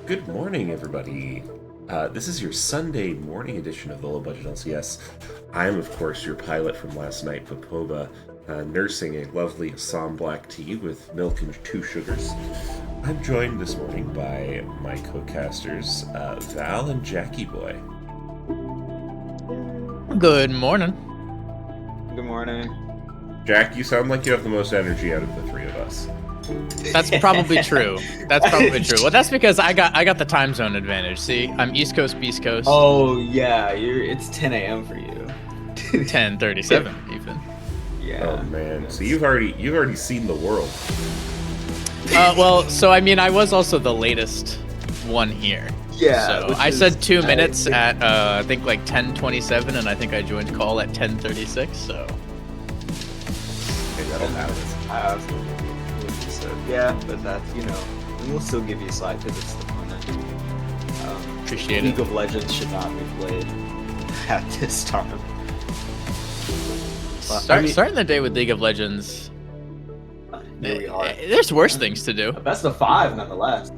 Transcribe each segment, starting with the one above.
Good morning, everybody. This is your Sunday morning edition of the Low Budget LCS. I am, of course, your pilot from last night, Popoba, nursing a lovely Assam black tea with milk and two sugars. I'm joined this morning by my co-casters, Val and Jackie Boy. Good morning. Good morning. Jack, you sound like you have the most energy out of the three of us. That's probably true. That's probably true. Well, that's because I got the time zone advantage. See, I'm East Coast, Beast Coast. Oh yeah, it's 10 a.m. for you. 10:37 even. Yeah. Oh man, so you've already seen the world. Well, so I mean, I was also the latest one here. Yeah. So I said 2 minutes at I think like 10:27, and I think I joined call at 10:36. So Okay, that'll happen. I was gonna give you what you said. Yeah, but that's and we'll still give you a slide because it's the content. appreciate League it. of Legends should not be played at this time. Starting the day with League of Legends. Here we are. There's worse things to do. A best of 5, nonetheless.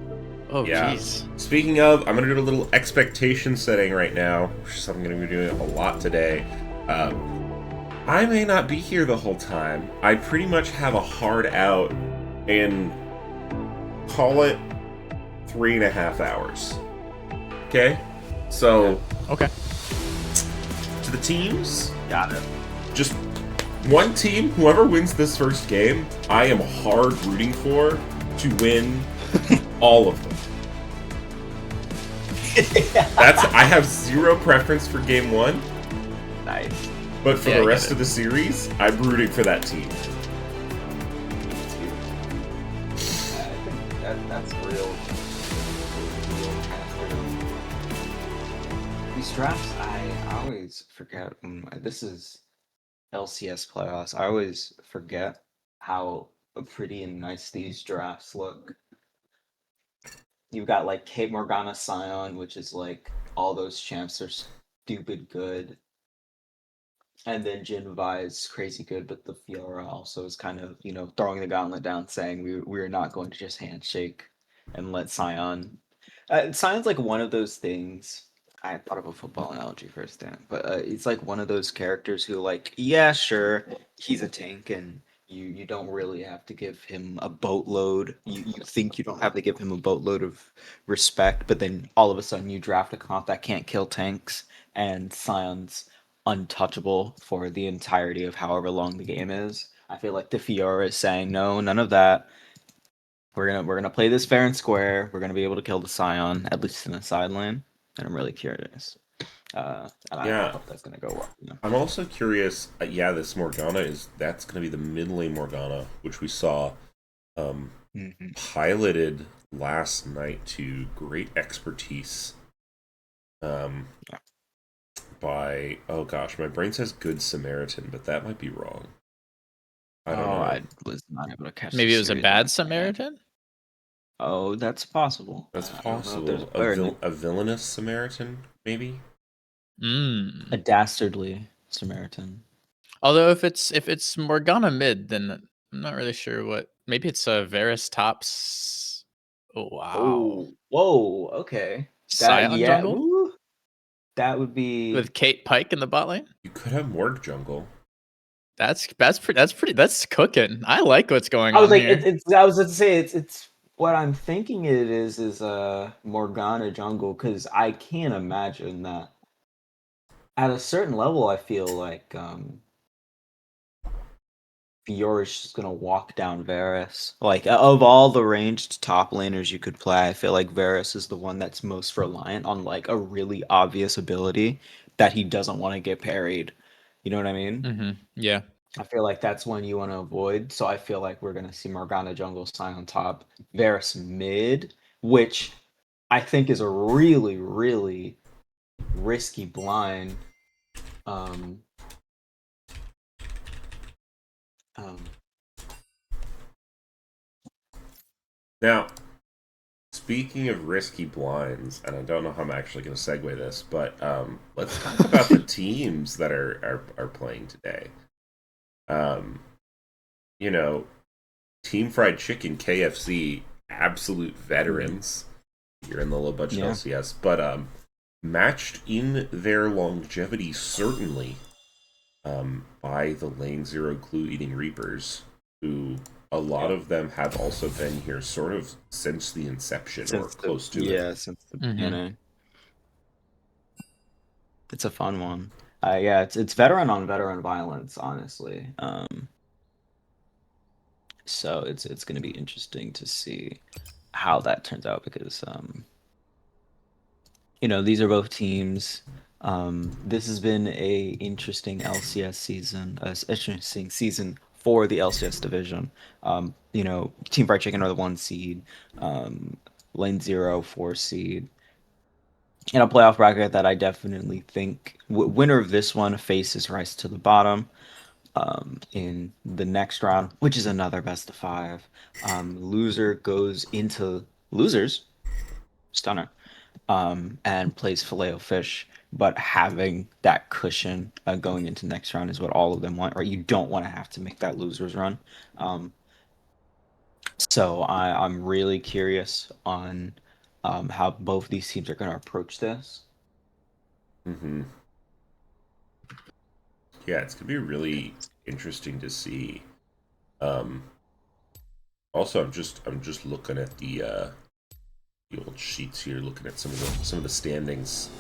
Oh Yeah. jeez. Speaking of, I'm going to do a little expectation setting right now, which is something I'm going to be doing a lot today. I may not be here the whole time. I pretty much have a hard out in, call it, 3.5 hours. Okay? So, Okay. to the teams, Got it. just one team, whoever wins this first game, I am hard rooting for to win all of them. I have zero preference for game one, Nice. but for Yeah, I the get rest it. of the series, I'm rooting for that team. I think that's real transfer. These drafts, I always forget. This is LCS playoffs. I always forget how pretty and nice these drafts look. You've got like Kate Morgana Scion, which is like all those champs are stupid good. And then Jin Vi is crazy good, but the Fiora also is kind of, throwing the gauntlet down, saying we're not going to just handshake and let Scion. Sion's like one of those things. I thought of a football analogy first, Dan, but it's like one of those characters who, like, yeah, sure, he's a tank, and you don't really have to give him a boatload. You think you don't have to give him a boatload of respect, but then all of a sudden you draft a comp that can't kill tanks, and Sion's untouchable for the entirety of however long the game is. I feel like the Fiora is saying no, none of that. We're gonna play this fair and square. We're gonna be able to kill the Scion at least in the side lane, and I'm really curious. And I Yeah, hope that's gonna go well. I'm also curious. Yeah, this Morgana that's going to be the mid lane Morgana, which we saw Mm-hmm. piloted last night to great expertise. Yeah. By, oh gosh, my brain says Good Samaritan, but that might be wrong. I don't know. I was not able to catch. Maybe the it was a series bad on my head. Samaritan. Oh, that's possible. That's I don't know if there's possible. a player in it. A villainous Samaritan, maybe. Mm. A dastardly Samaritan. Although if it's Morgana mid, then I'm not really sure what. Maybe it's Varus tops. Oh wow. Oh, whoa. Okay. Scion Yeah. jungle Ooh, that would be. with Kate Pike in the bot lane. You could have Morg jungle. That's cooking. I like what's going I was on like, here. I was going to say it's what I'm thinking it is Morgana jungle, because I can't imagine that at a certain level. I feel like Fiora's just gonna walk down Varus. Like, of all the ranged top laners you could play, I feel like Varus is the one that's most reliant on like a really obvious ability that he doesn't want to get parried. You know what I mean? Yeah. I feel like that's one you want to avoid. So I feel like we're gonna see Morgana jungle, Sign on top, Varus mid, which I think is a really, really risky blind. Um, um, Now, speaking of risky blinds, and I don't know how I'm actually going to segue this, but let's talk about the teams that are playing today. Um, you know, Team Fried Chicken, KFC, absolute veterans. here in the low budget Yeah. LCS, but matched in their longevity certainly by the Lane Zero Clue Eating Reapers, who a lot of them have also been here sort of since the inception or close to it. Since the Mhm. beginning. It's a fun one. Yeah, it's veteran on veteran violence, honestly. So it's going to be interesting to see how that turns out because these are both teams. This has been a interesting LCS season, interesting season for the LCS division. Team Fried Chicken are the 1 seed, Lane Zero 4 seed. In a playoff bracket that I definitely think winner of this one faces Rice to the bottom in the next round, which is another best of 5. Loser goes into losers, stunner, and plays Filet-O-Fish. But having that cushion going into next round is what all of them want, right? You don't want to have to make that losers run. So I'm really curious on how both these teams are going to approach this. Mm-hmm. Yeah, it's gonna be really interesting to see. Also, I'm just looking at the old sheets here, looking at some of the standings.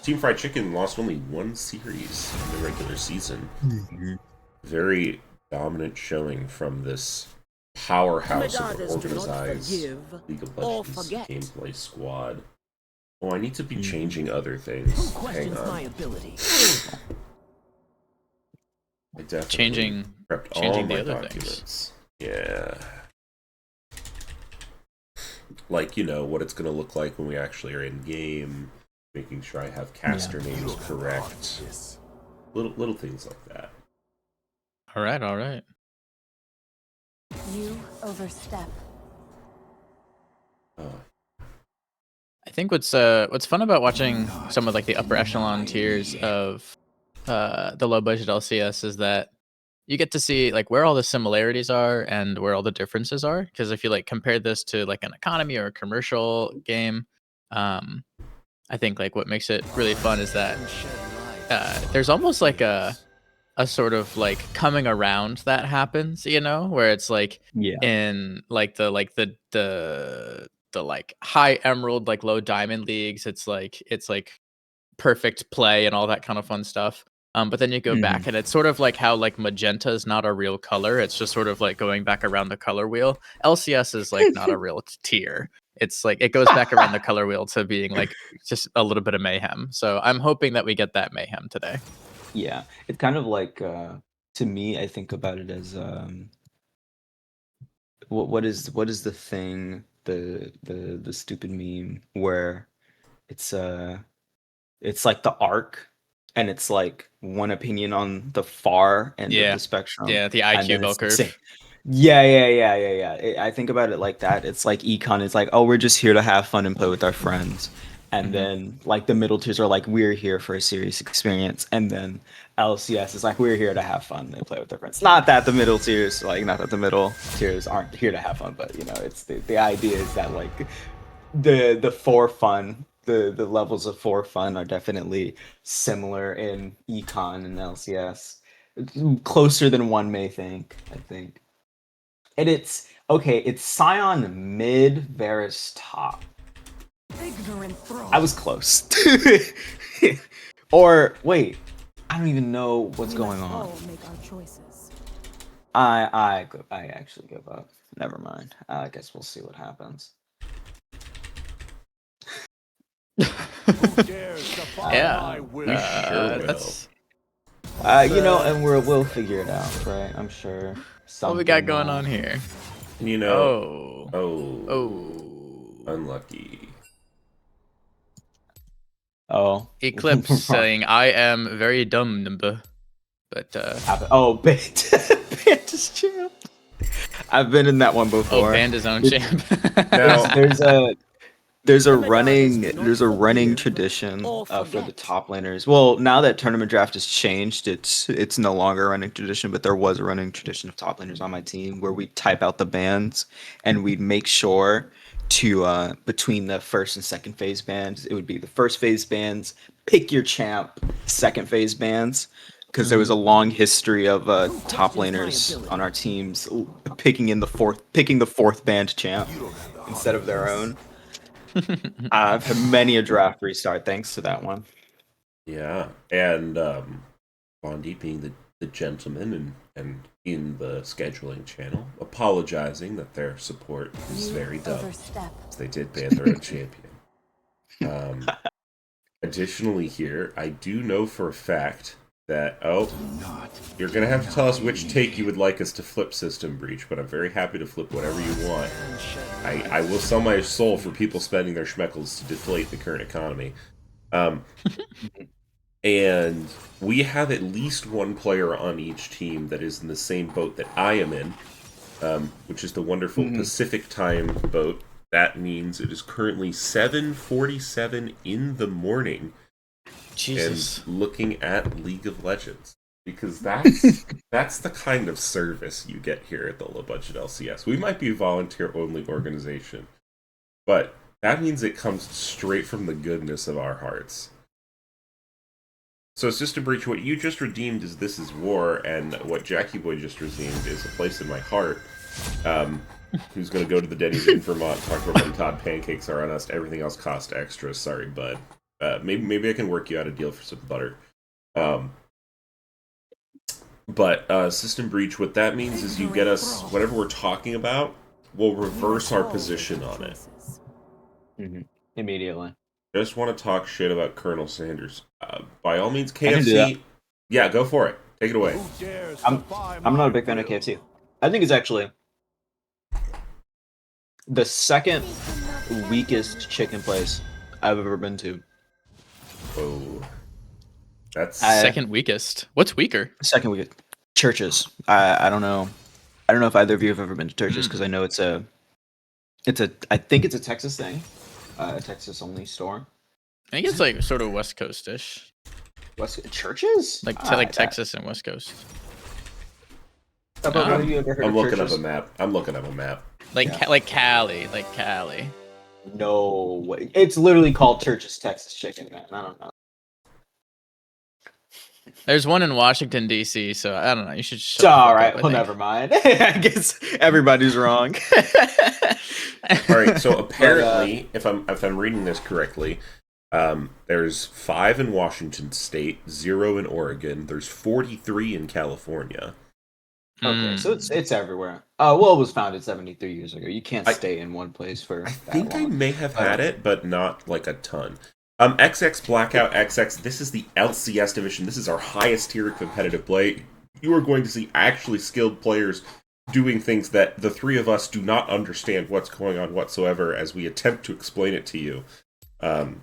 Team Fried Chicken lost only one series in the regular season. Mm-hmm. Very dominant showing from this powerhouse of an organized League of Legends gameplay squad. Oh, I need to be changing other things. Hang on. I definitely Changing prepped all changing the my other documents. Yeah. Like, what it's going to look like when we actually are in game, making sure I have caster names correct. Little things like that. All right. You overstep. I think what's fun about watching some of like the upper echelon tiers of the low budget LCS is that you get to see like where all the similarities are and where all the differences are. Because if you like compare this to like an economy or a commercial game, I think like what makes it really fun is that there's almost like a sort of like coming around that happens, where it's like Yeah. in like the like high emerald, like low diamond leagues, it's like perfect play and all that kind of fun stuff. But then you go back and it's sort of like how like magenta is not a real color. It's just sort of like going back around the color wheel. LCS is like not a real tier. It's like it goes back around the color wheel to being like just a little bit of mayhem. So I'm hoping that we get that mayhem today. Yeah, it's kind of like to me, I think about it as what is the thing, the stupid meme where it's it's like the arc and it's like one opinion on the far end of Yeah. the spectrum, Yeah, the and IQ then bell it's the same. curve. Yeah. I think about it like that. It's like econ is like, oh, we're just here to have fun and play with our friends. And then like the middle tiers are like, we're here for a serious experience. And then LCS is like, we're here to have fun and play with our friends. Not that the middle tiers, like not that the middle tiers aren't here to have fun, but it's the idea is that like the for fun, the levels of for fun are definitely similar in econ and LCS. Closer than one may think, I think. And it's okay, it's Scion mid, Varus top. I was close. Or wait, I don't even know what's going on. I actually give up. Never mind. I guess we'll see what happens. Yeah. We sure will. That's And we'll figure it out, right? I'm sure. what we got Something going will. on here. Oh. Oh. Unlucky. Oh. Eclipse saying I am very dumb, but Oh, Band is champ. I've been in that one before. Band is own champ. Now, There's a running tradition for the top laners. Well, now that tournament draft has changed, it's no longer a running tradition, but there was a running tradition of top laners on my team where we'd type out the bans and we'd make sure to between the first and second phase bans. It would be the first phase bans, pick your champ, second phase bans, because there was a long history of top laners on our teams picking the fourth banned champ instead of their own. I've had many a draft restart thanks to that one. Yeah, and Bondi being the gentleman and in the scheduling channel, apologizing that their support is very dumb. As they did ban their own champion. Additionally, here, I do know for a fact that, you're going to have to tell us which take you would like us to flip, System Breach, but I'm very happy to flip whatever you want. I will sell my soul for people spending their schmeckles to deflate the current economy. And we have at least one player on each team that is in the same boat that I am in, which is the wonderful Pacific Time boat. That means it is currently 7:47 in the morning. Jesus. And looking at League of Legends. Because that's the kind of service you get here at the Low Budget LCS. We might be a volunteer-only organization, but that means it comes straight from the goodness of our hearts. So, System Breach, what you just redeemed is This Is War, and what Jackie Boy just redeemed is A Place in My Heart. Who's going to go to the Denny's in Vermont, talk about when Todd pancakes are on us, everything else costs extra. Sorry, bud. Maybe I can work you out a deal for some butter. But System Breach, what that means is you get us whatever we're talking about, we'll reverse our position on it. Immediately. Just want to talk shit about Colonel Sanders. By all means, I can do that. KFC. Yeah, go for it. Take it away. I'm not a big fan of KFC. I think it's actually the second weakest chicken place I've ever been to. Oh, that's Second weakest. What's weaker? Second weakest. Churches. I don't know. I don't know if either of you have ever been to Churches because I know I think it's a Texas thing, a Texas only store. I think it's like sort of West Coast-ish. Churches? Like Texas and West Coast. Have you ever heard I'm of looking Churches? up a map. I'm looking up a map. Like Cali. Like Cali. No way. It's literally called Church's Texas Chicken, man. I don't know. There's one in Washington, D.C., so I don't know. You should shut All the fuck right. up, I Well, think. never mind. I guess everybody's wrong. All right. So apparently, if I'm reading this correctly, there's 5 in Washington State, 0 in Oregon. There's 43 in California. Okay, so it's everywhere. Well, it was founded 73 years ago. You can't stay in one place for I that think I long. may have had it, but not like a ton. XX Blackout XX, this is the LCS division. This is our highest tier of competitive play. You are going to see actually skilled players doing things that the three of us do not understand what's going on whatsoever as we attempt to explain it to you.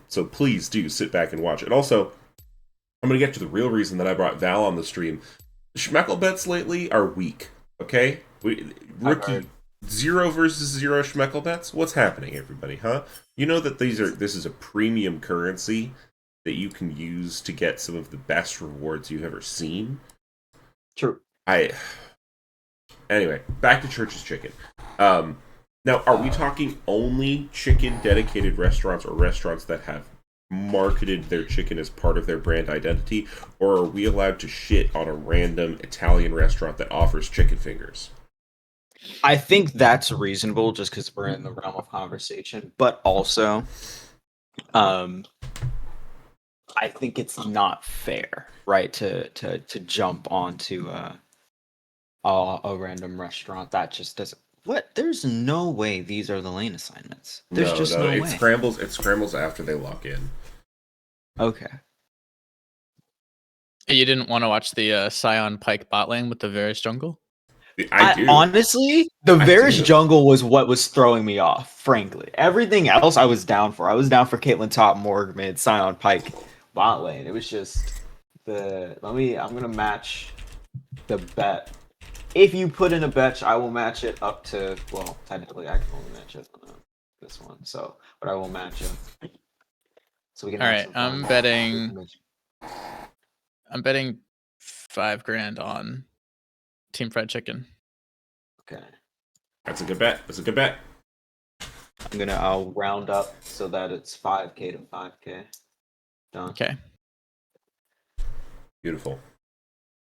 So please do sit back and watch. And also, I'm going to get to the real reason that I brought Val on the stream. The Schmeckle bets lately are weak, okay? Rookie 0 versus 0 Schmeckle bets? What's happening, everybody, huh? You know that this is a premium currency that you can use to get some of the best rewards you've ever seen. True. Anyway, back to Church's Chicken. Now, are we talking only chicken dedicated restaurants or restaurants that have marketed their chicken as part of their brand identity, or are we allowed to shit on a random Italian restaurant that offers chicken fingers? I think that's reasonable just because we're in the realm of conversation, but also, I think it's not fair, right, to jump onto a random restaurant that just doesn't. What? There's no way these are the lane assignments. There's just no it way. It scrambles after they lock in. Okay. You didn't want to watch the Scion Pike bot lane with the Varus jungle? I do. Honestly, the I Varus do. jungle was what was throwing me off, frankly. Everything else I was down for. I was down for Caitlyn top, Morg mid, Scion Pike bot lane. It was just I'm gonna match the bet. If you put in a bet, I will match it up to, well, technically I can only match it on this one, so, but I will match it. So we can. All have right, some I'm fun. betting $5,000 on Team Fried Chicken. Okay. That's a good bet. I'll round up so that it's 5k to 5k. Done. Okay. Beautiful.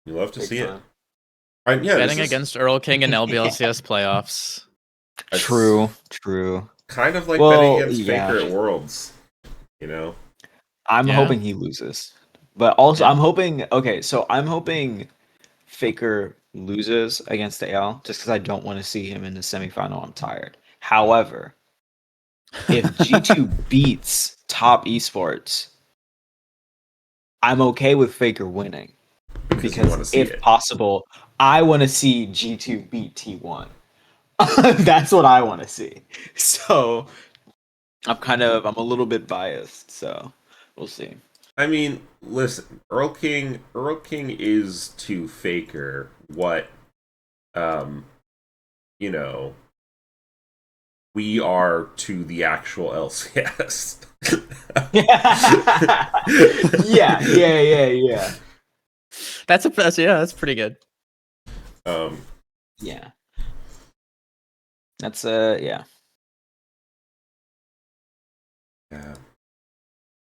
You love to Big see it. time. Yeah, Betting against Earl King in LBLCS playoffs. It's True. kind of like Well, betting against yeah. Faker at Worlds. You know? I'm Yeah. hoping he loses. But also, Yeah. I'm hoping Faker loses against AL just because I don't want to see him in the semifinal. I'm tired. However, if G2 beats top esports, I'm okay with Faker winning. Because you want to see if it. possible, I want to see G2 beat T1. That's what I want to see. So I'm a little bit biased. So we'll see. I mean, listen, Earl King is to Faker what you know, we are to the actual LCS. Yeah. That's pretty good. Yeah. That's yeah. Yeah.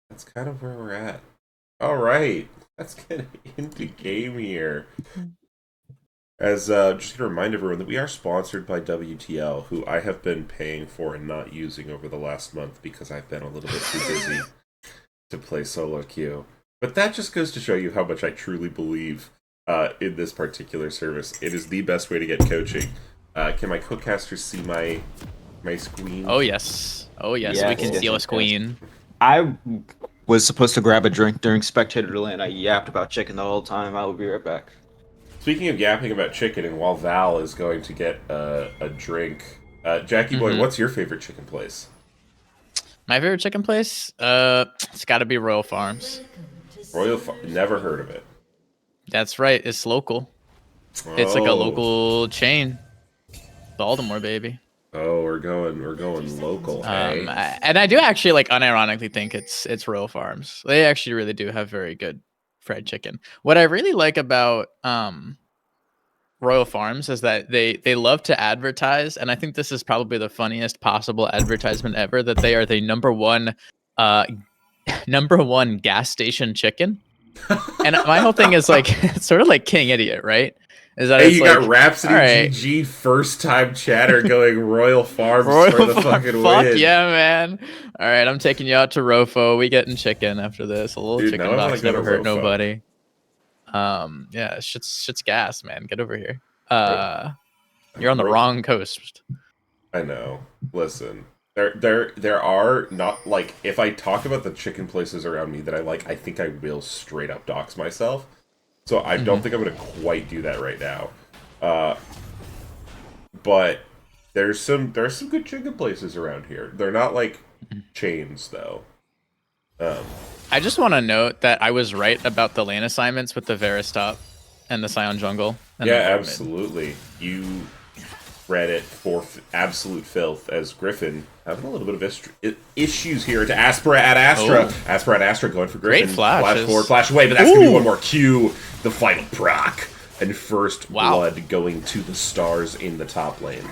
That's kind of where we're at. All right, let's get into game here. As just to remind everyone that we are sponsored by WTL, who I have been paying for and not using over the last month because I've been a little bit too busy to play solo queue. But that just goes to show you how much I truly believe in this particular service. It is the best way to get coaching. Can my co-casters see my screen? Oh yes. We can see us queen. I was supposed to grab a drink during spectator delay, and I yapped about chicken the whole time. I will be right back. Speaking of yapping about chicken, and while Val is going to get a drink, Jackie Boy, what's your favorite chicken place? My favorite chicken place? It's got to be Royal Farms. Never heard of it. That's right. It's local. Oh. It's like a local chain. Baltimore, baby. Oh, we're going local. Hey? And I do actually like unironically think it's Royal Farms. They actually really do have very good fried chicken. What I really like about Royal Farms is that they love to advertise, and I think this is probably the funniest possible advertisement ever, that they are the number one gas station chicken. And my whole thing is like, it's sort of like King Idiot, right? Is that hey, it's you like, got Rhapsody right. GG first time chatter going Royal Farms Royal for the fucking win. Yeah, man. All right, I'm taking you out to Rofo. We getting chicken after this. A little Dude, chicken now I wanna box go never to hurt Rofo. nobody. Yeah, shit's gas, man. Get over here. You're on the wrong coast. I know. Listen, there are not, like, if I talk about the chicken places around me that I like, I think I will straight up dox myself. So I don't think I'm gonna quite do that right now. But there's some good chicken places around here. They're not like chains though. I just want to note that I was right about the lane assignments with the Varus top and the Scion jungle. And Yeah, the Lord absolutely. You read it for absolute filth as Griffin having a little bit of issues here to Aspera at Astra. Oh. Aspera at Astra going for Griffin. Great flashes. Flash forward, flash away, but that's going to be one more Q. The final proc. And first blood going to the stars in the top lane.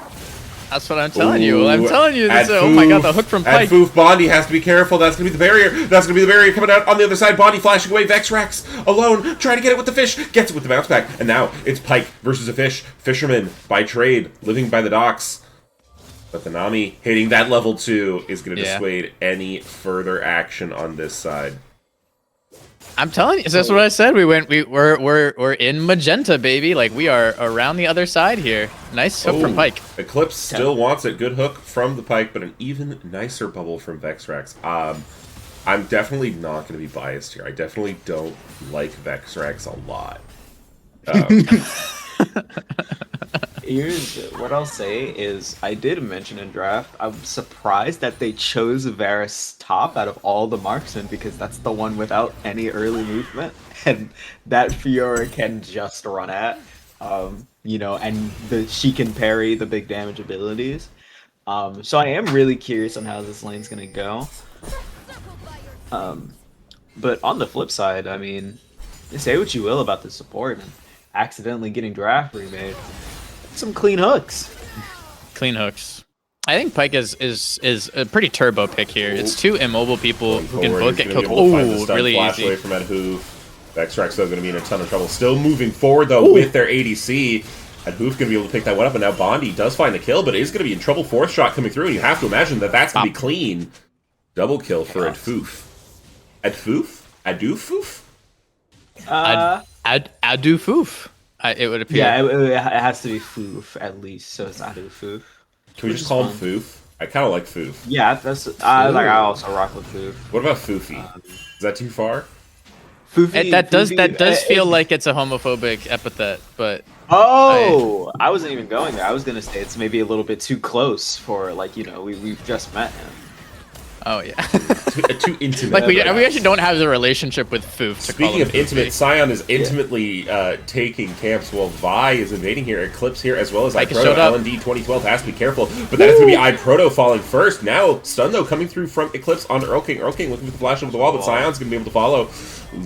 That's what I'm telling you. I'm telling you. This, oh Foof, my god, the hook from Pike. At Foof, Bondi has to be careful. That's going to be the barrier. That's going to be the barrier coming out on the other side. Bondi flashing away. Vexrax alone, trying to get it with the fish. Gets it with the bounce back. And now it's Pike versus a fish. Fisherman by trade, living by the docks. But the Nami hitting that level 2 is going to dissuade any further action on this side. I'm telling you, that's what I said. We're in magenta, baby. Like, we are around the other side here. Nice hook from Pike. Eclipse still wants it. Good hook from the Pike, but an even nicer bubble from Vexrax. I'm definitely not going to be biased here. I definitely don't like Vexrax a lot. Here's what I'll say is I did mention in draft, I'm surprised that they chose Varus top out of all the marksmen because that's the one without any early movement and that Fiora can just run at. You know, and she can parry the big damage abilities. So I am really curious on how this lane's gonna go. But on the flip side, I mean, say what you will about the support and accidentally getting draft remade. Some clean hooks. Clean hooks. I think Pyke is a pretty turbo pick here. It's two immobile people Going who can forward, both he's get gonna killed. be able to find the Oh, stun really flash easy. away from Adhoof. Vexrax though going to be in a ton of trouble. Still moving forward though with their ADC. Adhoof going to be able to pick that one up, and now Bondi does find the kill, but is going to be in trouble. Fourth shot coming through, and you have to imagine that that's going to be clean. Double kill for Adhoof. Adhoof? Adhoofoof? Adu Foof. It would appear. Yeah, it has to be Foof at least, so it's not Foof. Can we just call him Foof? I kind of like Foof. Yeah, that's I also rock with Foof. What about Foofy? Is that too far? Foofy, That does Foofy, feel like it's a homophobic epithet, but Oh, I wasn't even going there. I was gonna say it's maybe a little bit too close for like we've just met him. oh yeah. Too intimate. Like we actually don't have the relationship with Foof. To Speaking call him of intimate, Foofy. Scion is intimately taking camps while Vi is invading here. Eclipse here as well as Mike has iProto. showed up. LND 2012 has to be careful, but that is going to be iProto falling first. Now Stun though coming through from Eclipse on Earl King. Earl King looking for the flash over the wall, but Scion's going to be able to follow.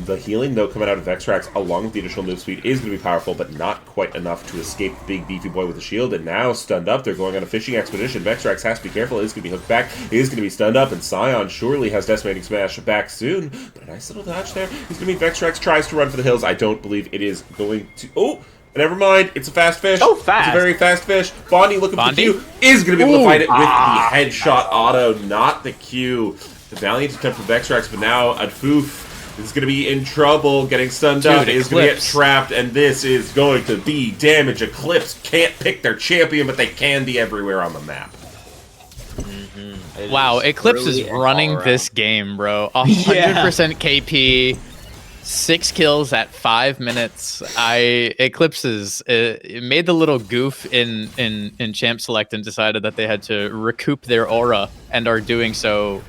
The healing though coming out of Vexrax along with the additional move speed is going to be powerful, but not quite enough to escape Big Beefy Boy with the shield. And now stunned up, they're going on a fishing expedition. Vexrax has to be careful. It is going to be hooked back. It is going to be stunned up, and Scion surely has Decimating Smash back soon. But a nice little dodge there. He's going to be Vexrax tries to run for the hills. I don't believe it is going to. Oh! Never mind, it's a fast fish. So fast. It's a very fast fish. Bondi looking Bondi? for the Q. Is going to be able to fight it with the headshot auto, not the Q. The valiant attempt from Vexrax, but now Adfoof is going to be in trouble, getting stunned up. Dude, Is going to get Eclipse. trapped, and this is going to be damage. Eclipse can't pick their champion, but they can be everywhere on the map. Wow, Eclipse is running this game, bro. 100% KP, 6 kills at 5 minutes. Eclipse is it made the little goof in Champ Select and decided that they had to recoup their aura and are doing so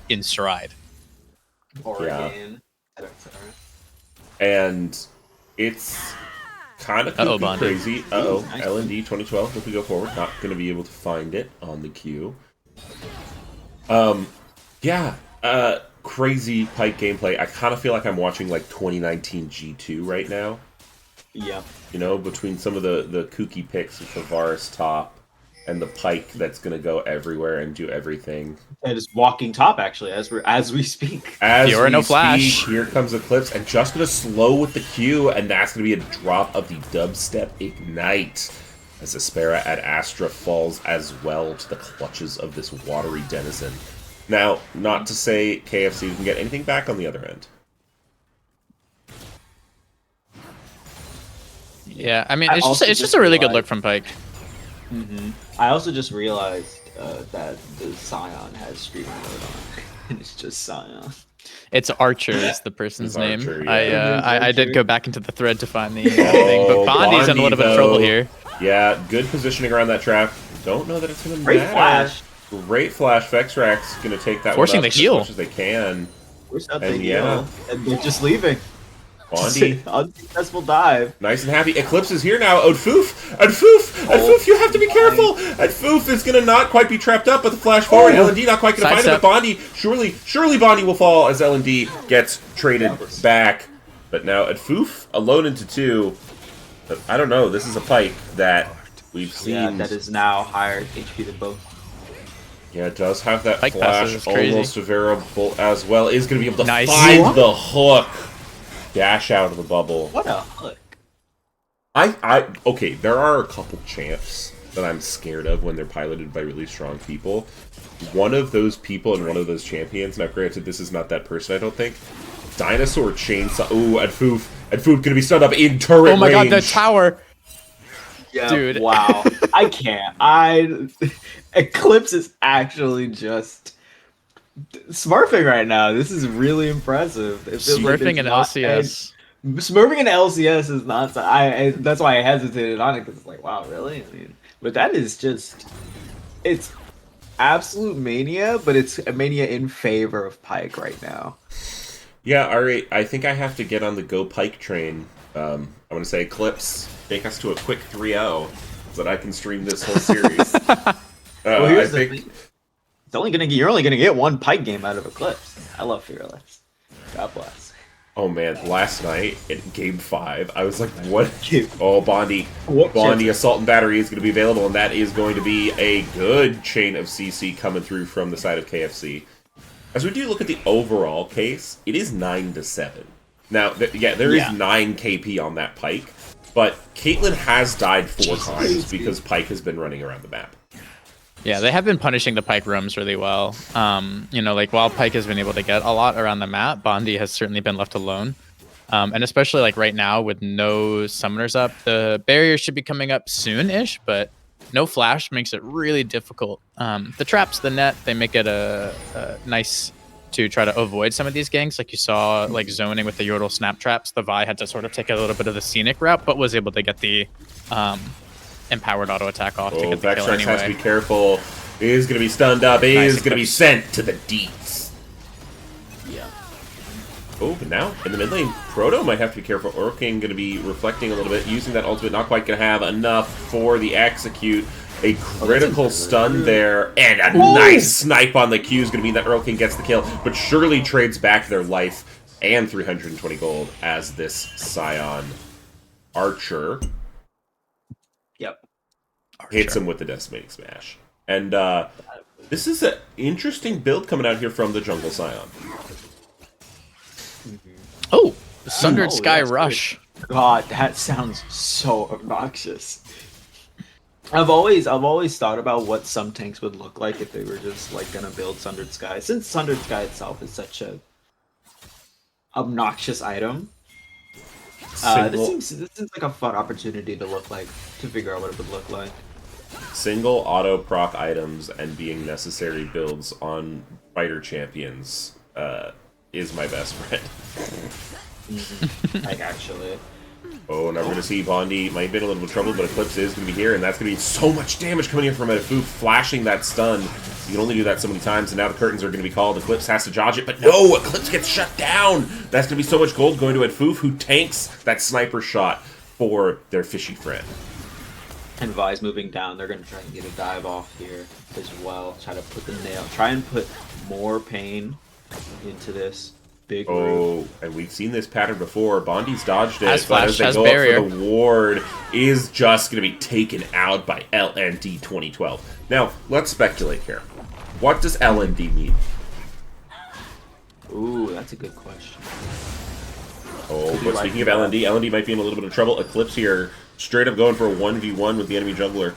in stride. Oregon. And it's kind of Uh-oh, Bondi. crazy. Uh-oh. LND 2012, if we go forward, not going to be able to find it on the queue. Crazy Pyke gameplay. I kind of feel like I'm watching like 2019 G2 right now. Yep. You know, between some of the kooky picks with the Varus top and the Pyke that's going to go everywhere and do everything. It is walking top actually as we speak. As Fiora, we no speak, flash. here comes Eclipse, and just going to slow with the Q, and that's going to be a drop of the Dubstep Ignite. As Aspera at Astra falls as well to the clutches of this watery denizen. Now, not to say KFC can get anything back on the other end. Yeah, I mean, I it's also just just a really good realized- look from Pyke. I also just realized that the Scion has streaming mode on, and it's just Scion. It's Archer is the person's It's name. Archer, yeah. I did Archer. go back into the thread to find the thing, but Bondi's in a Bondi, little bit of trouble though. here. Yeah, good positioning around that trap. Don't know that it's going to Great matter. flash. Great flash. Vexrax going to take that Forcing one up the heal. as much as they can. Where's that And big yeah. deal? And they're just leaving. Bondi, Unsuccessful dive. nice and happy. Eclipse is here now. Odfoof! Odfoof, you have to be careful! Odfoof is going to not quite be trapped up, but the flash forward. LND not quite going to find him, Sidestep. but Bondi, surely Bondi will fall as LND gets traded back. But now Odfoof, alone into 2. But I don't know, this is a Pyke that we've seen. Yeah, that is now higher HP than both. Yeah, it does have that Pyke passes flash is crazy. almost available as well. Is going to be able to Nice. find What? the hook. Dash out of the bubble. What a hook. Okay, there are a couple champs that I'm scared of when they're piloted by really strong people. One of those people and one of those champions, now granted this is not that person I don't think, Dinosaur Chainsaw, ooh, Adfoof gonna be stunned up in turret Oh my god, the range. tower! Yeah, Dude. wow. I can't. Eclipse is actually just smurfing right now. This is really impressive. It feels like Smurfing there's and not- LCS. Smurfing and LCS is not. That's why I hesitated on it because it's like, wow, really? I mean, but that is just. It's absolute mania, but it's a mania in favor of Pyke right now. Yeah, alright, I think I have to get on the Go Pyke train. I want to say Eclipse, take us to a quick 3-0 so that I can stream this whole series. Well, here's I the think thing. You're only gonna get one Pyke game out of Eclipse. I love Fearless. God bless. Oh man, last night in Game 5, I was like, what? Game- Oh, Bondi. What Bondi chance- Assault and Battery is going to be available, and that is going to be a good chain of CC coming through from the side of KFC. As we do look at the overall case, it is 9-7. Now, there is 9 KP on that Pike, but Caitlyn has died 4 times because Pike has been running around the map. Yeah, they have been punishing the Pike roams really well. You know, like while Pike has been able to get a lot around the map, Bondi has certainly been left alone. And especially like right now with no summoners up, the barrier should be coming up soon-ish, but no flash makes it really difficult. The traps, the net, they make it a nice to try to avoid some of these ganks. Like you saw, like zoning with the Yordle snap traps, the Vi had to sort of take a little bit of the scenic route, but was able to get the empowered auto attack off to get the kill Vexrax anyway. has to be careful. Is going to be stunned up. Is going to be sent to the deeps. Yeah. Oh, but now in the mid lane, Proto might have to be careful. Orking going to be reflecting a little bit, using that ultimate. Not quite going to have enough for the execute. A critical stun there, and a nice snipe on the Q is going to mean that Earl King gets the kill, but surely trades back their life and 320 gold as this Scion Archer hits him with the Decimating Smash. And this is an interesting build coming out here from the Jungle Scion. Oh, the Sundered Oh, Sky that's Rush. God, that sounds so obnoxious. I've always thought about what some tanks would look like if they were just like gonna build Sundered Sky. Since Sundered Sky itself is such a obnoxious item, this seems like a fun opportunity to figure out what it would look like. Single auto proc items and being necessary builds on fighter champions is my best friend. Like actually. Oh, now we're going to see Bondi might be in a little bit of trouble, but Eclipse is going to be here, and that's going to be so much damage coming in from Edifu, flashing that stun. You can only do that so many times, and now the curtains are going to be called. Eclipse has to dodge it, but no! Eclipse gets shut down! That's going to be so much gold going to Edifu, who tanks that sniper shot for their fishy friend. And Vi's moving down. They're going to try and get a dive off here as well. Try to put the nail. Try and put more pain into this. Big Oh, and we've seen this pattern before. Bondi's dodged it, Has but flash, as they has go barrier. up for the ward, is just going to be taken out by LND 2012. Now, let's speculate here. What does LND mean? Ooh, that's a good question. Oh, but speaking of LND, LND might be in a little bit of trouble. Eclipse here, straight up going for a 1v1 with the enemy jungler.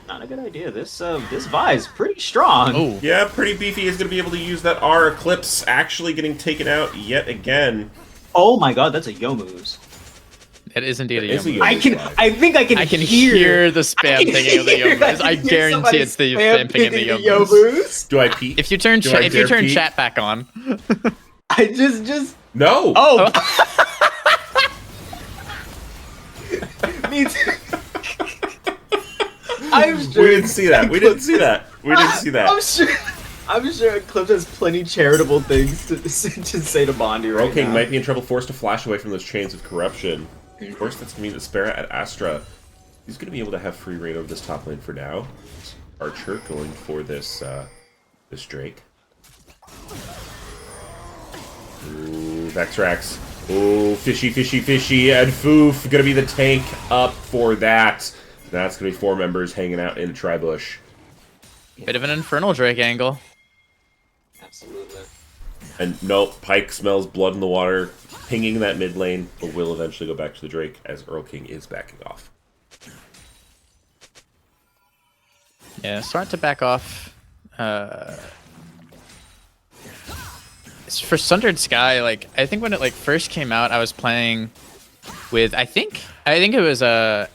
Not a good idea. This Vi is pretty strong. Oh, Yeah, pretty beefy is going to be able to use that R. Eclipse actually getting taken out yet again. Oh my god, that's a Yomu's. it is indeed a It is a Yomu. Yomu. I think I can hear the spam pinging of the Yomus. I guarantee it's the spam pinging of the Yomus. Do I peek? If you turn Do I dare peek? chat back on, I just No! oh. Me too. I'm sure. We didn't see that. We didn't see that. We didn't see that. I'm sure Eclipse has plenty charitable things to say to Bondi right King now. might be in trouble, forced to flash away from those chains of corruption. Of course, that's going to mean that Spera at Astra, he's going to be able to have free reign over this top lane for now. Archer going for this this Drake. Ooh, Vexrax. Ooh, fishy, fishy, fishy, and Foof going to be the tank up for that. That's going to be 4 members hanging out in a tri-bush. bit of an Infernal Drake angle. Absolutely. And nope, Pike smells blood in the water, pinging that mid lane, but will eventually go back to the Drake as Earl King is backing off. Yeah, start to back off. It's for Sundered Sky, like I think when it like first came out, I was playing with I think it was a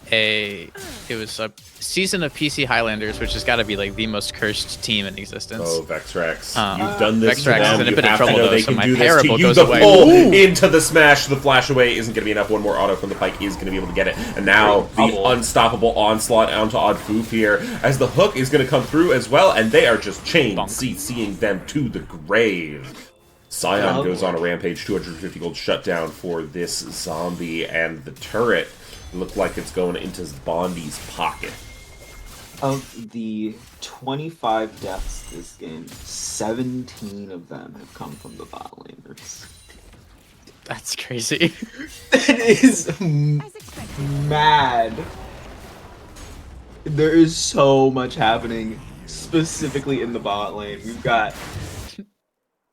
season of PC Highlanders, which has got to be like the most cursed team in existence. Oh, Vexrax, you've done this to Vexrax them. is in a You bit of have to trouble, know though, they so can my do this to parable you. goes The away. pull Ooh. into the smash. The flash away isn't going to be enough. One more auto from the Pike is going to be able to get it. And now the unstoppable onslaught onto Odd Foof here, as the hook is going to come through as well, and they are just chained, CCing them to the grave. Scion goes on a rampage, 250 gold shutdown for this zombie, and the turret looked like it's going into Bondi's pocket. Of the 25 deaths this game, 17 of them have come from the bot laners. That's crazy. That is mad. There is so much happening, specifically in the bot lane. We've got,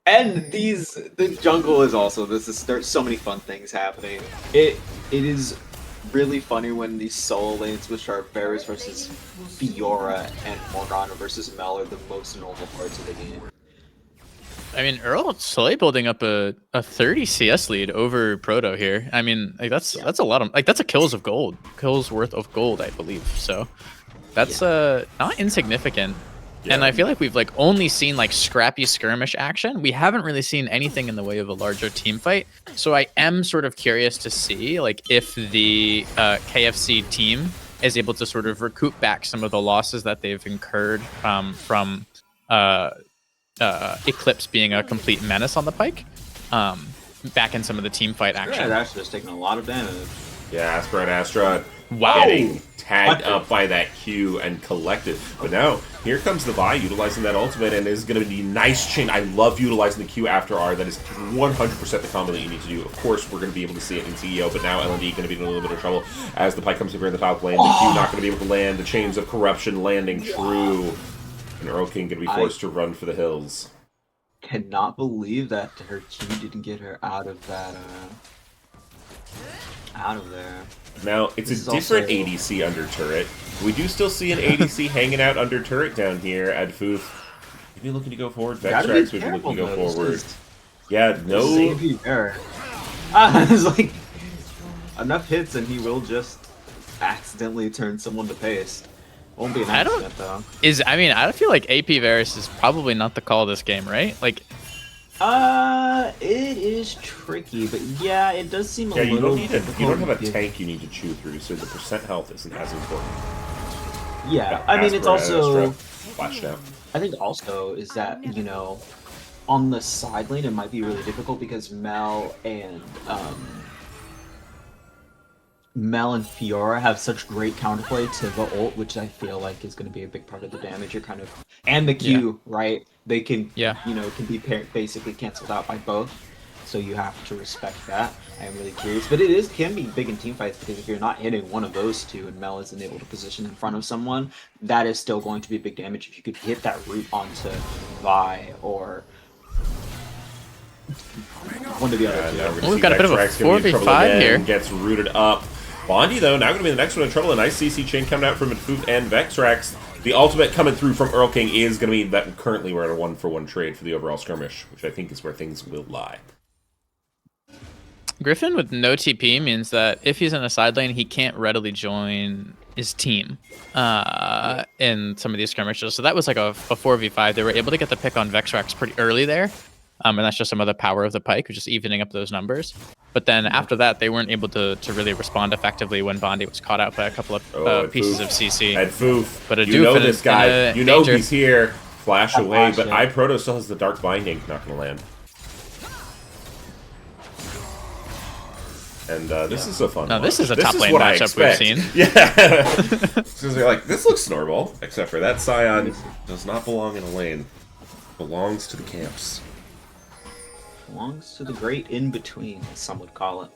and the jungle is also. There's so many fun things happening. It is really funny when these solo lanes, which are Varus versus Fiora and Morgana versus Mel, are the most normal parts of the game. I mean, Earl slowly building up a 30 CS lead over Proto here. I mean, like that's a lot of like that's a kills worth of gold, I believe. So that's not insignificant. Yeah. And I feel like we've like only seen like scrappy skirmish action. We haven't really seen anything in the way of a larger team fight. So I am sort of curious to see like if the KFC team is able to sort of recoup back some of the losses that they've incurred from Eclipse being a complete menace on the pike, back in some of the team fight action. Yeah, Astra's taking a lot of damage. Yeah, Astra wow. Getting tagged up by that Q and collected. But now, here comes the Vi utilizing that ultimate, and is going to be nice chain. I love utilizing the Q after R. That is 100% the combo that you need to do. Of course, we're going to be able to see it in CEO, but now LND going to be in a little bit of trouble as the pike comes over in the top lane. The Q not going to be able to land. The chains of corruption landing true. And Earl King going to be forced to run for the hills. Cannot believe that her Q didn't get her out of that, out of there. Now, it's a different ADC under turret. We do still see an ADC hanging out under turret down here at Foof. Maybe looking to go forward. Vextrax would be looking to go forward. Yeah, no. It's like enough hits and he will just accidentally turn someone to paste. Won't be an accident though. I mean, I feel like AP Varus is probably not the call of this game, right? Like, it is tricky, but yeah, it does seem a little. You don't have a tank you need to chew through, so the percent health isn't as important. Yeah, I mean, it's also flashed out. I think also is that, you know, on the side lane it might be really difficult because Mel and Fiora have such great counterplay to the ult, which I feel like is going to be a big part of the damage. You're kind of, and the Q, right? They can, you know, can be basically canceled out by both. So you have to respect that. I am really curious, but it can be big in teamfights because if you're not hitting one of those two and Mel isn't able to position in front of someone, that is still going to be big damage. If you could hit that root onto Vi or one of the other two. We've got a bit of a 4v5 here. Gets rooted up. Bondi, though, now going to be the next one in trouble. A nice CC chain coming out from Foof and Vextrax. The ultimate coming through from Earl King is going to be that currently we're at a 1-for-1 trade for the overall skirmish, which I think is where things will lie. Griffin with no TP means that if he's in a side lane, he can't readily join his team in some of these skirmishes. So that was like a 4v5. They were able to get the pick on Vextrax pretty early there. And that's just some of the power of the pike, just evening up those numbers. But then after that, they weren't able to really respond effectively when Bondi was caught out by a couple of pieces of CC. At Foof, but you know this guy. You know he's here. Flash away, but iProto still has the Dark Binding. Not going to land. And this is a fun one. This is a top lane matchup we've seen. Yeah. So they're like, this looks normal, except for that Scion does not belong in a lane. Belongs to the camps. Belongs to the great in-between, as some would call it.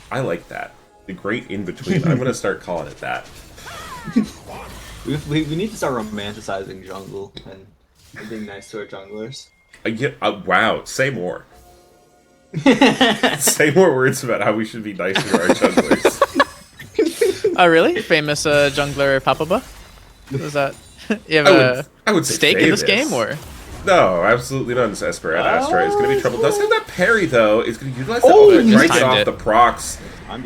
I like that. The great in-between. I'm going to start calling it that. we need to start romanticizing jungle and being nice to our junglers. Wow, say more. Say more words about how we should be nice to our junglers. Oh, really? Famous jungler Papaba? Was that? You have I would say stake in this game, or? No, absolutely not. Esperat Astra is going to be trouble. Does have that parry, though. Is going to utilize that ultimate, try to get off the procs.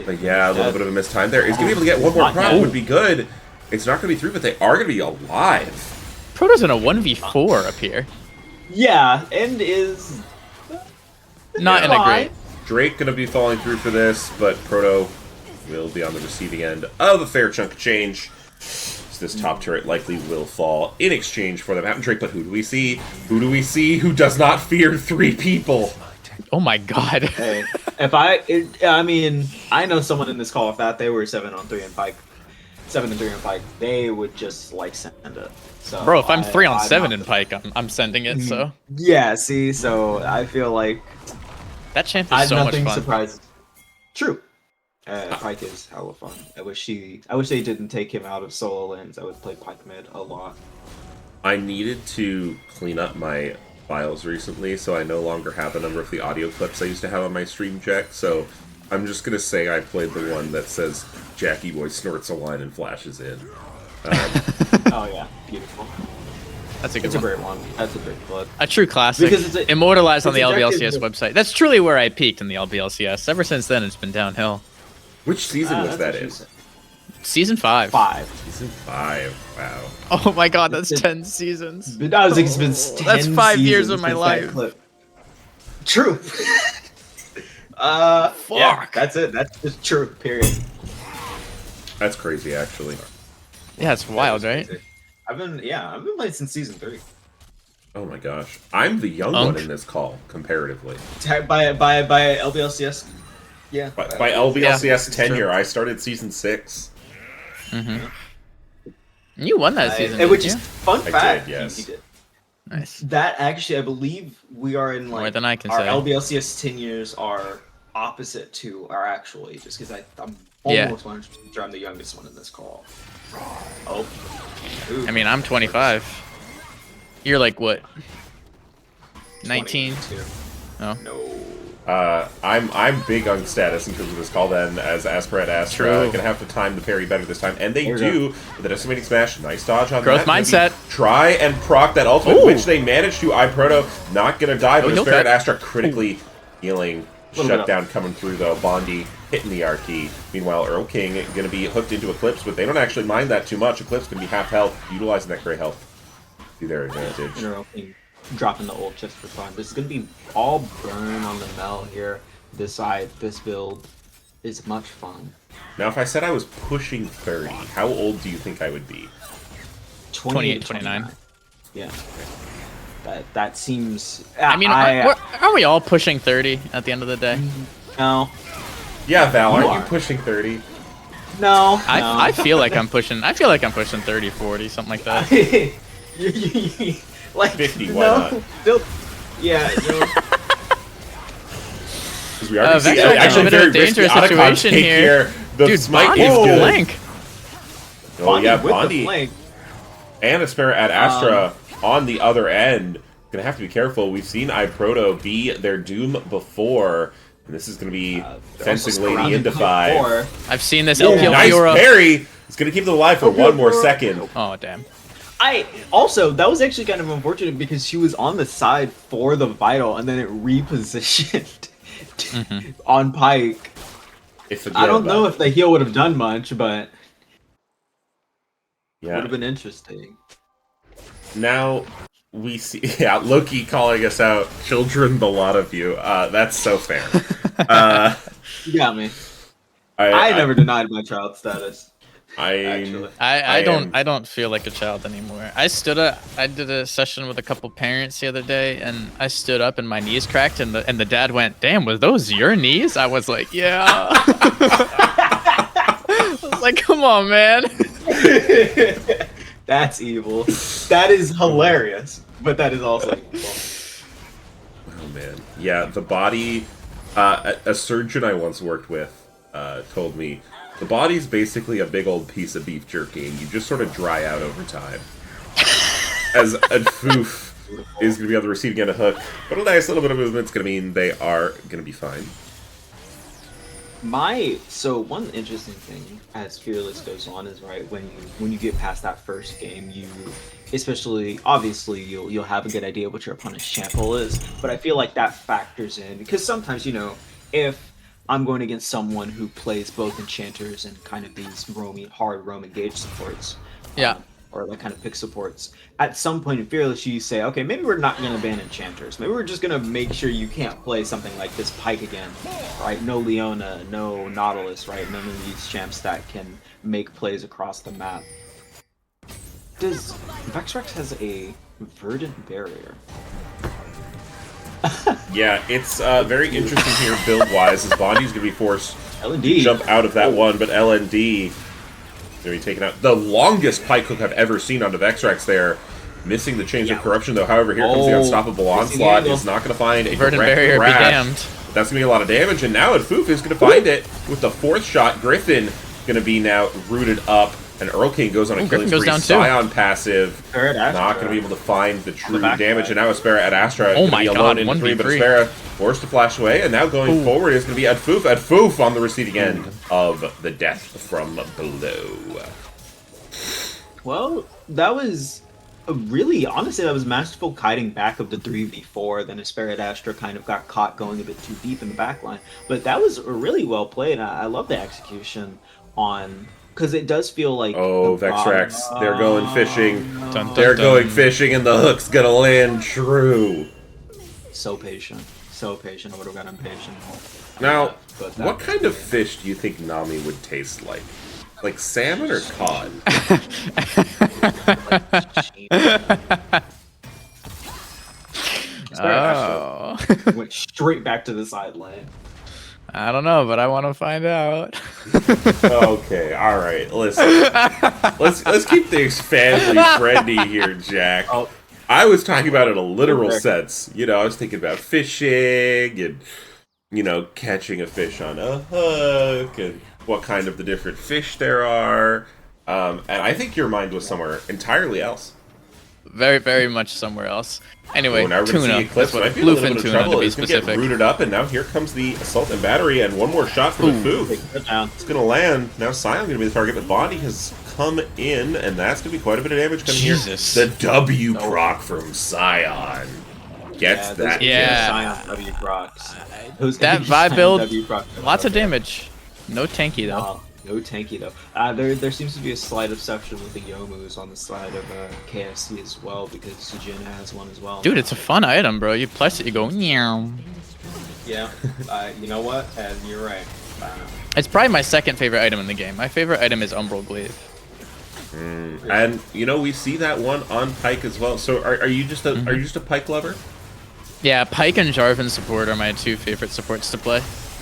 But yeah, a little bit of a missed time there. He's going to be able to get one more proc, would be good. It's not going to be through, but they are going to be alive. Proto's in a 1v4 up here. Yeah, and is... Not in a great... Drake going to be falling through for this, but Proto will be on the receiving end of a fair chunk of change. This top turret likely will fall in exchange for the Mountain Drake, but who do we see? Who do we see who does not fear 3 people? Oh my god. Hey, I mean, I know someone in this call, if they were 7-on-3 and Pike, 7-3 and Pike, they would just, like, send it. So bro, if I'm 3-on-7 in Pike, I'm sending it, so. Yeah, see, so I feel like That champ is so much Nothing fun. surprises. True. Pike is hella fun. I wish they didn't take him out of solo lanes. I would play Pike mid a lot. I needed to clean up my files recently, so I no longer have a number of the audio clips I used to have on my stream check, so I'm just gonna say I played the one that says Jackie Boy snorts a line and flashes in. Oh yeah, beautiful. That's a good It's a one. great one. That's a great clip. A true classic. Because Immortalized on the it's LBLCS exactly- website. That's truly where I peaked in the LBLCS. Ever since then, it's been downhill. Which season was That's that what in? she said. Season 5. 5. Season 5. Wow. Oh my god, that's It's 10 seasons. But I was like, it's been 10 That's 5 years seasons of my since that life. clip. True. Yeah, that's it. That's just true. Period. That's crazy, actually. Yeah, it's wild, right? Crazy. I've been playing since season 3. Oh my gosh. I'm the young one in this call, comparatively. By LBLCS. Yeah. By LBLCS it's tenure, I started season 6. You won that season, Which didn't is you? fun I fact. did, yes. He did. Nice. That actually, I believe we are in More like than I can our say. LBLCS 10 years are opposite to our actual ages because I'm Yeah. almost 100% sure I'm the youngest one in this call. Oh. Ooh. I mean, I'm 25. You're like, what? 19? 22. Oh. No. I'm big on status in terms of this call then, as Asper had asked. True. Gonna have to time the parry better this time. And they There we do, with an estimating smash. Nice dodge on Growth that. Maybe mindset. Try and proc that ultimate, Ooh. which they managed to. iProto not gonna die, but he'll Asper and cut. Astra critically healing. Little bit Shutdown coming through though. Bondi hitting the RT. Meanwhile, Earl King gonna be hooked into Eclipse, but they don't actually mind that too much. Eclipse can be half health, utilizing that gray health to their advantage. Dropping the ult just for fun. This is gonna be all burn on the Mel here. This side, this build is much fun. Now, if I said I was pushing 30, how old do you think I would be? 28, 29. Yeah. That seems. I mean, aren't we all pushing 30 at the end of the day? No. Yeah, Val, You aren't are. you pushing 30? No. I feel like I'm pushing. I feel like I'm pushing 30, 40, something like that. Like 50, why not? Still, yeah. Because we already see Vexrac's actually in a very dangerous risky Otacon situation take here. The Dude, smite Bondi is good. blank. Oh yeah, with the Bondi flank. and Aspera at Astra on the other end. Gonna have to be careful. We've seen iProto be their doom before, and this is gonna be fencing Lady into 5. I've seen this Yeah. LPL Nice Fiora. parry! It's gonna keep them alive for one more second. Oh damn. I also that was actually kind of unfortunate because she was on the side for the vital and then it repositioned on Pike. I don't know if the heal would have done much, but would have been interesting. Now we see, Loki calling us out. Children, the lot of you. That's so fair. You got me. I never denied my child status. Actually. I don't feel like a child anymore. I did a session with a couple parents the other day, and I stood up and my knees cracked, and the dad went, "Damn, was those your knees?" I was like, "Yeah." I was like, "Come on, man." That's evil. That is hilarious, but that is also evil. Oh man, yeah. The body. A surgeon I once worked with told me the body's basically a big old piece of beef jerky, and you just sort of dry out over time. As a foof is going to be on the receiving end of hook, but a nice little bit of movement's going to mean they are going to be fine. So one interesting thing as Fearless goes on is right when you get past that first game, you especially obviously you'll have a good idea what your opponent's champ pool is, but I feel like that factors in because sometimes if I'm going against someone who plays both enchanters and kind of these hard roam engage supports, Yeah. or like kind of pick supports. At some point in Fearless, you say, okay, maybe we're not going to ban enchanters. Maybe we're just going to make sure you can't play something like this Pike again, right? No Leona, no Nautilus, right? None of these champs that can make plays across the map. Does Vexrex has a verdant barrier? Yeah, it's very interesting here build-wise, as Bondi's going to be forced LND. to jump out of that one, but LND going to be taken out. The longest Pike hook I've ever seen onto Vexrex there. Missing the Chains of Corruption, though. However, here comes the Unstoppable missing Onslaught. angle. Is not going to find a Verdant direct barrier be crash. damned. That's going to be a lot of damage, and now Adfoof is going to find it with the 4th shot. Griffin going to be now rooted up, and Earl King goes on a killing spree. Scion passive, not going to be able to find the true damage, and now Aspera at Astra is going to be alone in 3, but Aspera forced to flash away, and now going forward is going to be Adfoof. Adfoof on the receiving end of the death from below. Well, that was really, honestly, that was masterful kiting back of the 3v4. Then Aspera Astra kind of got caught going a bit too deep in the backline. But that was really well played. I love the execution on, because it does feel like... Oh, Vexrax, they're going fishing. They're going fishing, and the hook's going to land true. So patient. So patient. I would have got impatient. Now, what kind of fish do you think Nami would taste like? Like salmon or cod? Oh. Went straight back to the side lane. I don't know, but I want to find out. Okay, all right. Listen, let's keep things family friendly here, Jack. Oh. I was talking about it in a literal sense. You know, I was thinking about fishing and, you know, catching a fish on a hook and what kind of the different fish there are. And I think your mind was somewhere entirely else. Very, very much somewhere else. Anyway, now we're going to see Eclipse. Might be a little bit of trouble. It's going to get rooted up, and now here comes the Assault and Battery, and one more shot from Adfoof. It's going to land. Now Sion going to be the target, but Bondi has come in, and that's going to be quite a bit of damage coming here. The W proc from Sion. Gets that. Sion W procs. That vibe build, lots of damage. No tanky, though. No tanky though. There seems to be a slight obsession with the Yomus on the side of KFC as well, because Sujin has one as well. Dude, it's a fun item, bro. You press it, you go meow. Yeah, you know what? And you're right. It's probably my second favorite item in the game. My favorite item is Umbral Glaive. And you know, we see that one on Pyke as well. So are you just a Pyke lover? Yeah, Pyke and Jarvan support are my 2 favorite supports to play.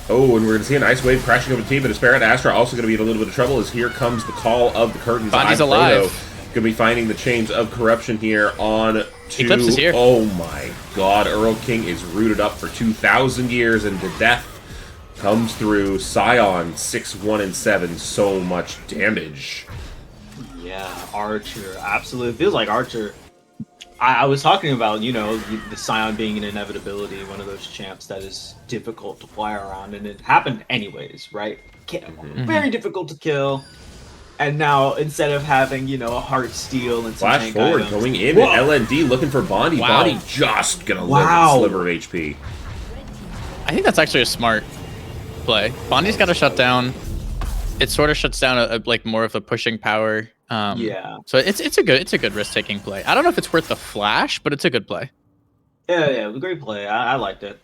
Oh, and we're going to see an Ice Wave crashing over the team, but Aspera and Astra also going to be in a little bit of trouble as here comes the call of the curtains. Bondi's alive. Going to be finding the chains of corruption here on to... Eclipse is here. Oh my god, Earl King is rooted up for 2,000 years, and the death comes through. Sion, 6, 1, and 7, so much damage. Yeah, Archer, absolutely. It feels like Archer... I was talking about, you know, the Sion being an inevitability, one of those champs that is difficult to fly around, and it happened anyways, right? Very difficult to kill. And now, instead of having, you know, a heart steal and some flash tank forward, items, going in, and LND looking for Bondi. Bondi just gonna live a sliver of HP. I think that's actually a smart play. Bondi's got to shut down. It sort of shuts down like more of a pushing power. Yeah. So it's a good risk taking play. I don't know if it's worth the flash, but it's a good play. Yeah, it was a great play. I liked it.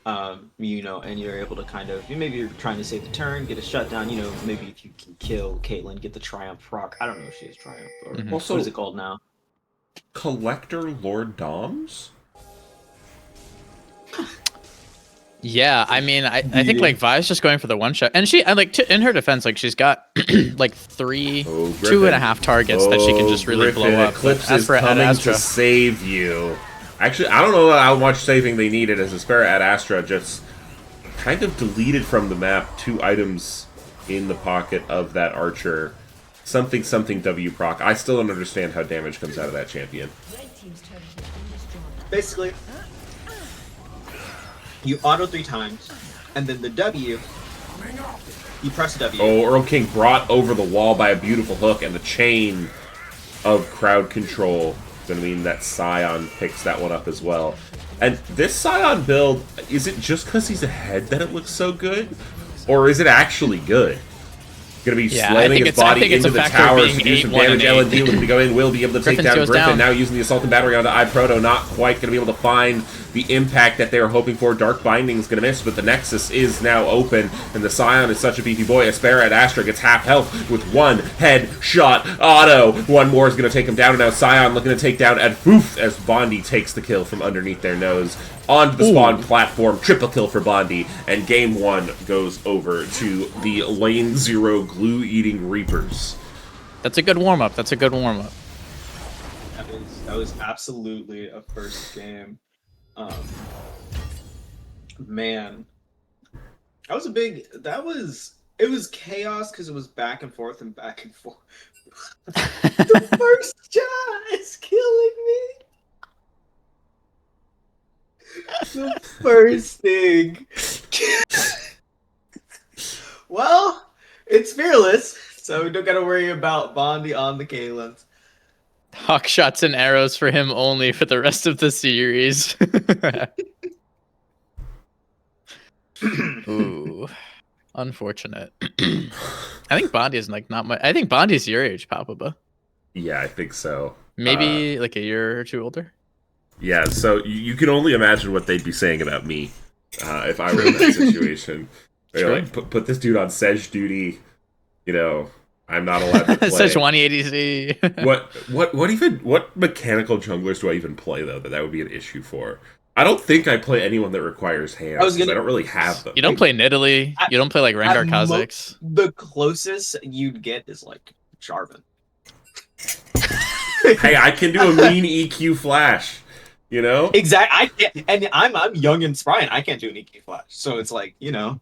You know, and you're able to kind of, maybe you're trying to save the turn, get a shutdown. You know, maybe if you can kill Caitlyn, get the Triumph proc. I don't know if she has Triumph or Also, what is it called now? Collector Lord Doms. Yeah, I mean, I think like Vi's just going for the one shot, and she, and like in her defense, like she's got like 2.5 targets that she can just really blow up. Eclipse is coming to save you. Actually, I don't know how much saving they needed, as Aspera at Astra just kind of deleted from the map 2 items in the pocket of that Archer. Something W proc. I still don't understand how damage comes out of that champion. Basically, you auto 3 times, and then the W, you press W. Oh, Earl King brought over the wall by a beautiful hook, and the chain of crowd control going to mean that Sion picks that one up as well. And this Sion build, is it just because he's ahead that it looks so good? Or is it actually good? Going to be slamming his body into the towers to do some damage. LND looking to go in, will be able to take down Griffin. Now using the Assault and Battery onto iProto, not quite going to be able to find the impact that they were hoping for. Dark Binding is going to miss, but the Nexus is now open, and the Sion is such a beefy boy. Aspera at Astra gets half health with 1 headshot auto. One more is going to take him down, and now Sion looking to take down Adfoof as Bondi takes the kill from underneath their nose. Onto the spawn platform, triple kill for Bondi, and game 1 goes over to the lane 0 glue-eating Reapers. That's a good warm-up. That was absolutely a first game. Man, That was a big. That was. It was chaos because it was back and forth and back and forth. The first shot is killing me. The first thing. Well, it's fearless, so we don't gotta worry about Bondi on the Kalins. Hawk shots and arrows for him only for the rest of the series. Ooh, unfortunate. I think Bondi is like not much. I think Bondi's your age, Papa. Yeah, I think so. Maybe like a year or two older. Yeah, so you can only imagine what they'd be saying about me if I were in that situation. They're True. like, put this dude on Sedge duty. You know, I'm not allowed to play. Such 180C. What mechanical junglers do I even play though that would be an issue for? I don't think I play anyone that requires hands. I don't really have them. You don't play Nidalee. You don't play like Rengar Kha'Zix. The closest you'd get is like Jarvan. Hey, I can do a mean EQ flash. You know? Exactly. I can't, and I'm young and spry, and I can't do an EQ flash. So it's like, you know,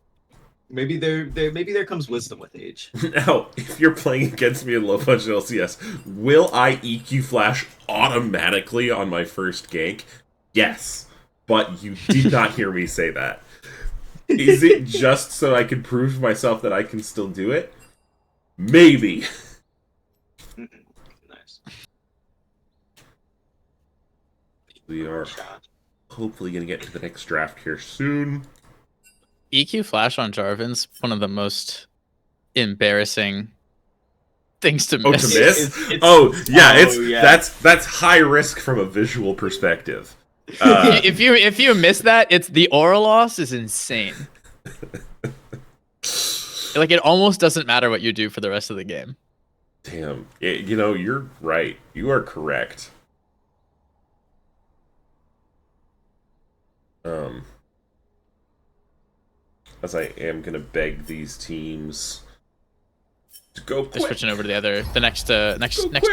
maybe there comes wisdom with age. Now, if you're playing against me in low budget LCS, will I EQ flash automatically on my first gank? Yes. But you did not hear me say that. Is it just so I can prove to myself that I can still do it? Maybe. Nice. We are hopefully going to get to the next draft here soon. EQ Flash on Jarvan's one of the most embarrassing things to miss. Oh, to miss? Yeah. That's high risk from a visual perspective. If you miss that, it's the aura loss is insane. Like it almost doesn't matter what you do for the rest of the game. Damn, you're right. You are correct. As I am gonna beg these teams to go quick. They're switching over to the next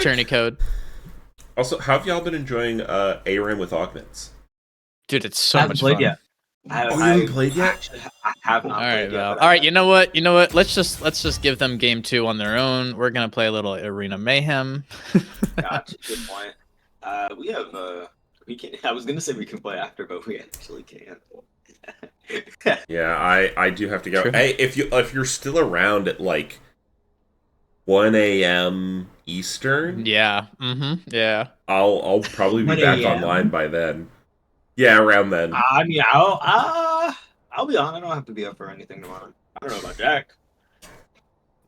tourney code. Also, how have y'all been enjoying ARAM with augments? Dude, it's so much fun. Yet. You haven't played yet? Actually, I have not. All right, played yet, Val. All right, you know what? Let's just give them game 2 on their own. We're gonna play a little Arena Mayhem. Gotcha. Good point. We have we can. I was gonna say we can play after, but we actually can't. Yeah, I do have to go. True. Hey, if you're still around at like 1 a.m. Eastern, Yeah. Mm-hmm. Yeah. I'll probably be 1 back a.m.? online by then. Yeah, around then. I mean, I'll be on. I don't have to be up for anything tomorrow. I don't know about Jack.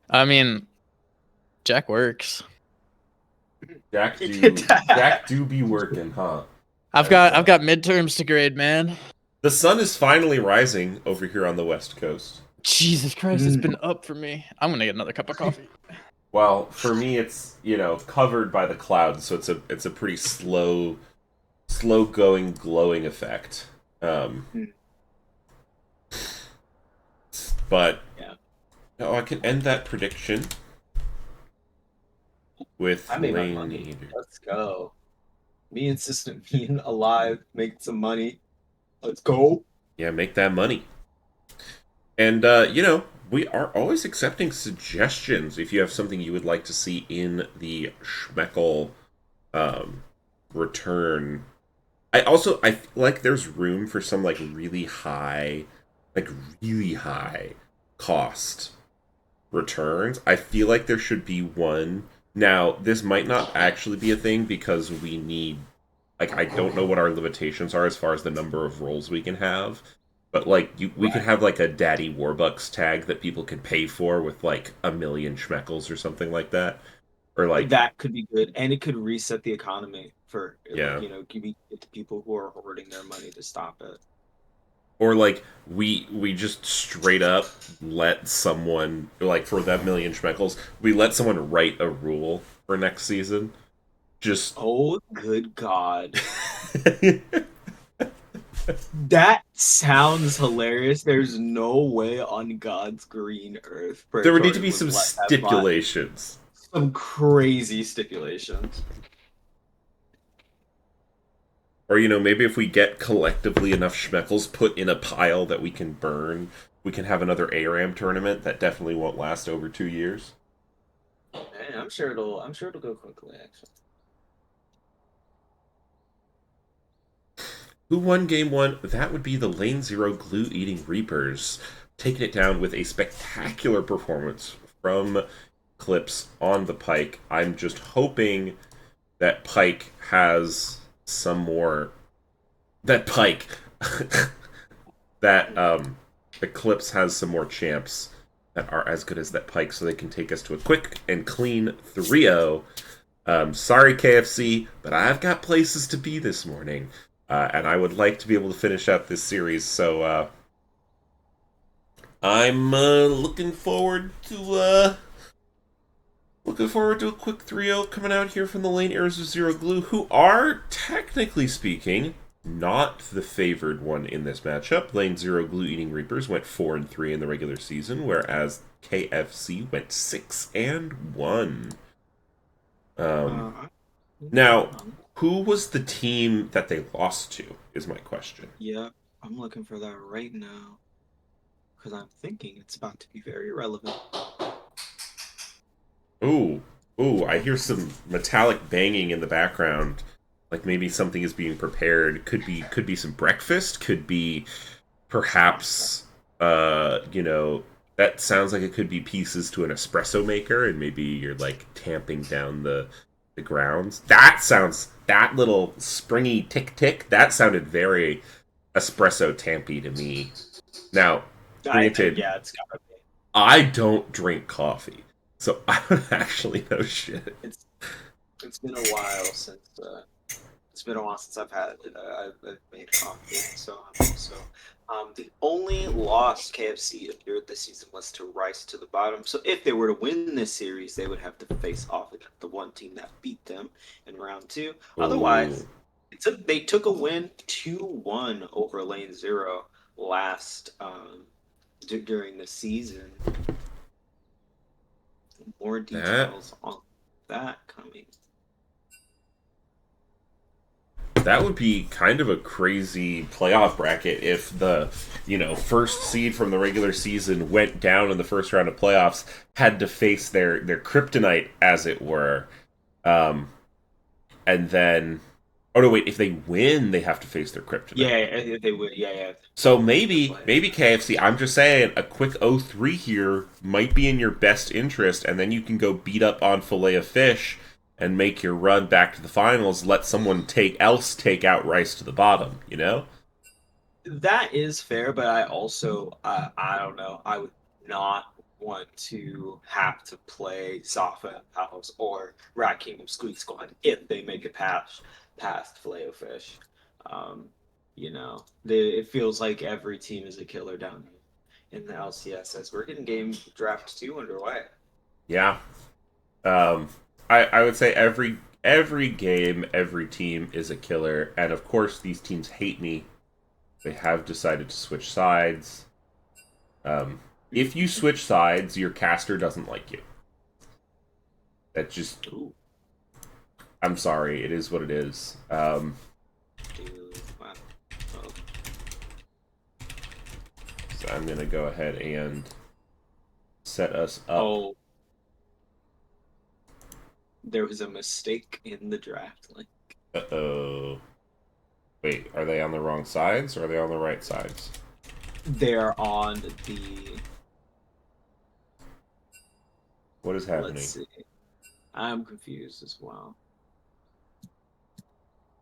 I mean, Jack works. Jack do be working, huh? I've got midterms to grade, man. The sun is finally rising over here on the West Coast. Jesus Christ, it's been up for me. I'm gonna get another cup of coffee. Well, for me, it's covered by the clouds, so it's a pretty slow going glowing effect. But yeah. No, I can end that prediction with I made my Lane money. Eater. Let's go. Me and System being alive, making some money. Let's go. Yeah, make that money. And we are always accepting suggestions if you have something you would like to see in the Schmeckle return. I feel like there's room for some really high cost returns. I feel like there should be one. Now, this might not actually be a thing because we need I don't know what our limitations are as far as the number of roles we can have. But we could have a Daddy Warbucks tag that people can pay for with 1 million schmeckles or something like that. Or that could be good, and it could reset the economy for Yeah. give it to people who are hoarding their money to stop it. Or we just straight up let someone for that 1 million schmeckles, we let someone write a rule for next season. Just Oh, good God. That sounds hilarious. There's no way on God's green earth. There would need to be Praetorian some would let that fly. stipulations. Some crazy stipulations. Or maybe if we get collectively enough schmeckles put in a pile that we can burn, we can have another ARAM tournament that definitely won't last over 2 years. And I'm sure it'll go quickly. Actually, Who won game one? That would be the Lane Zero Glue Eating Reapers, taking it down with a spectacular performance from Clips on the Pike. I'm just hoping that Pike has some more. That Pike. that Eclipse has some more champs that are as good as that Pike, so they can take us to a quick and clean 3-0. Sorry, KFC, but I've got places to be this morning, and I would like to be able to finish up this series. So I'm looking forward to a quick 3-0 coming out here from the Lane Heirs of Zero Glue, who are, technically speaking, not the favored one in this matchup. Lane Zero Glue Eating Reapers went 4-3 in the regular season, whereas KFC went 6-1. Now, who was the team that they lost to, is my question. yeah, I'm looking for that right now because I'm thinking it's about to be very relevant. Ooh, I hear some metallic banging in the background. Like maybe something is being prepared. Could be some breakfast, could be perhaps that sounds like it could be pieces to an espresso maker, and maybe you're like tamping down the grounds. That little springy tick tick, that sounded very espresso tampy to me. Now, granted, Yeah, it's gotta be. I don't drink coffee, so I don't actually know shit. It's been a while since I've had it. I've made coffee, so the only loss KFC appeared this season was to Rice to the bottom. So if they were to win this series, they would have to face off against the one team that beat them in round 2. Otherwise, they took a win 2-1 over Lane Zero last during the season. More details on that coming. That would be kind of a crazy playoff bracket if the, first seed from the regular season went down in the first round of playoffs, had to face their kryptonite, as it were. And then, oh no, wait, if they win, they have to face their kryptonite. Yeah, if they win, yeah. So maybe KFC, I'm just saying, a quick 0-3 here might be in your best interest, and then you can go beat up on Filet of Fish and make your run back to the finals, let someone take out Rice to the bottom, That is fair, but I also, I don't know, I would not want to have to play Zafa House or Rat Kingdom Squeak Squad if they make it past Filet-O-Fish. It feels like every team is a killer down in the LCS as we're getting game draft 2 underway. Yeah. I would say every game, every team is a killer, and of course these teams hate me. They have decided to switch sides. If you switch sides, your caster doesn't like you. That just... Ooh. I'm sorry, it is what it is. So I'm going to go ahead and set us up. Oh. There was a mistake in the draft link. Uh-oh. Wait, are they on the wrong sides, or are they on the right sides? They're on the... What is happening? Let's see. I'm confused as well.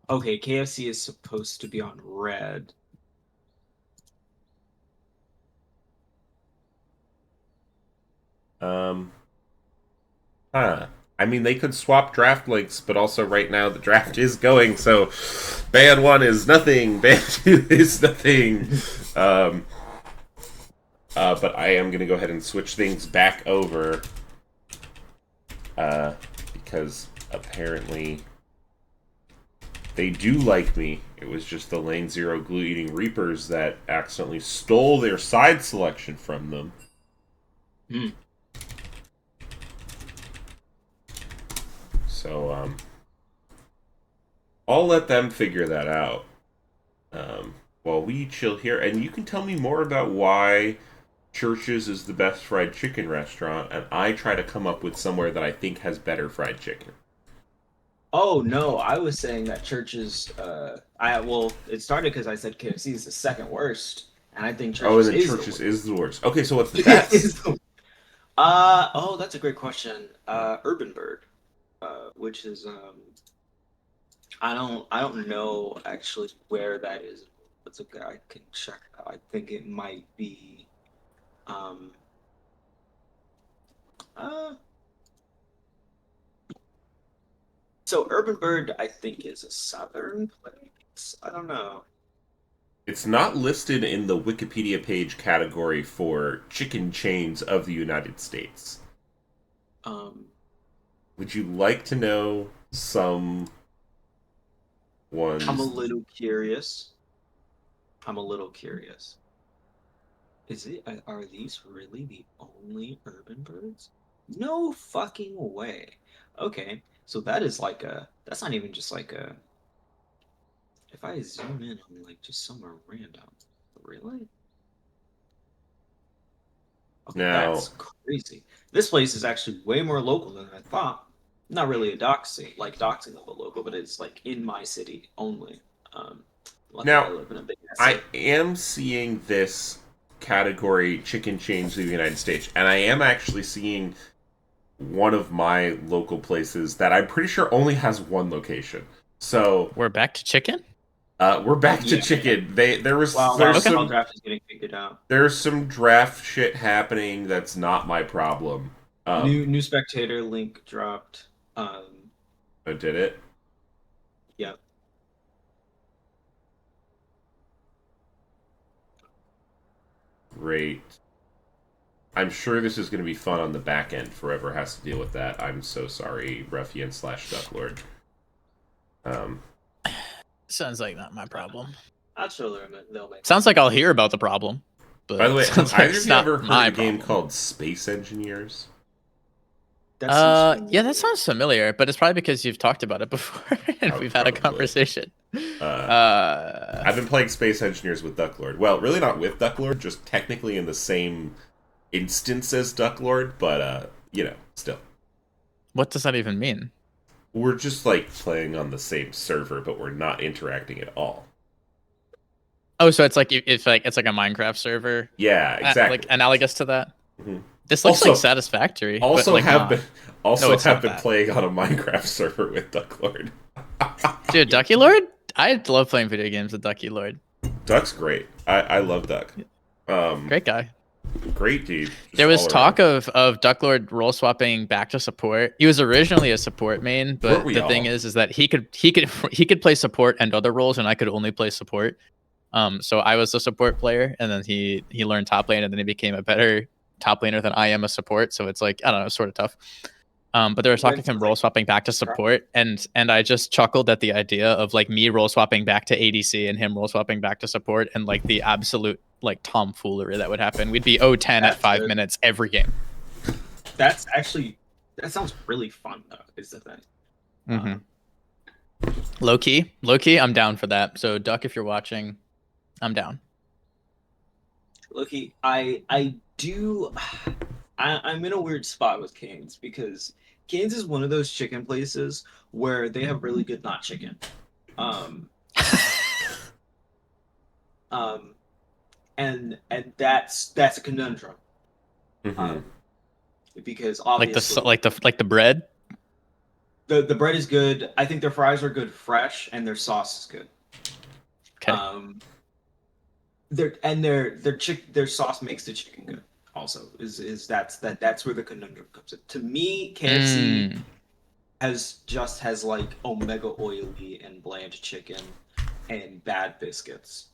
Okay, KFC is supposed to be on red. I mean, they could swap draft links, but also right now the draft is going, so ban 1 is nothing, ban 2 is nothing. But I am going to go ahead and switch things back over, because apparently they do like me. It was just the Lane Zero Glue Eating Reapers that accidentally stole their side selection from them. So, I'll let them figure that out while we chill here. And you can tell me more about why Church's is the best fried chicken restaurant, and I try to come up with somewhere that I think has better fried chicken. Oh no, I was saying that Church's. It started because I said KFC is the second worst, and I think Oh, and Church's then is Church's the is the worst. Okay, so what's the worst. best? Oh, that's a great question. Urban Bird, which is I don't know actually where that is. It's okay. I can check. I think it might be um uh so Urban Bird I think is a southern place. I don't know. It's not listed in the Wikipedia page category for chicken chains of the United States. Um Would you like to know some I'm a ones? little curious. I'm a little curious. Are these really the only Urban Birds? No fucking way. Okay, so that is like that's not even just like a, if I zoom in on like just somewhere random. Really? Okay, Now, that's crazy. This place is actually way more local than I thought. Not really a doxy, like doxing of a local, but it's like in my city only. Um, Luckily I now, live in a big ass I city. am seeing this category chicken chains of the United States, and I am actually seeing one of my local places that I'm pretty sure only has one location. So We're back to chicken. we're back to Yeah. chicken. Wow, There's Okay. Small some Draft is getting figured out. there's some draft shit happening that's not my problem. New spectator link dropped. I did it. Yeah. Great. I'm sure this is going to be fun on the back end. Forever has to deal with that. I'm so sorry, Ruffian slash Ducklord. Sounds like not my problem. Not sure they'll make. Sounds like I'll hear about the problem. But By the way, sounds have like either it's of you not ever heard my of a game problem. called Space Engineers? That seems Yeah, familiar. that sounds familiar, but it's probably because you've talked about it before and Oh, we've had a probably. conversation. I've been playing Space Engineers with Ducklord. Well, really not with Ducklord, just technically in the same instance as Ducklord, but still. What does that even mean? We're just like playing on the same server, but we're not interacting at all. Oh, so it's like it's like a Minecraft server, Yeah, exactly. like analogous to that. Mhm. This looks Also- like Satisfactory. but Also like have not. been also No, it's have not been that. playing on a Minecraft server with Ducklord. Dude, Ducky Lord. I love playing video games with Ducky Lord. Duck's great. I love Duck. Great guy. Great dude. Just There was all talk around. of Ducklord role swapping back to support. He was originally a support main, Weren't but we the thing all? is that he could play support and other roles, and I could only play support. So I was a support player, and then he learned top lane, and then he became a better top laner than I am a support. So it's like, I don't know, sort of tough. But there was talk of him role swapping back to support, and I just chuckled at the idea of like me role swapping back to ADC and him role swapping back to support, and like the absolute like tomfoolery that would happen. We'd be 0-10 at That's 5 good. minutes every game. That sounds really fun though. Is the thing. Mm-hmm. Low key, I'm down for that. So Duck, if you're watching, I'm down. Loki, I do. I'm in a weird spot with Canes because Canes is one of those chicken places where they have really good not chicken. Um, and that's a conundrum. Mhm. Because Like obviously the bread. the bread is good. I think their fries are good fresh and their sauce is good. Okay. Their sauce makes the chicken good. Also, that's where the conundrum comes in. To me, KFC has like omega oily and bland chicken and bad biscuits.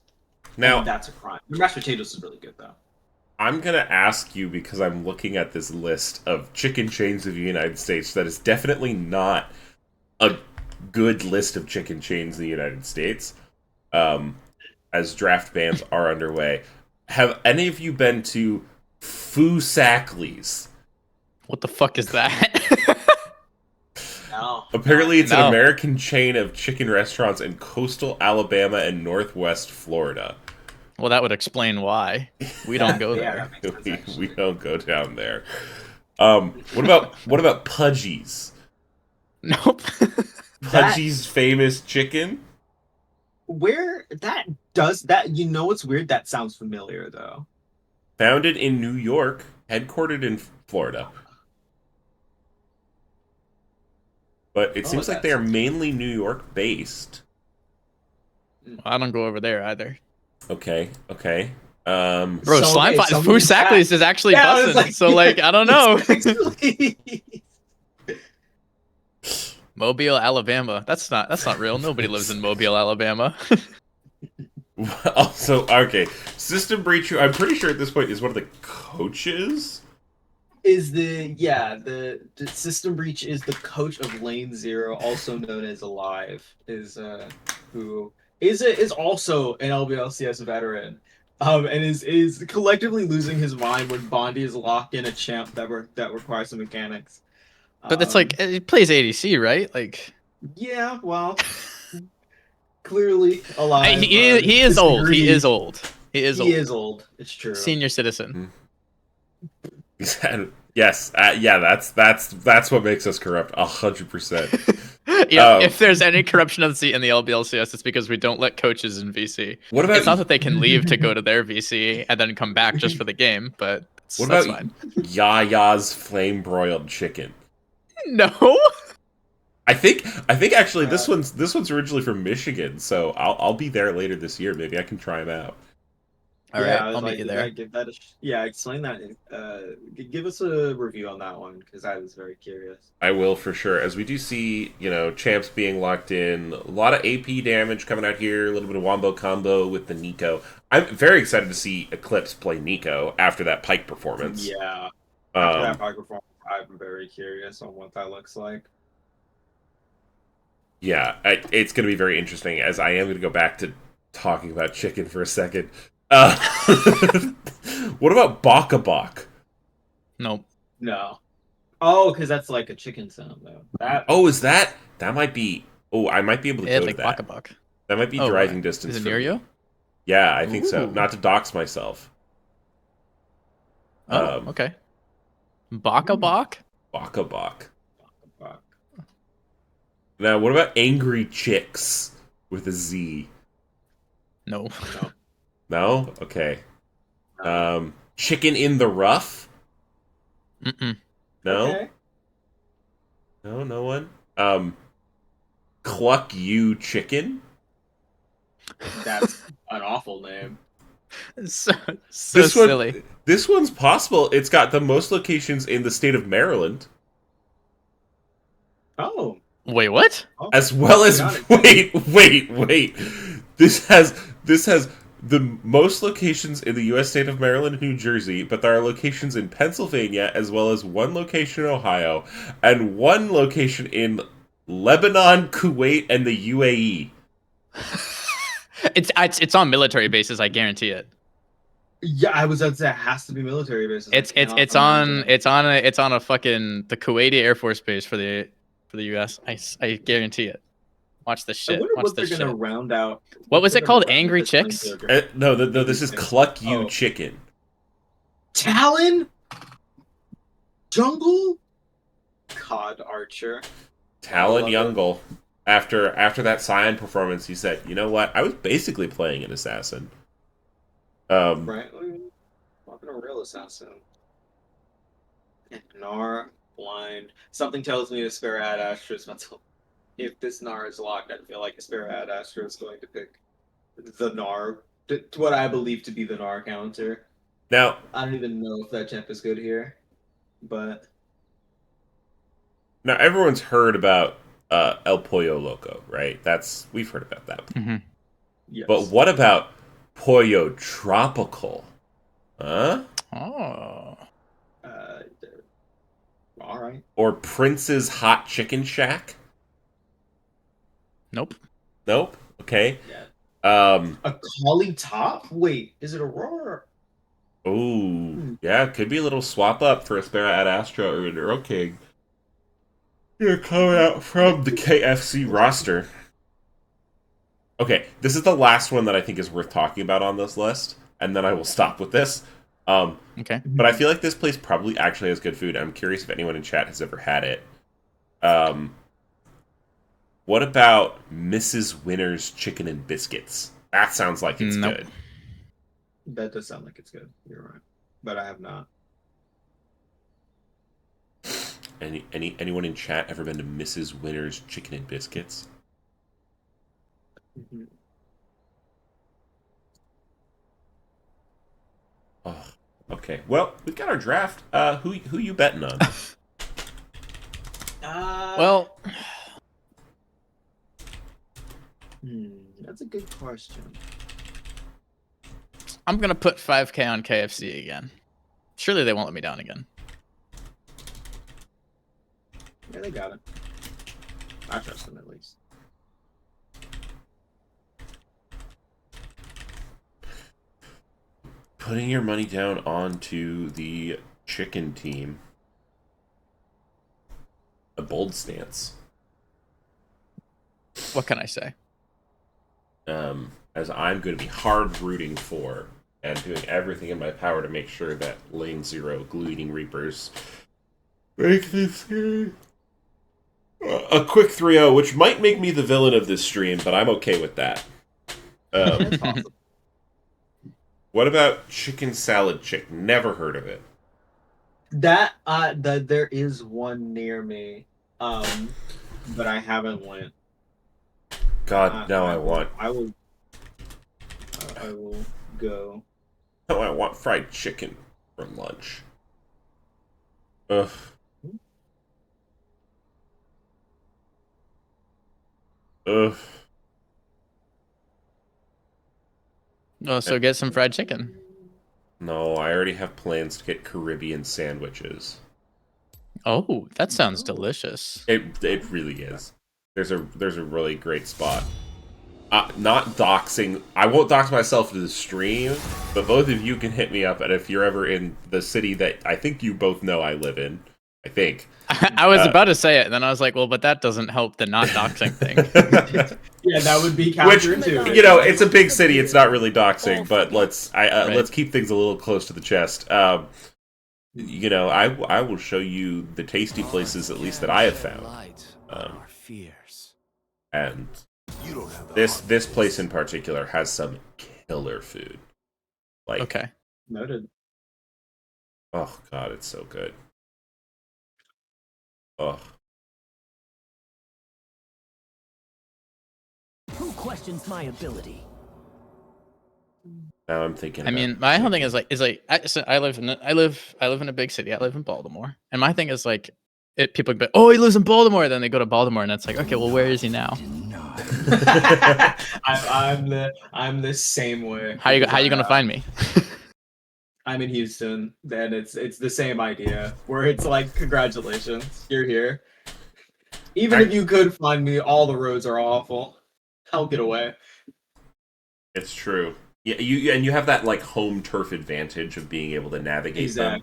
Now And that's a crime. The mashed potatoes is really good though. I'm gonna ask you because I'm looking at this list of chicken chains of the United States that is definitely not a good list of chicken chains in the United States. As draft bans are underway, have any of you been to Foosackly's? What the fuck is that? No. Apparently, it's an No. American chain of chicken restaurants in coastal Alabama and northwest Florida. Well, that would explain why we don't go Yeah, there. that makes sense, We actually. don't go down there. What about Pudgy's? Nope. That Pudgy's famous chicken. Where that does that? You know what's weird? That sounds familiar though. Founded in New York, headquartered in Florida. But it Oh, seems like they are that's mainly New York based. I don't go over there either. Okay. Bro, So, Slime okay, Fight, so Foo maybe that- Sackley's is actually Yeah, I was bussin'. like- So like, I don't know. It's actually- Mobile, Alabama. That's not real. Nobody lives in Mobile, Alabama. Also, okay, System Breach, who I'm pretty sure at this point is one of the coaches. is the System Breach is the coach of Lane Zero, also known as Alive, who is also an LBLCS veteran, and is collectively losing his mind when Bondi is locked in a champ that requires some mechanics. But that's like, he plays ADC, right? Like, Yeah, well, clearly Alive. he is old. He is disagrees. old. He is He old. is old. It's true. Senior citizen. Yes, yeah, that's what makes us corrupt, 100%. Yeah, if there's any corruption of the seat in the LBLCS, it's because we don't let coaches in VC. What about It's not that they can leave to go to their VC and then come back just for the game, but what that's about fine. Yaya's flame broiled chicken? No. I think actually this one's originally from Michigan, so I'll be there later this year. Maybe I can try them out. All Yeah, right, I was I'll like, meet you you there. gotta give that yeah, explain that. Give us a review on that one because I was very curious. I will for sure, as we do see, champs being locked in. A lot of AP damage coming out here, a little bit of wombo combo with the Nico. I'm very excited to see Eclipse play Nico after that Pike performance. Yeah, after that Um, microphone, I'm very curious on what that looks like. yeah, it's going to be very interesting, as I am going to go back to talking about chicken for a second. What about Baka Bak? Nope. No, oh, because that's like a chicken sound though. That Oh, is that might be? Oh, I might be able to Yeah, go like to that. Bakabak. That might be Oh, driving right. distance. Is it for near me. you? Yeah, I think so. Ooh. Not to dox myself. Oh, okay. Bakabak? Baka Bak. fuck. Now, what about Angry Chicks with a Z? No. No. No? Okay. Chicken in the Rough? Mm-mm. No? Okay. No one? Cluck You Chicken? That's an awful name. So This one- silly. This one's possible. It's got the most locations in the state of Maryland, Oh. Wait, what? Oh, as well as got it. wait. This has the most locations in the U.S. state of Maryland and New Jersey, but there are locations in Pennsylvania, as well as one location in Ohio, and one location in Lebanon, Kuwait, and the UAE. It's on military bases, I guarantee it. Yeah, I was about to say it has to be military bases. It's on a fucking the Kuwaiti Air Force base for the US. I guarantee it. Watch this I shit. wonder Watch what they're this gonna shit. round out. What was they're it called? gonna round Angry this thing Chicks? to. No, this is Cluck You Oh. Chicken. Talon? Jungle? COD Archer. Talon I love Youngle. After that Scion performance, he said, "You know what? I was basically playing an assassin." Right? Fucking a real assassin. And Gnar, blind. Something tells me the Spare Ad Astra is mental. If this Gnar is locked, I feel like a Spare Ad Astra is going to pick the Gnar. What I believe to be the Gnar counter. Now, I don't even know if that champ is good here. But Now everyone's heard about El Pollo Loco, right? We've heard about that. Mm-hmm. yes. But what about Pollo Tropical? Huh? Oh. All right. Or Prince's Hot Chicken Shack? Nope. Nope. Okay. Yeah. Um. A Collie Top? Wait, is it Aurora? Ooh. Yeah, could be a little swap up for a Spera Ad Astra or an Earl King. You're coming out from the KFC roster. Okay, this is the last one that I think is worth talking about on this list, and then I will stop with this. Okay. But I feel like this place probably actually has good food. I'm curious if anyone in chat has ever had it. What about Mrs. Winner's Chicken and Biscuits? That sounds like it's Nope. good. That does sound like it's good. You're right, but I have not. Anyone in chat ever been to Mrs. Winner's Chicken and Biscuits? Mhm. Oh, okay. Well, we've got our draft. Who you betting on? Well, That's a good question. I'm gonna put 5K on KFC again. Surely they won't let me down again. Yeah, they got it. I trust them at least. Putting your money down onto the chicken team. A bold stance. What can I say? As I'm going to be hard rooting for and doing everything in my power to make sure that Lane Zero Glue-Eating Reapers make this game a quick 3-0, which might make me the villain of this stream, but I'm okay with that. That's possible. What about Chicken Salad Chick? Never heard of it. That there is one near me, but I haven't went. God, now I want. I will go. No, I want fried chicken for lunch. Ugh. Ugh. Oh, so get some fried chicken. No, I already have plans to get Caribbean sandwiches. Oh, that sounds delicious. It really is. There's a really great spot. Not doxing. I won't dox myself to the stream, but both of you can hit me up, and if you're ever in the city that I think you both know I live in, I think. I was about to say it, and then I was like, well, but that doesn't help the not doxing thing. Yeah, that would be Which, counter too. you know, it's a big city. It's not really doxing, but let's keep things a little close to the chest. You know, I will show you the tasty places, at least that I have found. And this place in particular has some killer food. Like, Okay. Noted. oh god, it's so good. Oh. Who questions my ability? Now I'm thinking. I mean, my whole thing is like I live in a big city. I live in Baltimore, and my thing is like, people be, oh, he lives in Baltimore. Then they go to Baltimore, and it's like, okay, well, where is he now? I'm the same way. How you gonna find me? I'm in Houston, then it's the same idea where it's like, congratulations, you're here. Even if you could find me, all the roads are awful. I'll get away. It's true. Yeah, you have that like home turf advantage of being able to navigate them,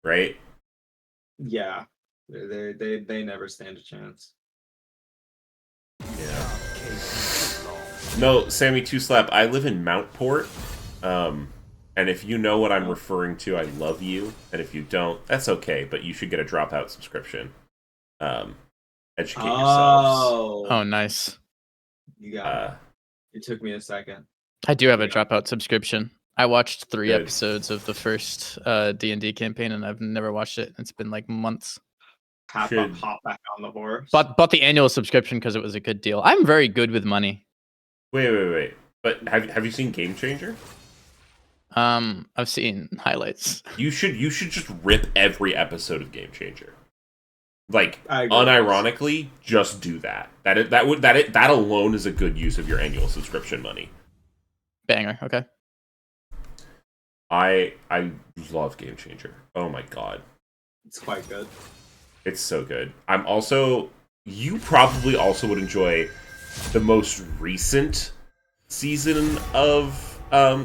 right? Yeah, they never stand a chance. Yeah. No, Sammy Two Slap. I live in Mountport, and if you know what I'm referring to, I love you. And if you don't, that's okay. But you should get a Dropout subscription. Educate yourselves. Oh, nice. You got it. It took me a second. I do have a Dropout subscription. I watched 3 Good. episodes of the first D&D campaign, and I've never watched it. It's been like months. Hop back on the horse. Bought the annual subscription because it was a good deal. I'm very good with money. Wait. But have you seen Game Changer? I've seen highlights. You should just rip every episode of Game Changer. Like, I agree. unironically, just do that. That alone is a good use of your annual subscription money. Banger. Okay. I love Game Changer. Oh my god. It's quite good. It's so good. You probably also would enjoy the most recent season of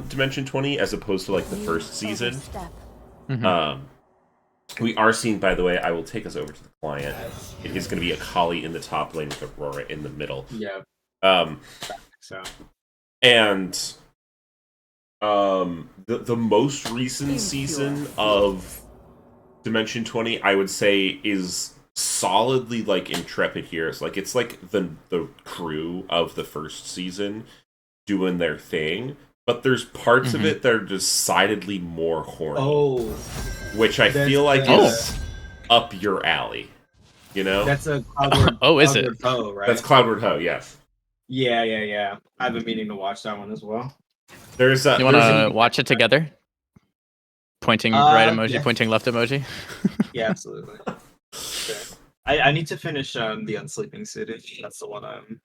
Dimension 20 as opposed to like the first season. Mm-hmm. We are seeing, by the way, I will take us over to the client. It is going to be a Kali in the top lane with Aurora in the middle. Yeah. So And the most recent season of Dimension 20, I would say, is solidly like Intrepid Heroes. Like it's like the crew of the first season doing their thing, but there's parts of it that are decidedly more horny. Oh, which I feel like is up your alley. You know? That's a Cloudward. Is it? Cloudward Ho, right? That's Cloudward Ho, yes. Yeah. I've been meaning to watch that one as well. There's You want to watch it together? Pointing right emoji, yeah. pointing left emoji. Yeah, absolutely. Okay. I need to finish the Unsleeping City. That's the one I'm.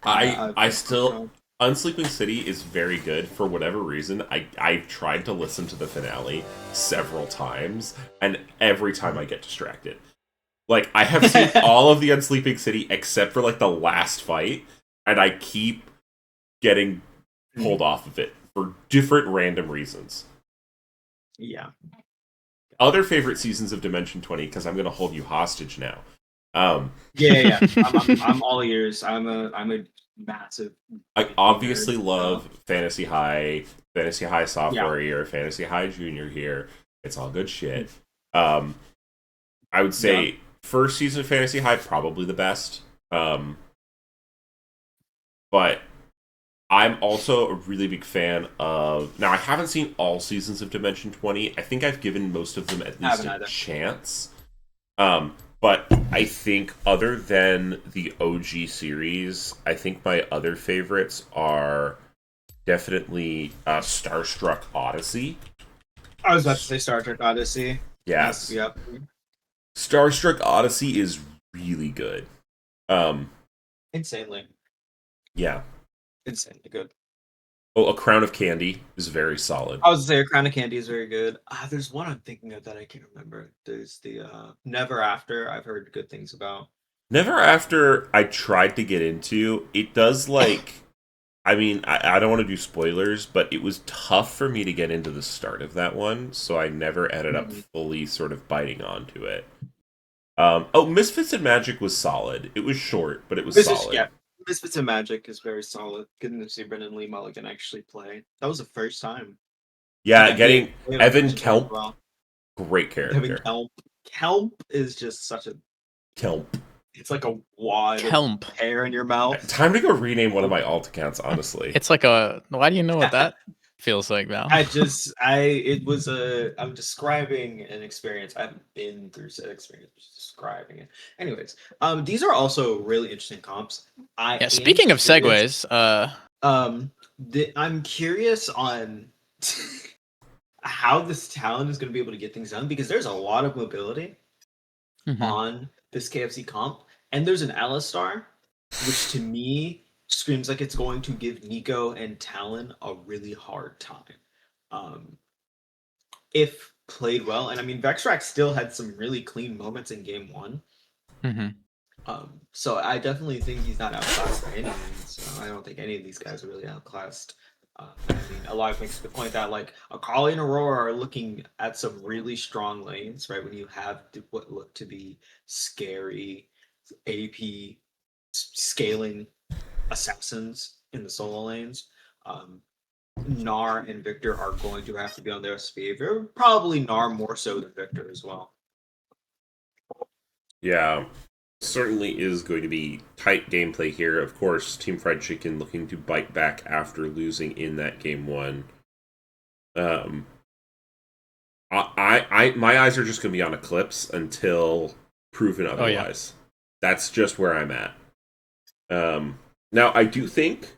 I still Unsleeping City is very good for whatever reason. I've tried to listen to the finale several times, and every time I get distracted. Like, I have seen all of the Unsleeping City except for, like, the last fight, and I keep getting pulled off of it for different random reasons. Yeah. Other favorite seasons of Dimension 20, because I'm going to hold you hostage now. Yeah. I'm all ears. I'm a massive. I obviously love Fantasy High Sophomore Year, Fantasy High Junior Year. It's all good shit. I would say first season of Fantasy High, probably the best. But I'm also a really big fan of... Now, I haven't seen all seasons of Dimension 20. I think I've given most of them at least a chance. But I think other than the OG series, I think my other favorites are definitely Starstruck Odyssey. I was about to say Star Trek Odyssey. Yes. Yep. Starstruck Odyssey is really good. Insanely. Yeah. Insanely good. Oh, A Crown of Candy is very solid. I was gonna say A Crown of Candy is very good. There's one I'm thinking of that I can't remember. There's the Never After. I've heard good things about. Never After, I tried to get into. It does, like... I mean, I don't want to do spoilers, but it was tough for me to get into the start of that one, so I never ended up fully sort of biting onto it. Misfits and Magic was solid. It was short, but it was solid. Yeah, Misfits and Magic is very solid. Getting to see Brendan Lee Mulligan actually play. That was the first time. Yeah, getting Evan Kelp, great character. Evan Kelp. Kelp is just such a... Kelp. It's like a wad of hair in your mouth. Time to go rename one of my alt accounts, honestly. It's like a... Why do you know what that feels like, Val? I'm describing an experience. I haven't been through said experience, just describing it. Anyways, these are also really interesting comps. Speaking of segues, I'm curious on how this talent is going to be able to get things done, because there's a lot of mobility on this KFC comp, and there's an Alistar, which to me screams like it's going to give Nico and Talon a really hard time. If played well, and I mean Vexrax still had some really clean moments in game one. So I definitely think he's not outclassed by any means. So I don't think any of these guys are really outclassed. I mean, a lot of makes the point that like Akali and Aurora are looking at some really strong lanes, right? When you have what look to be scary AP scaling assassins in the solo lanes. Gnar and Victor are going to have to be on their behavior. Probably Gnar more so than Victor as well. Yeah. Certainly is going to be tight gameplay here. Of course, Team Fried Chicken looking to bite back after losing in that game one. My eyes are just going to be on Eclipse until proven otherwise. That's just where I'm at. Now, I do think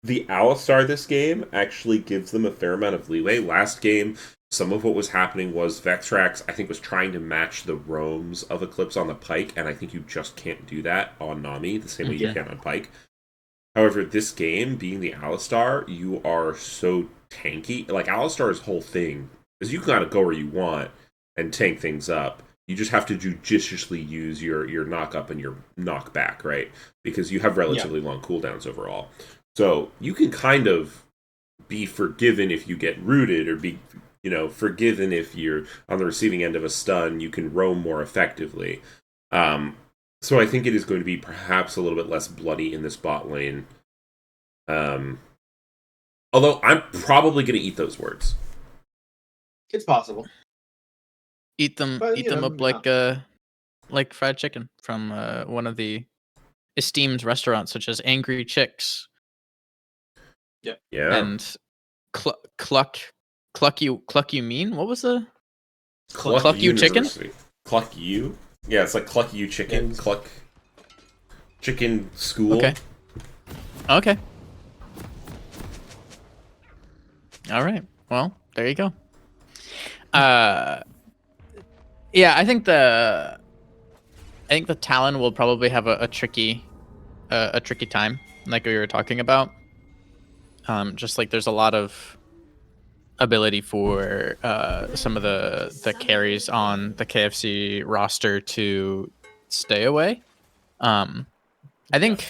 the Alistar this game actually gives them a fair amount of leeway. Last game, some of what was happening was Vexrax, I think, was trying to match the roams of Eclipse on the Pike, and I think you just can't do that on Nami the same way you can on Pike. However, this game, being the Alistar, you are so tanky. Like, Alistar's whole thing is you gotta go where you want and tank things up. You just have to judiciously use your knock up and your knock back, right? Because you have relatively long cooldowns overall. So you can kind of be forgiven if you get rooted, or be forgiven if you're on the receiving end of a stun. You can roam more effectively. So I think it is going to be perhaps a little bit less bloody in this bot lane. Although I'm probably going to eat those words. It's possible. Eat them, But, eat you them know, up yeah. like fried chicken from one of the esteemed restaurants, such as Angry Chicks Yeah. Yeah. and Cluck You Mean? What was the Cluck You Chicken? University. Cluck You? Yeah, it's like Cluck You Chicken. Yeah. Cluck Chicken School. Okay. Okay. All right. Well, there you go. Yeah, I think the Talon will probably have a tricky time, like we were talking about. Just like there's a lot of ability for some of the carries on the KFC roster to stay away. I think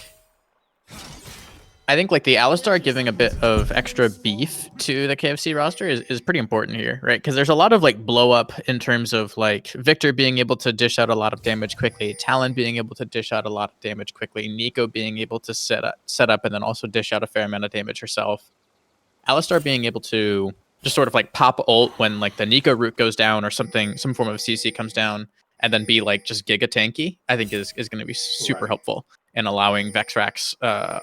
like the Alistar giving a bit of extra beef to the KFC roster is pretty important here, right? Because there's a lot of like blow up in terms of like Victor being able to dish out a lot of damage quickly, Talon being able to dish out a lot of damage quickly, Nico being able to set up and then also dish out a fair amount of damage herself. Alistar being able to just sort of like pop ult when like the Nico root goes down or something, some form of CC comes down, and then be like just giga tanky, I think is going to be super Right. helpful in allowing Vexrax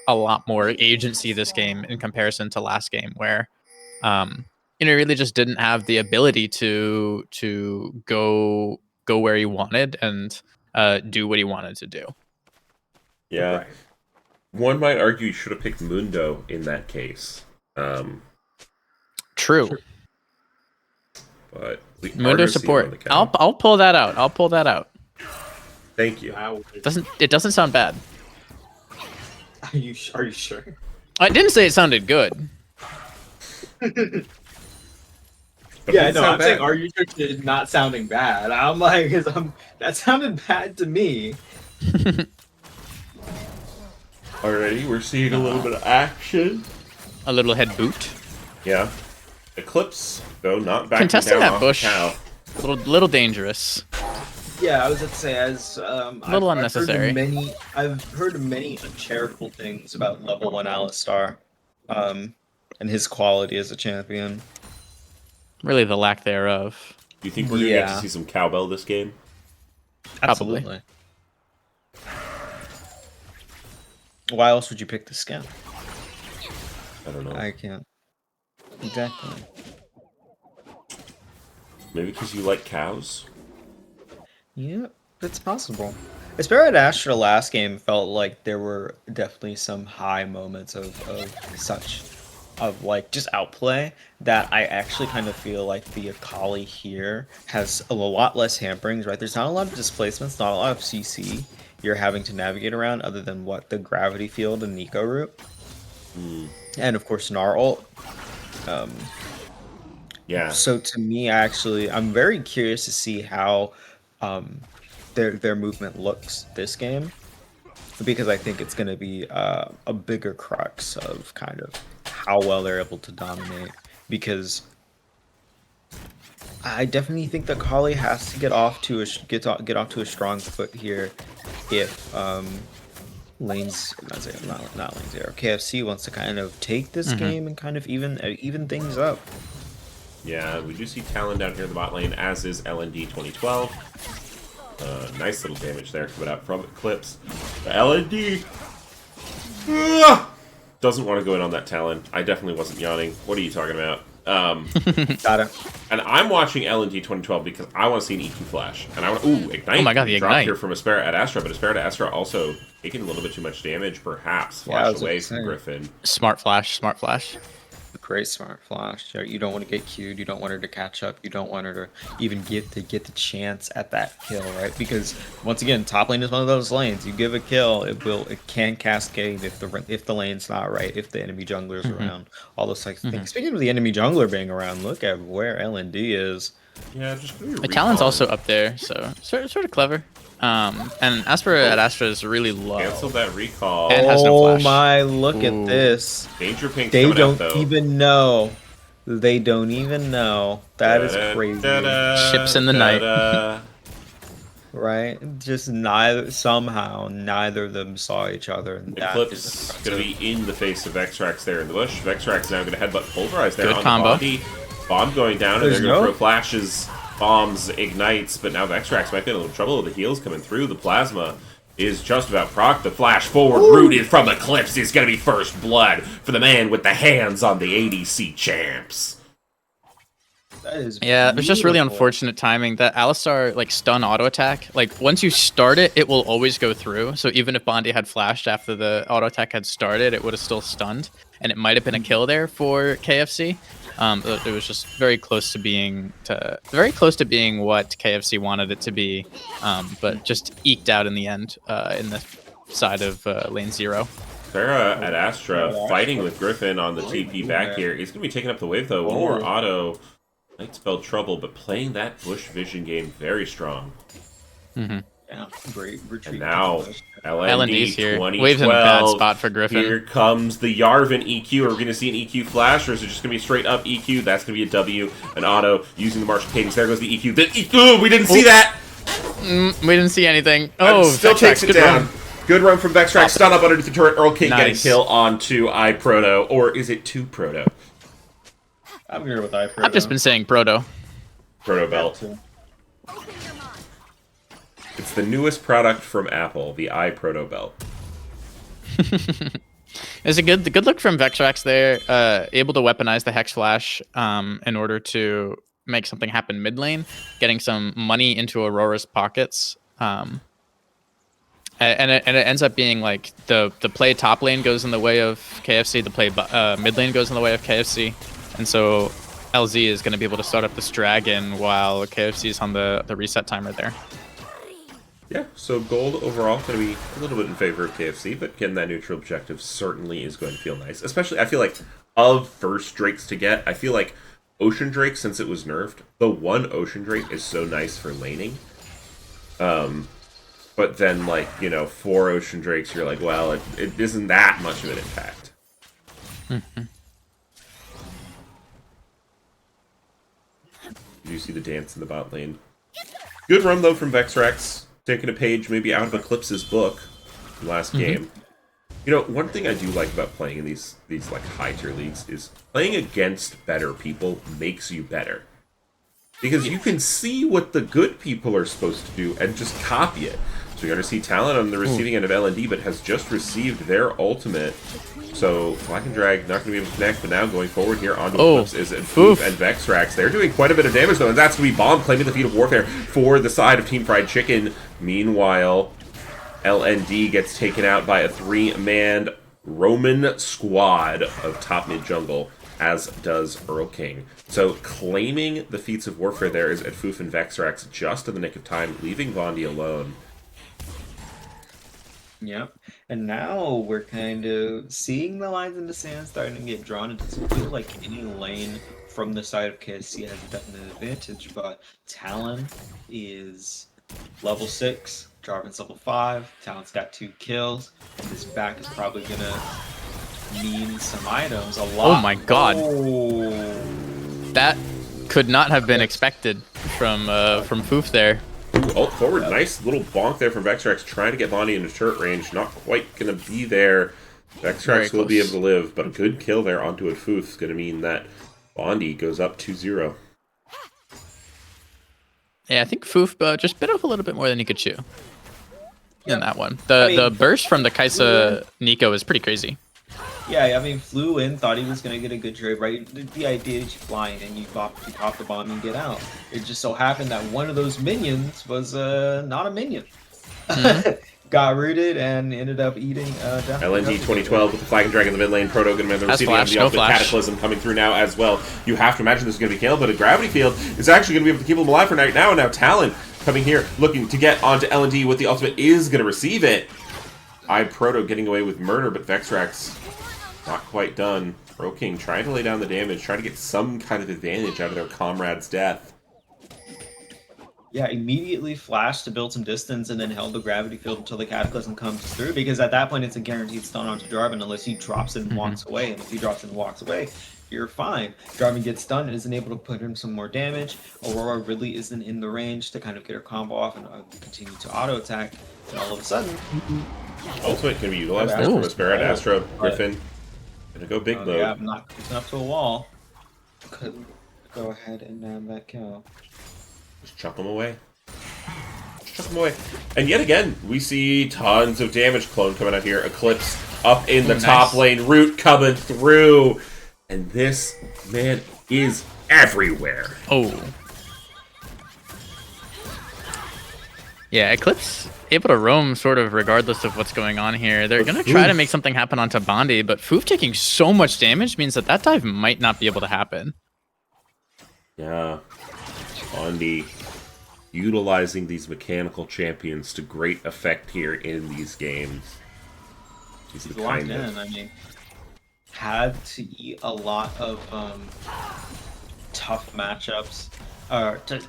a lot more agency this game in comparison to last game where really just didn't have the ability to go where he wanted and do what he wanted to do. Yeah. Right. One might argue you should have picked Mundo in that case. True. But we Mundo are support. I'll pull that out. Thank you. It doesn't sound bad. Are you sure? I didn't say it sounded good. But Yeah, it no, sound I'm bad. saying are you sure it's not sounding bad? I'm like, that sounded bad to me. Alrighty, we're seeing a little bit of action. A little head boot. Yeah. Eclipse, though, not backing Contesting down that off bush. the cow. Little dangerous. Yeah, I was going to say, as A little unnecessary. I've heard many uncharitable things about level 1 Alistar, and his quality as a champion. Really the lack thereof. Do you think we're going to get to Yeah. see some cowbell this game? Probably. Absolutely. Why else would you pick the skin? I don't know. I can't. Exactly. Maybe because you like cows? Yeah, it's possible. Espero Astra last game felt like there were definitely some high moments of like just outplay that I actually kind of feel like the Akali here has a lot less hamperings, right? There's not a lot of displacements, not a lot of CC you're having to navigate around other than what the gravity field and Nico route. And of course Gnar ult. Yeah. So to me, I'm very curious to see how their movement looks this game, because I think it's going to be a bigger crux of kind of how well they're able to dominate. Because I definitely think that Kali has to get off to a strong foot here if Lanes, not Lanes Zero, KFC wants to kind of take this game and kind of even things up. Yeah, we do see Talon down here in the bot lane, as is LND 2012. Nice little damage there coming out from Eclipse. The LND doesn't want to go in on that Talon. I definitely wasn't yawning. What are you talking about? Got it. And I'm watching LND 2012 because I want to see an EQ flash. And I want Ignite. Oh my god, the Drop Ignite. here from Aspera at Astra, but Aspera at Astra also taking a little bit too much damage, perhaps. Yeah, I Flash was away gonna from say. Griffin. Smart flash. Great smart flash. You don't want to get queued. You don't want her to catch up. You don't want her to even get the chance at that kill, right? Because once again, top lane is one of those lanes. You give a kill, it can cascade if the lane's not right, if the enemy jungler's around, all those types of things. Speaking of the enemy jungler being around, look at where LND is. Yeah, just gonna be The Talon's recon. also up there, so sort of clever. And Aspera at Astra is really low. Cancel that recall. And has no Oh flash. my! Look Ooh. at this. Danger Pink's They coming don't out, though. even know. They don't even know. That is crazy. Ships in the night. right? Just somehow neither of them saw each other. And that is Eclipse impressive. going to be in the face of Vexrax there in the bush. Vexrax now going to headbutt Pulverize there Good on combo. the Bondi. Bomb going down, and There's they're going to no- throw flashes, bombs, ignites, but now Vexrax might be in a little trouble with the heals coming through. The Plasma is just about proc. The flash forward rooted from Eclipse is going to be first blood for the man with the hands on the ADC champs. That is Yeah, it was just really beautiful. unfortunate timing. That Alistar like stun auto attack, like once you start it, it will always go through. So even if Bondi had flashed after the auto attack had started, it would have still stunned, and it might have been a kill there for KFC. It was just very close to being what KFC wanted it to be, but just eked out in the end in the side of lane 0. Farah at Astra Yeah, fighting Astra. with Griffin on the TP back here. He's going to be taking up the wave though. One more auto. Might spell trouble, but playing that bush vision game very strong. Yeah, great retreat. And now LND's LND here. 2012. Wave's in a bad spot for Griffin. Here comes the Yarvin EQ. Are we going to see an EQ flash, or is it just going to be straight up EQ? That's going to be a W, an auto, using the Martial Cadence. There goes the EQ. We didn't see that! We didn't see anything. Oh, Still Vexrax, takes it good down. run. Good run from Vexrax. Stun up underneath the turret. Earl King getting Nice. kill onto iProto. Or is it 2 Proto? I'm here with iPro. I've just been saying Proto. Proto Belt. It's the newest product from Apple, the iProto Belt. It's a good look from Vexrax there, able to weaponize the Hex Flash in order to make something happen mid lane, getting some money into Aurora's pockets. And it ends up being like the play top lane goes in the way of KFC, the play mid lane goes in the way of KFC, and so LZ is going to be able to start up this dragon while KFC is on the reset timer there. Yeah, so gold overall going to be a little bit in favor of KFC, but getting that neutral objective certainly is going to feel nice. Especially, I feel like, of first Drakes to get, I feel like Ocean Drake, since it was nerfed, the one Ocean Drake is so nice for laning. But then, like, 4 Ocean Drakes, you're like, well, it isn't that much of an impact. You see the dance in the bot lane. Good run, though, from Vexrax. Taking a page maybe out of Eclipse's book from last game. One thing I do like about playing in these like high-tier leagues is playing against better people makes you better. Because you can see what the good people are supposed to do and just copy it. So you're going to see Talon on the receiving end of LND, but has just received their ultimate. So Black and Drag not going to be able to connect, but now going forward here onto Eclipse is Foof and Vexrax. They're doing quite a bit of damage though, and that's going to be Bomb claiming the feat of warfare for the side of Team Fried Chicken. Meanwhile, LND gets taken out by a 3-man Roman squad of top mid jungle, as does Earl King. So claiming the feats of warfare there is at Foof and Vexrax just in the nick of time, leaving Bondi alone. Yep. And now we're kind of seeing the lines in the sand starting to get drawn. It doesn't feel like any lane from the side of KSC has a definite advantage, but Talon is level 6, Jarvan's level 5, Talon's got 2 kills, and this back is probably gonna mean some items a lot. Oh my god. Oh. That could not have been expected from Foof there. Ooh, ult forward, nice little bonk there from Vexrax, trying to get Bondi into turret range. Not quite going to be there. Vexrax will be able to live, but a good kill there onto a Foof is going to mean that Bondi goes up 2-0. Yeah, I think Foof just bit off a little bit more than he could chew in that one. The burst from the Kaisa Nico is pretty crazy. Yeah, I mean, flew in, thought he was going to get a good trade, right? The idea is you fly in and you pop the bomb and get out. It just so happened that one of those minions was not a minion. Got rooted and ended up eating LND 2012 with the Flag and Dragon in the mid lane. Proto going to be the receiving end of the ultimate Cataclysm coming through now as well. You have to imagine this is going to be killed, but a Gravity Field is actually going to be able to keep him alive for right now. And now Talon coming here looking to get onto LND with the ultimate is going to receive it. Proto getting away with murder, but Vexrax not quite done. Pro King trying to lay down the damage, trying to get some kind of advantage out of their comrade's death. Yeah, immediately flashed to build some distance and then held the gravity field until the Cataclysm comes through, because at that point it's a guaranteed stun onto Jarvan unless he drops it and walks away. And if he drops it and walks away, you're fine. Jarvan gets stunned and isn't able to put him some more damage. Aurora really isn't in the range to kind of get her combo off and continue to auto attack. And all of a sudden, Ultimate can be utilized there Ooh. from Aspera, Astra, Griffin. Gonna go big mode. yeah, not close enough to a wall. Couldn't go ahead and nab that kill. Just chuck them away. Just chuck them away. And yet again, we see tons of damage. Clone coming out here. Eclipse up in the top lane. Root coming through. And this man is everywhere. Oh. Yeah, Eclipse able to roam sort of regardless of what's going on here. They're going to try to make something happen onto Bondi, but Foof taking so much damage means that that dive might not be able to happen. Yeah. Bondi utilizing these mechanical champions to great effect here in these games. He's the Locked kind of... in. I mean, had to eat a lot of tough matchups,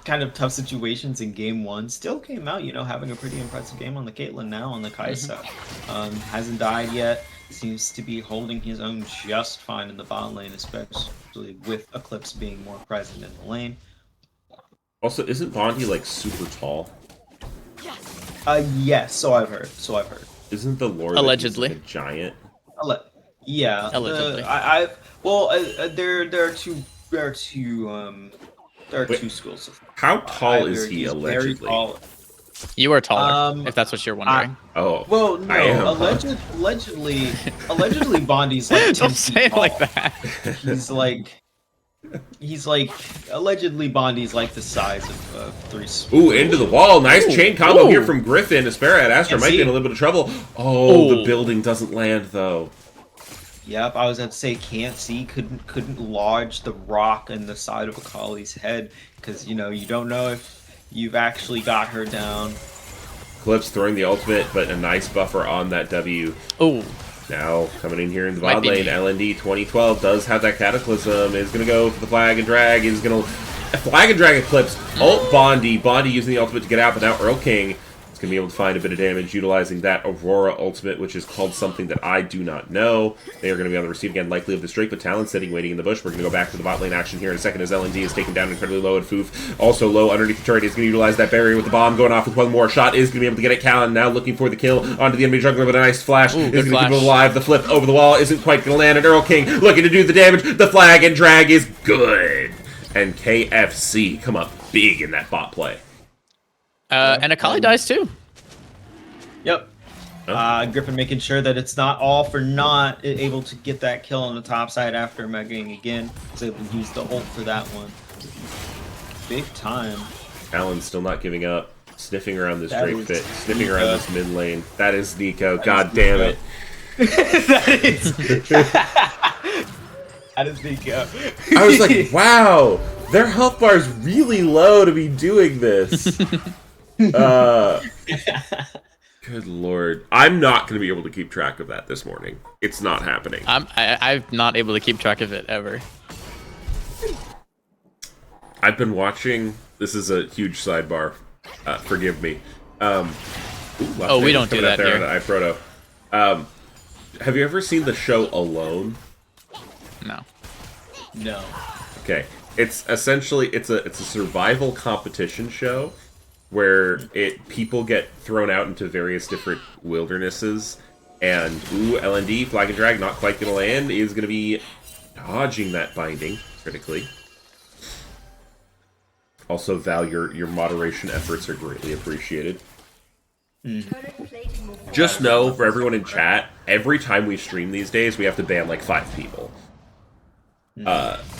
kind of tough situations in game one. Still came out, you know, having a pretty impressive game on the Caitlyn now on the Kai'Sa. Hasn't died yet. Seems to be holding his own just fine in the bot lane, especially with Eclipse being more present in the lane. Also, isn't Bondi like super tall? Yes, so I've heard. Isn't the lore Allegedly. that he's, like, a giant? Yeah. Allegedly. There are two schools of. How tall is Either he he's very allegedly? tall. You are taller, if that's what you're wondering. Oh, Well, I am. no. Allegedly, Bondi's like 10 Don't feet say it tall. like that. He's like allegedly Bondi's like the size of 3. Ooh, into the wall. Nice chain combo Ooh. here from Griffin. Aspera at Astra And might be see- in a little bit of trouble. Oh, the Ooh. building doesn't land though. Yep, I was about to say can't see, couldn't lodge the rock in the side of Akali's head because you don't know if you've actually got her down. Eclipse throwing the ultimate, but a nice buffer on that W. Oh, Now, coming in here in the Might bot be lane, me. LND 2012 does have that Cataclysm, is going to go for the flag and drag, is going to... Flag and drag Eclipse, ult Bondi, Bondi using the ultimate to get out, but now Earl King is going to be able to find a bit of damage utilizing that Aurora ultimate, which is called something that I do not know. They are going to be on the receive again, likely of this Drake, but Talon sitting, waiting in the bush. We're going to go back to the bot lane action here in a second as LND is taken down incredibly low, and Foof also low underneath the turret. Is going to utilize that barrier with the bomb going off with one more shot. Is going to be able to get it. Talon now looking for the kill onto the enemy jungler, but a nice flash. Ooh, Is good going to flash. keep it alive. The flip over the wall isn't quite going to land, and Earl King looking to do the damage. The flag and drag is good. And KFC come up big in that bot play. and Akali dies too. Yep. Griffin making sure that it's not all for naught, able to get that kill on the top side after megaing again. Was able to use the ult for that one. Big time. Talon's still not giving up. Sniffing around this That Drake is pit. Sniffing Nico. around this mid lane. That is Nico. God damn it. That is Nico. I was like, wow, their health bar is really low to be doing this. Good lord. I'm not going to be able to keep track of that this morning. It's not happening. I'm not able to keep track of it ever. I've been watching. This is a huge sidebar. Forgive me. We don't do that here. iProto. Have you ever seen the show Alone? No. No. Okay, it's essentially it's a survival competition show where people get thrown out into various different wildernesses, and LND flag and drag not quite gonna land, is gonna be dodging that binding critically. Also, Val, your moderation efforts are greatly appreciated. Just know, for everyone in chat, every time we stream these days, we have to ban like 5 people.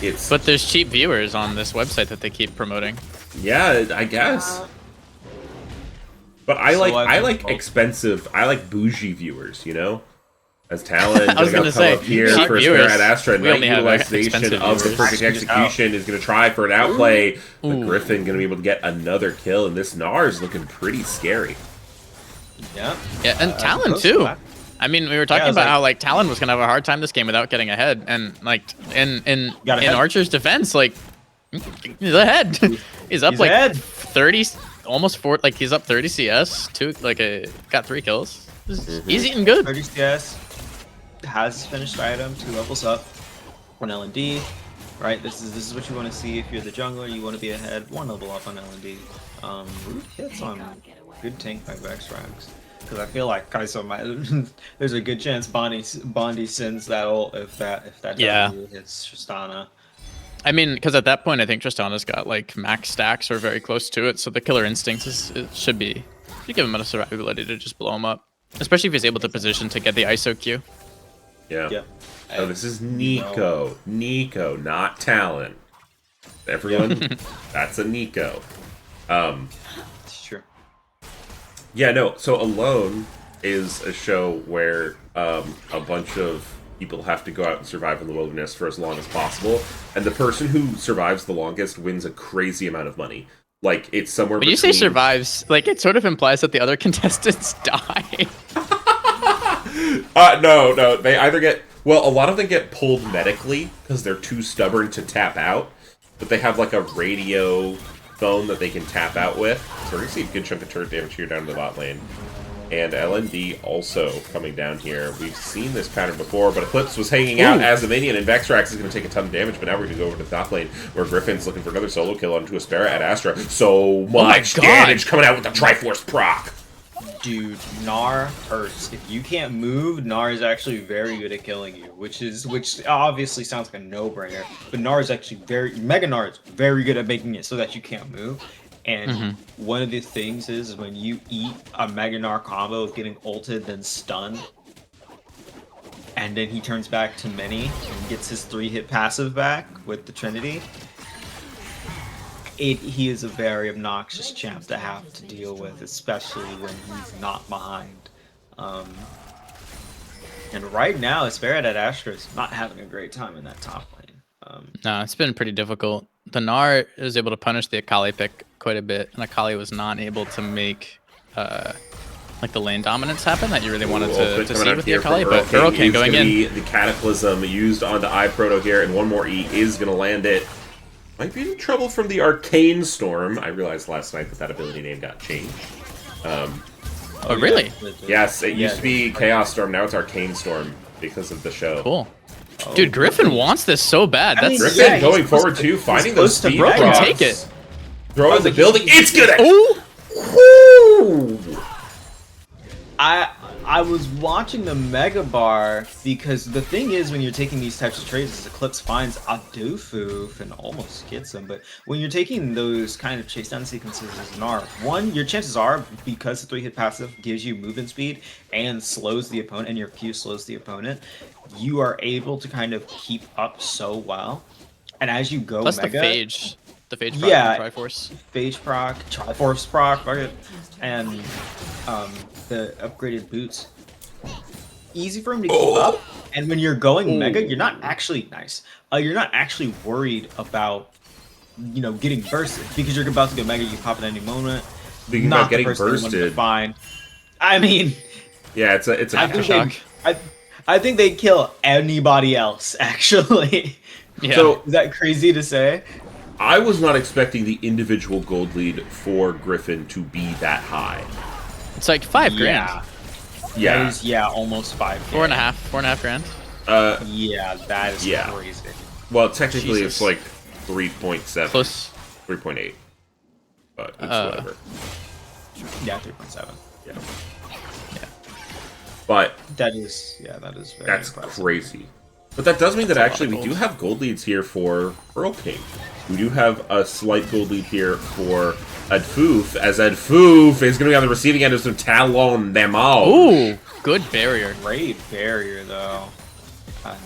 It's But there's cheap viewers on this website that they keep promoting. yeah, I guess. But I like expensive, I like bougie viewers, you know? As Talon, I was gonna gonna come say, up here cheap for viewers. Spirit at Astra, We night only have utilization expensive of the viewers. perfect execution is gonna try for an outplay. But Ooh. Griffin gonna be able to get another kill, and this Gnar is looking pretty scary. Yeah. Yeah, and Talon close too. to that. I mean, we were talking I was about like- how like Talon was gonna have a hard time this game without getting ahead, and like in Got ahead. Archer's defense, like he's ahead. He's up He's like ahead. 30 almost 4, like he's up 30 CS, got 3 kills. He's eating good. 30 CS, has his finished item, 2 levels up, 1 L&D. Right, this is what you want to see if you're the jungler. You want to be ahead, 1 level up on L&D. Rude hits on good tank by Vexrax. Because I feel like Kai'Sa might. There's a good chance Bondi sends that ult if that W hits Tristana. I mean, because at that point, I think Tristana's got like max stacks or very close to it, so the killer instincts should give him enough survivability to just blow him up, especially if he's able to position to get the ISO Q. Yeah. Oh, this is Nico. Nico, not Talon. Everyone, that's a Nico. It's true. Yeah, no. So Alone is a show where a bunch of people have to go out and survive in the wilderness for as long as possible, and the person who survives the longest wins a crazy amount of money. Like, it's somewhere When you say survives, like, it sort of implies that the other contestants die. No. They either get... Well, a lot of them get pulled medically because they're too stubborn to tap out, but they have, like, a radio phone that they can tap out with. So we're going to see a good chunk of turret damage here down in the bot lane. And LND also coming down here. We've seen this pattern before, but Eclipse was hanging out as a minion, and Vexrax is going to take a ton of damage, but now we're going to go over to the top lane, where Griffin's looking for another solo kill onto Aspera at Astra. So much damage coming out with the Triforce proc! Dude, Gnar hurts. If you can't move, Gnar is actually very good at killing you, which obviously sounds like a no-brainer, but Gnar is actually Mega Gnar is very good at making it so that you can't move. And one of the things is when you eat a Mega Gnar combo of getting ulted, then stunned, and then he turns back to Mini and gets his 3-hit passive back with the Trinity, he is a very obnoxious champ to have to deal with, especially when he's not behind. And right now, Aspera at Astra is not having a great time in that top lane. No, it's been pretty difficult. The Gnar is able to punish the Akali pick quite a bit, and Akali was not able to make like the lane dominance happen that you really wanted to see with the Akali, but Hurricane going in. The Cataclysm used onto iProto here, and one more E is going to land it. Might be in trouble from the Arcane Storm. I realized last night that ability name got changed. Oh, really? Yes, it used to be Chaos Storm, now it's Arcane Storm because of the show. Cool. Dude, Griffin wants this so bad. That's Griffin going forward too, finding those speed Bro can drops. take it. Throw in the building. It's good. Ooh! I was watching the Mega Bar because the thing is when you're taking these types of trades is Eclipse finds a Doofoof and almost gets him, but when you're taking those kind of chase down sequences as Gnar, one, your chances are, because the 3-hit passive gives you movement speed and slows the opponent, and your Q slows the opponent, you are able to kind of keep up so well. And as you go Plus Mega... the Phage proc, yeah, Triforce. Phage proc, Triforce proc, and the upgraded boots. Easy for him to keep up, and when you're going Mega, you're not actually you're not actually worried about getting bursted because you're about to go Mega. You pop at any moment. Speaking about getting bursted, fine. I mean, yeah, it's a aftershock. I think they kill anybody else. Actually, yeah. So is that crazy to say? I was not expecting the individual gold lead for Griffin to be that high. It's like $5 grand. Yeah, almost 5. 4.5 grand. Yeah, that is crazy. Well, technically Jesus. it's like 3.7. Close. 3.8. But it's whatever. Yeah, 3.7. Yeah. But that is very that's impressive. crazy. But that does mean that actually we do have gold leads here for Hurricane. We do have a slight gold lead here for Adfoof, as Adfoof is going to be on the receiving end of some Talon Damage. Ooh, good barrier. Great barrier though.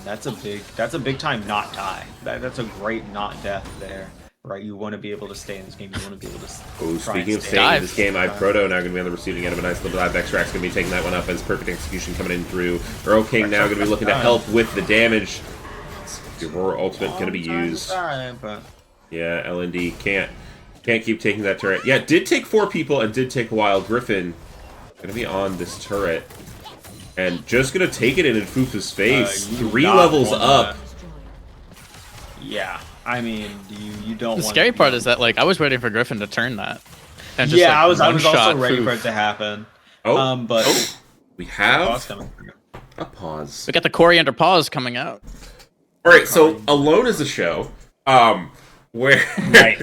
That's a big time not die. That's a great not death there. Right, you want to be able to stay in this game. You want to be able to. Oh, speaking of staying in this game, iProto now going to be on the receiving end of a nice little dive. Vexrax going to be taking that one up as perfect execution coming in through. Hurricane now going to be looking to help with the damage. The Aurora ultimate going to be used. Yeah, LND can't keep taking that turret. Yeah, it did take 4 people and did take a while. Griffin going to be on this turret and just going to take it in Foof's face. 3 levels up. Yeah. I mean, you don't. The scary part is that I was waiting for Griffin to turn that. And just, Yeah, like, I was also one-shot ready for Foof. it to happen. Oh, But we pause have coming through. a pause. We got the coriander paws coming out. All right, so Alone is a show, where Right.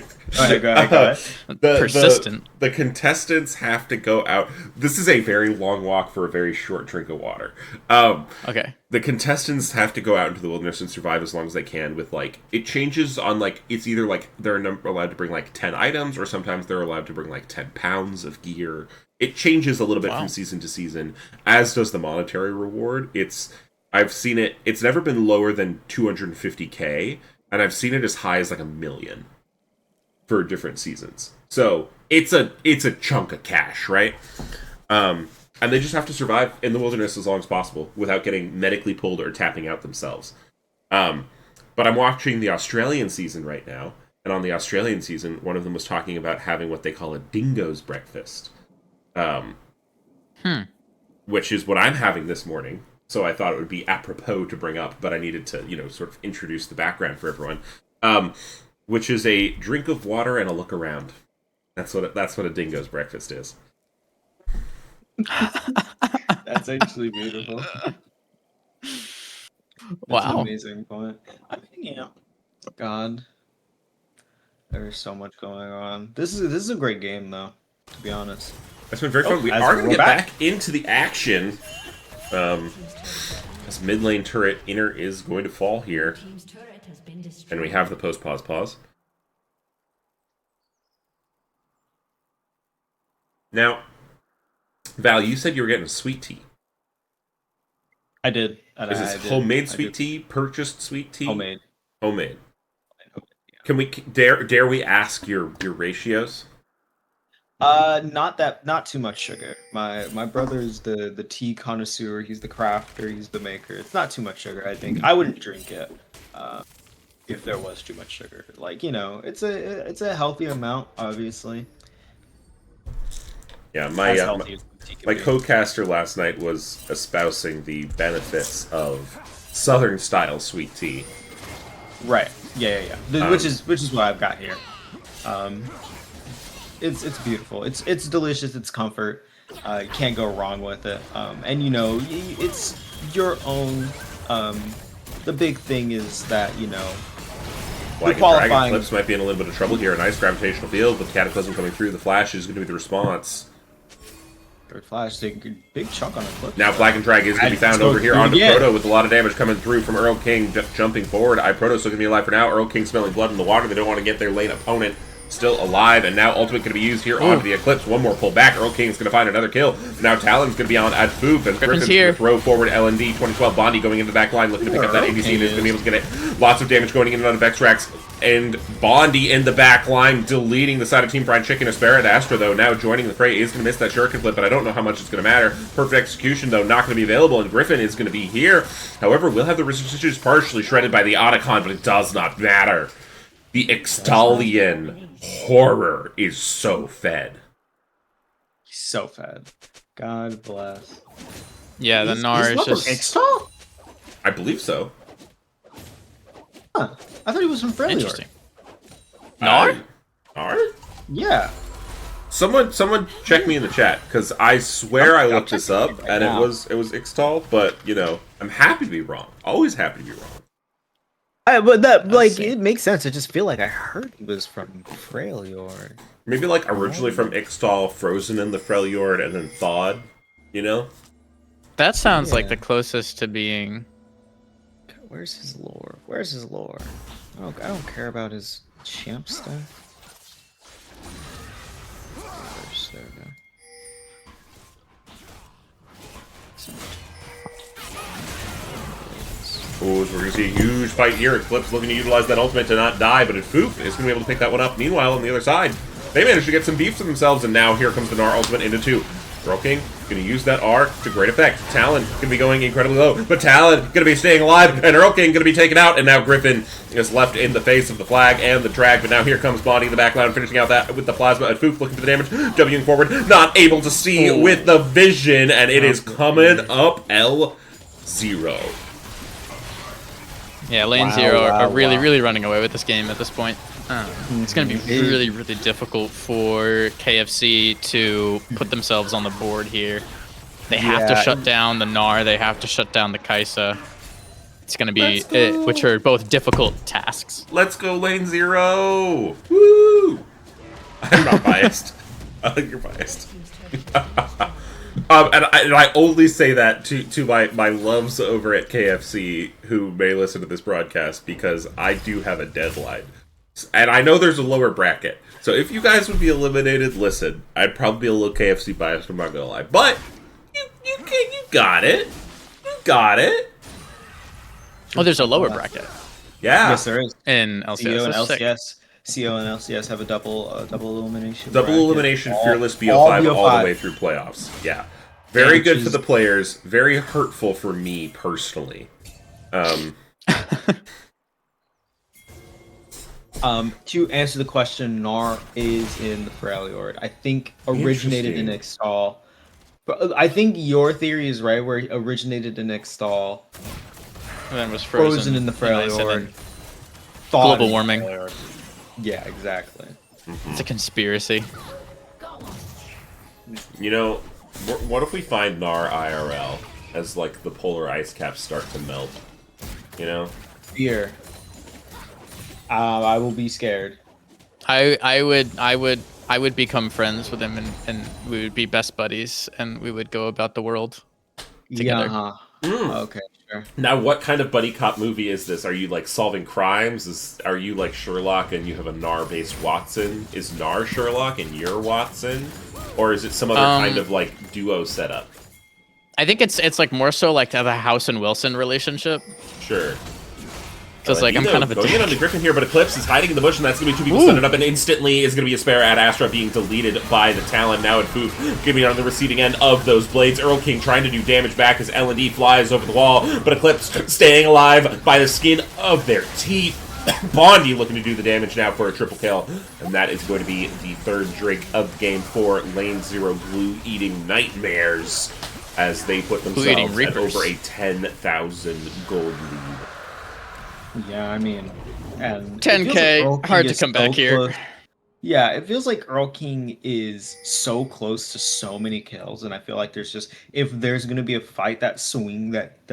Go ahead. Persistent. The contestants have to go out. This is a very long walk for a very short drink of water. Okay. The contestants have to go out into the wilderness and survive as long as they can. With like, it changes on like it's either like they're allowed to bring like 10 items, or sometimes they're allowed to bring like 10 pounds of gear. It changes a little bit from season to season, as does the monetary reward. I've seen it. It's never been lower than 250K, and I've seen it as high as like 1 million for different seasons. So it's a chunk of cash, right? And they just have to survive in the wilderness as long as possible without getting medically pulled or tapping out themselves. But I'm watching the Australian season right now, and on the Australian season, one of them was talking about having what they call a dingo's breakfast, which is what I'm having this morning. So I thought it would be apropos to bring up, but I needed to, sort of introduce the background for everyone. Which is a drink of water and a look around. That's what a dingo's breakfast is. That's actually beautiful. That's Wow. an amazing point. I mean, God, there's so much going on. This is a great game, though. To be honest. It's been very fun. We as are going to we're get back into the action. This mid lane turret inner is going to fall here. And we have the pause. Now, Val, you said you were getting a sweet tea. I did. Is this homemade sweet tea? Purchased sweet tea? Homemade. Homemade. Yeah. Can we dare we ask your ratios? Not too much sugar. My brother's the tea connoisseur. He's the crafter. He's the maker. It's not too much sugar. I think I wouldn't drink it if there was too much sugar. Like it's a healthy amount, obviously. Yeah, As my healthy as tea can be. co-caster last night was espousing the benefits of Southern style sweet tea. Right. Yeah. Which is what I've got here. It's beautiful. It's delicious. It's comfort. You can't go wrong with it. And it's your own. The big thing is that Black and qualifying- Dragon Clips might be in a little bit of trouble here. A nice gravitational field with Cataclysm coming through. The Flash is going to be the response. Third flash, take a big chunk on a clip. Now Black and Drag is going to be found over here onto Proto with a lot of damage coming through from Earl King jumping forward. Proto's still going to be alive for now. Earl King smelling blood in the water. They don't want to get their late opponent still alive, and now Ultimate going to be used here onto the Eclipse. One more pull back. Earl King's going to find another kill. Now Talon's going to be on at Foof, and Griffin's going to throw forward LND 2012 Bondi going into the back line, looking to pick up that ABC, and is going to be able to get lots of damage going in and out of Vexrax. And Bondi in the back line, deleting the side of Team Fried Chicken. Aspera Astra, though, now joining the fray, is going to miss that shuriken flip, but I don't know how much it's going to matter. Perfect execution, though, not going to be available, and Griffin is going to be here. However, we'll have the resistances partially shredded by the Otacon, but it does not matter. The Extalian horror is so fed. So fed. God bless. Yeah, the Gnar is just Ixtal? I believe so. Huh. I thought he was from Freljord. interesting. Gnar? Gnar? Yeah. Someone check me in the chat, because I swear I looked this up, right and now. it was Ixtal, but, I'm happy to be wrong. Always happy to be wrong. But that, Let's see. it makes sense. I just feel like I heard he was from Freljord. Maybe, originally from Ixtal, frozen in the Freljord, and then thawed, That sounds like Yeah. the closest to being. Where's his lore? I don't care about his champ stuff. There we go. Oh, so we're going to see a huge fight here. Eclipse looking to utilize that ultimate to not die, but Foof is going to be able to pick that one up. Meanwhile, on the other side, they managed to get some beef for themselves, and now here comes the Gnar ultimate into two. Earl King going to use that R to great effect. Talon going to be going incredibly low, but Talon going to be staying alive, and Earl King going to be taken out, and now Griffin is left in the face of the flag and the drag, but now here comes Bonnie in the back line, finishing out that with the plasma, and Foof looking for the damage, Wing forward, not able to see with the vision, and it is coming up L0. Yeah, lane Wow, zero wow, are really, wow. really running away with this game at this point. It's going to be really, really difficult for KFC to put themselves on the board here. They have to shut down the Gnar. They have to shut down the Kaisa. It's going to be, which are both difficult tasks. Let's go lane 0! Woo! I'm not biased. I think you're biased. And I only say that to my loves over at KFC who may listen to this broadcast because I do have a deadline. And I know there's a lower bracket. So if you guys would be eliminated, listen, I'd probably be a little KFC biased, I'm not gonna lie. But you got it. You got it. Oh, there's a lower bracket. Yeah. Yes, there is. In LCS. CO and That's sick. LCS. CO and LCS have a double elimination. Double bracket. elimination, fearless all BO5 all BO5. the way through playoffs. Yeah. Very Which good for is- the players. Very hurtful for me personally. To answer the question, Gnar is in the Freljord. I think originated in Ixtal. But I think your theory is right, where it originated in Ixtal, And then was frozen in the and then Freljord. global warming. Yeah, exactly. It's a conspiracy. You know, what if we find Gnar IRL as like the polar ice caps start to melt? You know? Fear. I will be scared. I would become friends with him, and we would be best buddies, and we would go about the world together. Yeah. Okay, sure. Now, what kind of buddy cop movie is this? Are you like solving crimes? Are you like Sherlock and you have a Gnar-based Watson? Is Gnar Sherlock and you're Watson, or is it some other kind of like duo setup? I think it's like more so like the House and Wilson relationship. Sure. Because like I'm kind of a going in on the dick. Griffin here, but Eclipse is hiding in the bush, and that's going to be two people setting up, and instantly is going to be a spare at Astra being deleted by the Talon. Now at Foof, giving on the receiving end of those blades. Earl King trying to do damage back as L&D flies over the wall, but Eclipse staying alive by the skin of their teeth. Bondi looking to do the damage now for a triple kill, and that is going to be the third drink of game 4. Lane 0 Blue eating nightmares as they put themselves at over a 10,000 gold lead. Yeah, I mean, and 10K, hard to come back here. Yeah, it feels like Earl King is so close to so many kills, and I feel like there's just, if there's going to be a fight, that swing that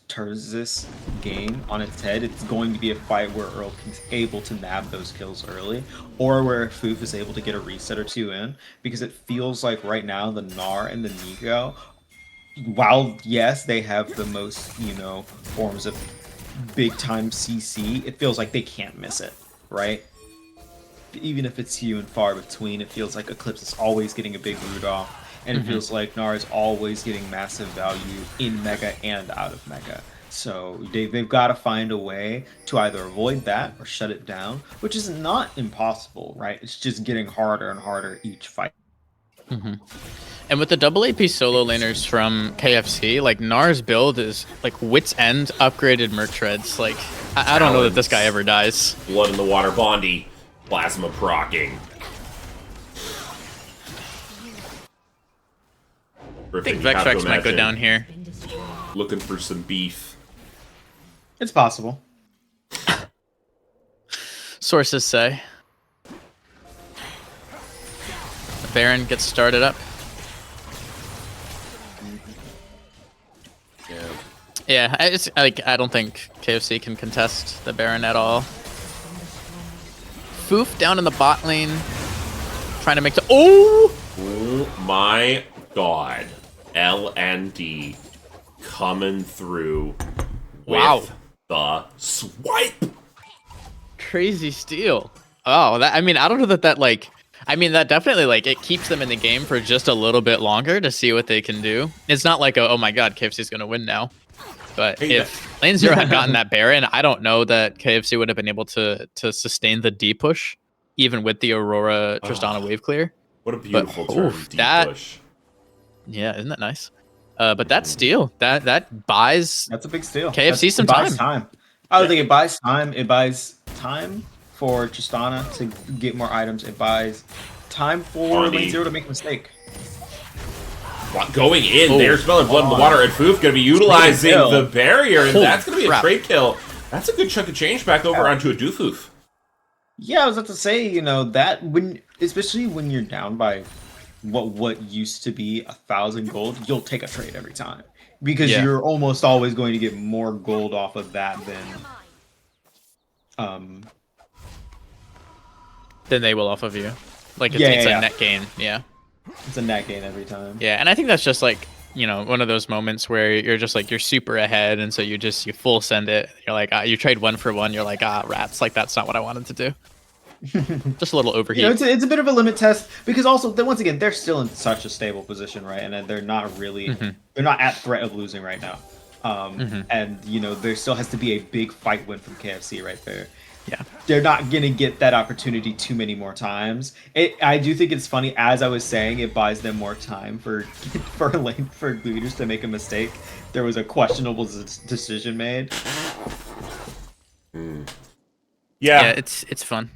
turns this game on its head, it's going to be a fight where Earl King's able to nab those kills early, or where Foof is able to get a reset or two in, because it feels like right now the Gnar and the Nico, while yes, they have the most, forms of big time CC, it feels like they can't miss it, right? Even if it's few and far between, it feels like Eclipse is always getting a big root off, and it feels like Gnar is always getting massive value in Mega and out of Mega. So they've got to find a way to either avoid that or shut it down, which is not impossible, right? It's just getting harder and harder each fight. And with the double AP solo laners from KFC, like Gnar's build is like Wit's End upgraded Merc Treads. Like I don't know that this guy ever dies. Blood in the water, Bondi. Plasma procking. I think Vexrex might go down here. Looking for some beef. It's possible. Sources say. The Baron gets started up. Yeah, it's like I don't think KFC can contest the Baron at all. Foof down in the bot lane, trying to make the Oh my god! LND coming through with the swipe. Crazy steal. Oh, that, I mean, I don't know that like. I mean, that definitely like it keeps them in the game for just a little bit longer to see what they can do. It's not like oh my god, KFC's gonna win now. But if Lane 0 had gotten that Baron, I don't know that KFC would have been able to sustain the D push, even with the Aurora Tristana wave clear. What a beautiful turn, D push. Yeah, isn't that nice? But that steal, that buys That's a big steal. KFC some buys time. I don't think it buys time. It buys time for Tristana to get more items. It buys time for Lane 0 to make a mistake. Going in, there's smelling blood in the water, and Foof going to be utilizing the barrier, and that's going to be a trade kill. That's a good chunk of change back over onto a Doofoof. Yeah, I was about to say, you know, that especially when you're down by what used to be 1,000 gold, you'll take a trade every time because Yeah. you're almost always going to get more gold off of that than um Then they will off of you. Like yeah, it's a yeah. net gain. Yeah. It's a net gain every time. Yeah, and I think that's just like, you know, one of those moments where you're just like you're super ahead, and so you full send it. You're like, you trade 1-for-1. You're like, rats. Like that's not what I wanted to do. Just a little overheat. You know, it's a bit of a limit test because also once again they're still in such a stable position, right? And they're not really they're not at threat of losing right now. And you know there still has to be a big fight win from KFC right there. Yeah. They're not gonna get that opportunity too many more times. I do think it's funny, as I was saying, it buys them more time for leaders to make a mistake. There was a questionable decision made. Yeah, it's fun.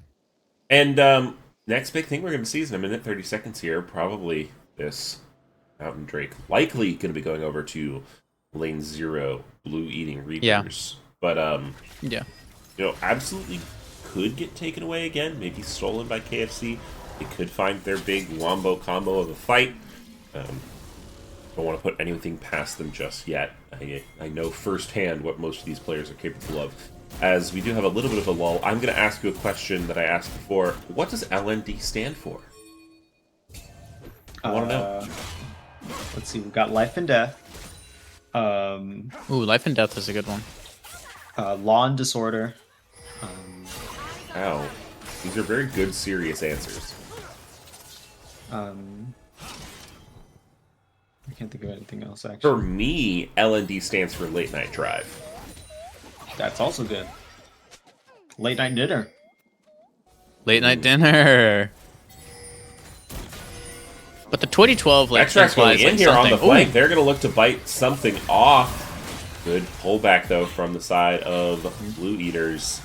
And next big thing we're going to see is in a minute 30 seconds here. Probably this Mountain Drake. Likely going to be going over to lane 0, blue eating Reapers. Yeah. But, Yeah. you know, absolutely could get taken away again. Maybe stolen by KFC. They could find their big wombo combo of a fight. Don't want to put anything past them just yet. I know firsthand what most of these players are capable of. As we do have a little bit of a lull, I'm going to ask you a question that I asked before. What does LND stand for? I want to know. Let's see, we've got Life and Death. Ooh, Life and Death is a good one. Law and Disorder. Ow. These are very good, serious answers. I can't think of anything else, For actually. me, LND stands for Late Night Drive. That's also good. Late Night Dinner. Late night dinner. But the 2012 like Extract's going implies in like here on something. the flank. They're going to look to bite something off. Good pullback, though, from the side of Blue Eaters.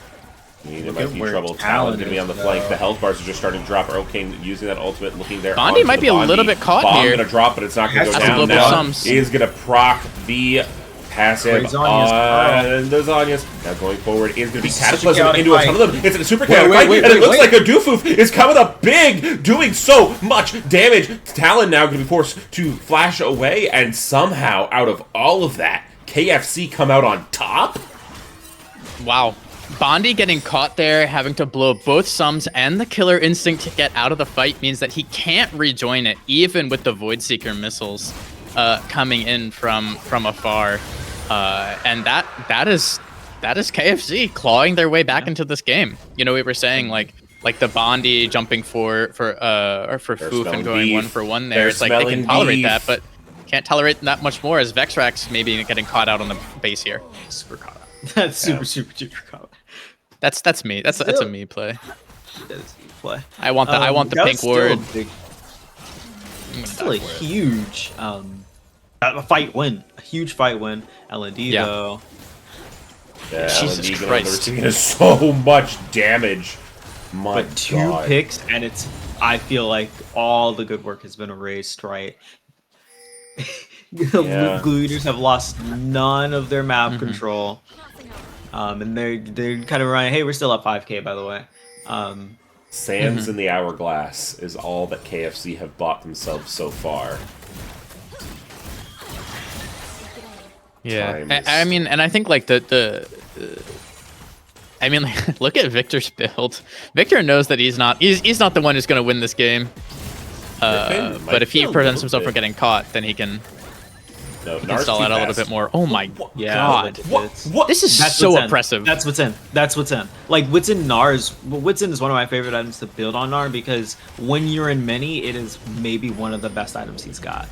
I mean, it might be trouble. Talon going to be on the flank. The health bars are just starting to drop. Okane using that ultimate, looking there. Bondi might be a little bit caught Bomb here. going to drop, but it's not going to go That's a down global now. sums. He's going to proc the passive on the Zanyas. Now going forward is going to be Cataclysm into a ton of them. It's a super chaotic fight, and it looks like a Doofoof is coming up big, doing so much damage. Talon now going to be forced to flash away, and somehow, out of all of that, KFC come out on top? Wow. Bondi getting caught there, having to blow both sums and the killer instinct to get out of the fight means that he can't rejoin it, even with the Void Seeker missiles coming in from afar. And that is KFC clawing their way back into this game. You know, we were saying like the Bondi jumping for Foof and going 1-for-1 there. It's like they can tolerate that, but can't tolerate that much more as Vexrax maybe getting caught out on the base here. Super caught out. That's super caught out. That's me. That's a me play. That is a play. I want the that pink was ward. Still a huge a fight win. A huge fight win. LND though. Yeah, Jesus LND Christ. taking so much damage. My But 2 God. picks, and I feel like all the good work has been erased, right? Yeah. Blue Eaters have lost none of their map control. And they're kind of running, hey, we're still up 5k, by the way. Sands in the hourglass is all that KFC have bought themselves so far. Yeah, I mean, and I think like I mean, like, look at Victor's build. Victor knows that he's not the one who's going to win this game. But if he prevents himself from getting caught, then he can stall out a little bit more. Oh my God. What? This is so oppressive. That's what's in. That's what's in. Like, what's in is one of my favorite items to build on Nar because when you're in many, it is maybe one of the best items he's got.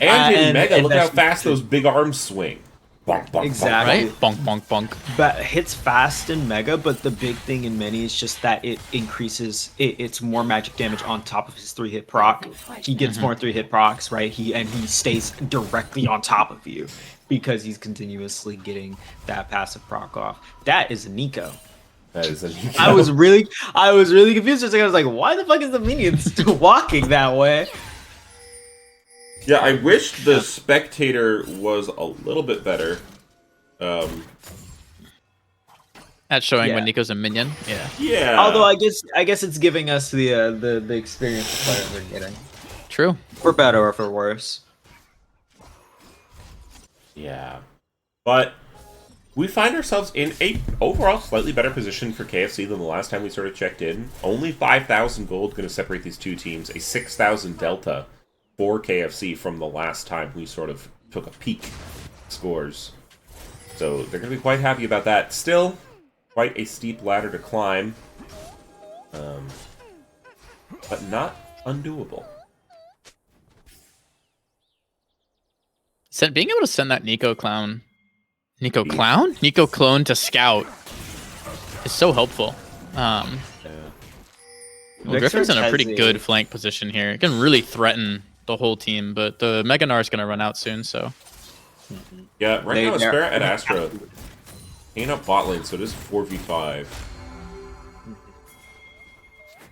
And in Mega, look how fast those big arms swing. Bonk, bonk, Exactly. Right? Bonk, bonk, bonk. But hits fast in Mega, but the big thing in Many is just that it increases it's more magic damage on top of his 3-hit proc. He gets more 3-hit procs, right? He stays directly on top of you because he's continuously getting that passive proc off. That is a Nico. That is a Nico. I was really confused. I was like, why the fuck is the minion still walking that way? Yeah, I wish the spectator was a little bit better. And at showing when Yeah. Nico's a minion. Yeah, Yeah. Although I guess it's giving us the experience the players are getting, true. for better or for worse. Yeah. But we find ourselves in a overall slightly better position for KFC than the last time we sort of checked in. Only 5,000 gold going to separate these two teams. A 6,000 delta for KFC from the last time we sort of took a peek scores. So they're going to be quite happy about that. Still, quite a steep ladder to climb. But not undoable. Being able to send that Nico clone to scout is so helpful. Well, Griffin's in a pretty good flank position here. It can really threaten the whole team, but the Mega Gnar is going to run out soon, so. Yeah, right now Aspera and Astra hanging up bot lane, so it is 4v5.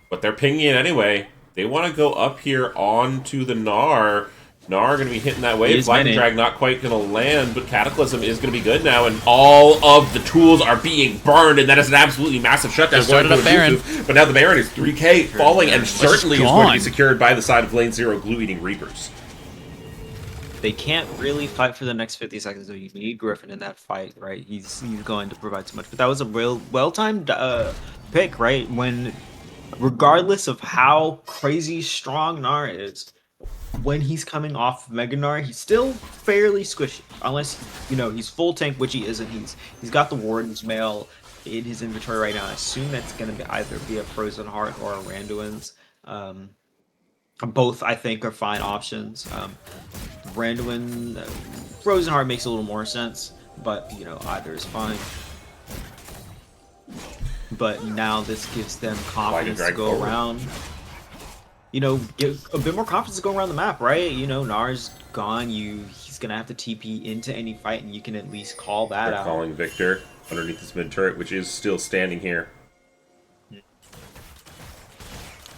But they're pinging it anyway. They want to go up here onto the Gnar. Gnar going to be hitting that wave. Lightning Drag not quite going to land, but Cataclysm is going to be good now, and all of the tools are being burned, and that is an absolutely massive shutdown. They started up Baron. But now the Baron is 3k falling, and certainly is going to be secured by the side of lane 0 Glue-Eating Reapers. They can't really fight for the next 50 seconds, so you need Griffin in that fight, right? He's going to provide so much. But that was a real well-timed pick, right? When, regardless of how crazy strong Gnar is, when he's coming off Mega Gnar, he's still fairly squishy. Unless, you know, he's full tank, which he isn't. He's got the Warden's Mail in his inventory right now. I assume that's going to be either a Frozen Heart or a Randuin's. Both, I think, are fine options. Randuin, Frozen Heart makes a little more sense, but, you know, either is fine. But now this gives them confidence to go around. You know, get a bit more confidence to go around the map, right? You know, Gnar's gone. He's gonna have to TP into any fight, and you can at least call that out. Calling Victor underneath this mid turret, which is still standing here.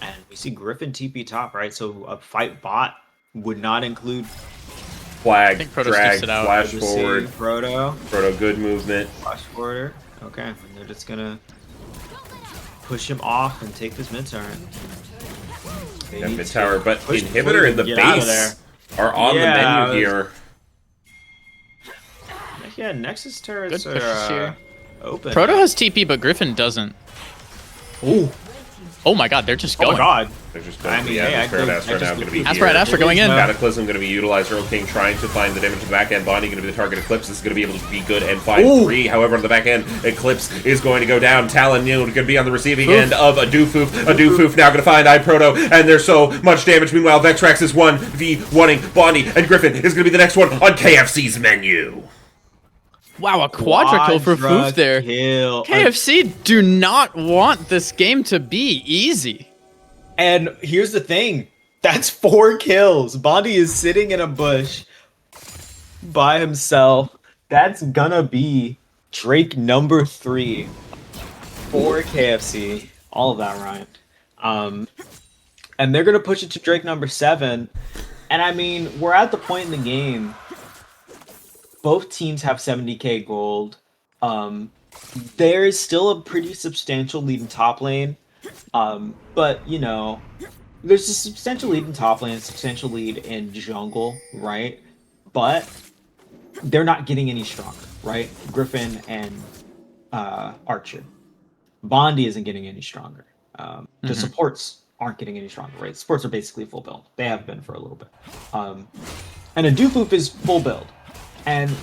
And we see Griffin TP top, right? So a fight bot would not include Flag, drag, flash forward. Proto, good movement. Flash forwarder. Okay, and they're just gonna push him off and take this mid turret. Yeah, mid tower, but Inhibitor and the base are on the menu here. Yeah, Nexus turrets are open. Proto has TP, but Griffin doesn't. Ooh. Oh my god, they're just going. Oh my god. They're just going. Astra now going to be Astra and Astra going in. Cataclysm going to be utilized. Earl King trying to find the damage to the back end. Bonnie going to be the target. Eclipse is going to be able to be good and find 3. However, on the back end, Eclipse is going to go down. Talon going to be on the receiving end of a Doofoof. A Doofoof now going to find iProto, and there's so much damage. Meanwhile, Vextrax is 1v1ing Bonnie, and Griffin is going to be the next one on KFC's menu. Wow, a quadra kill for Foof there. KFC do not want this game to be easy. And here's the thing. That's 4 kills. Bondi is sitting in a bush by himself. That's gonna be Drake number 3 for KFC. All of that right. And they're gonna push it to Drake number 7. And I mean, we're at the point in the game. Both teams have 70k gold. There is still a pretty substantial lead in top lane. But, you know, there's a substantial lead in top lane, a substantial lead in jungle, right? But they're not getting any stronger, right? Griffin and Archer. Bondi isn't getting any stronger. The supports aren't getting any stronger, right? Supports are basically full build. They have been for a little bit. And a Doofoof is full build. And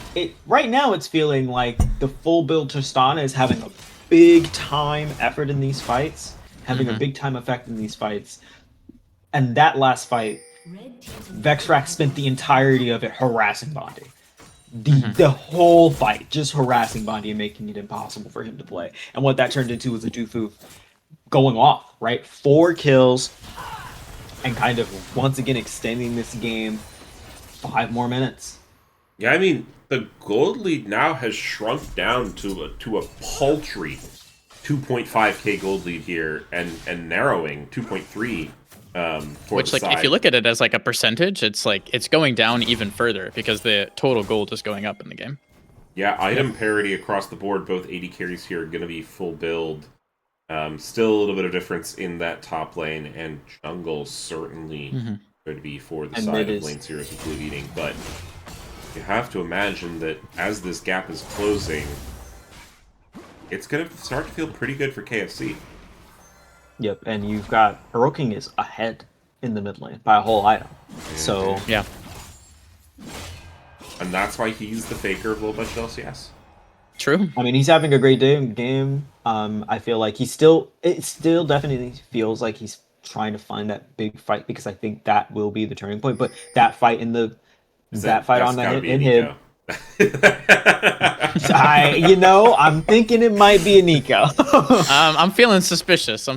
right now it's feeling like the full build Tristana is having a big time effort in these fights. Having a big time effect in these fights. And that last fight, Vextrax spent the entirety of it harassing Bondi. The whole fight, just harassing Bondi and making it impossible for him to play. And what that turned into was a Doofoof going off, right? 4 kills, and kind of once again extending this game 5 more minutes. Yeah, I mean, the gold lead now has shrunk down to a paltry 2.5k gold lead here, and narrowing 2.3 for which, the like, side. if you look at it as like a percentage, it's like it's going down even further because the total gold is going up in the game. Yeah, item parity across the board. Both AD carries here are going to be full build. Still a little bit of difference in that top lane, and jungle certainly going to be for the And side mid of is- lane series with blue eating. But you have to imagine that as this gap is closing, it's going to start to feel pretty good for KFC. Yep, and you've got Hero King is ahead in the mid lane by a whole item. So Yeah. And that's why he's the faker of low budget LCS. True. I mean, he's having a great game. I feel like it still definitely feels like he's trying to find that big fight because I think that will be the turning point. But that fight on that That's gotta be in Nico. him, I'm thinking it might be a Nico. I'm feeling suspicious.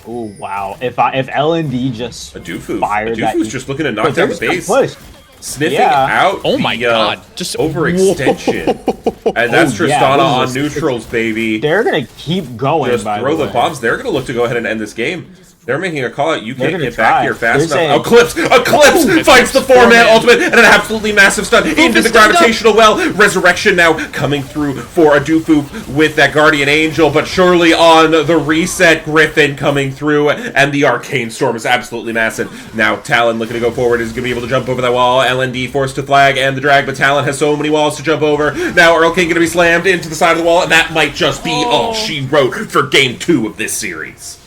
Oh wow! If LND just A Doofu. fired that, Doofu's just looking to knock But down they're the just gonna base. push. Sniffing Yeah. out Oh the my God, just- overextension. And that's Oh, yeah, Tristana this on is neutrals, baby. They're gonna keep going. Just by throw the way. bombs. They're going to look to go ahead and end this game. They're making a call out. You They're can't gonna get back try. here fast They're enough. saying- Eclipse fights the four-man 4-man. ultimate and an absolutely massive stun into is the stunned up. gravitational well. Resurrection now coming through for a Doofu with that Guardian Angel, but surely on the reset, Griffin coming through, and the Arcane Storm is absolutely massive. Now Talon looking to go forward is going to be able to jump over that wall. LND forced to flag and the drag, but Talon has so many walls to jump over. Now Earl King going to be slammed into the side of the wall, and that might just be all she wrote for Game 2 of this series.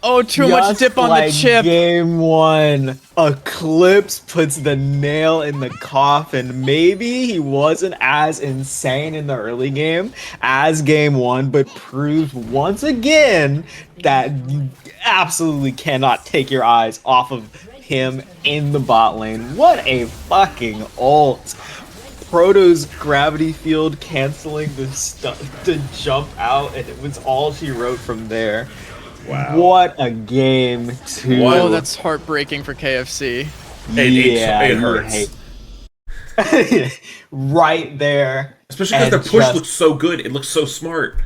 Oh, too much Just dip on like the chip. Game 1, Eclipse puts the nail in the coffin. Maybe he wasn't as insane in the early game as Game 1, but proved once again that you absolutely cannot take your eyes off of him in the bot lane. What a fucking ult. Proto's gravity field canceling the jump out, and it was all she wrote from there. Wow. What a game 2. What? Oh, that's heartbreaking for KFC. It you hurts. hate- right there. Especially because And their push just- looks so good. It looks so smart.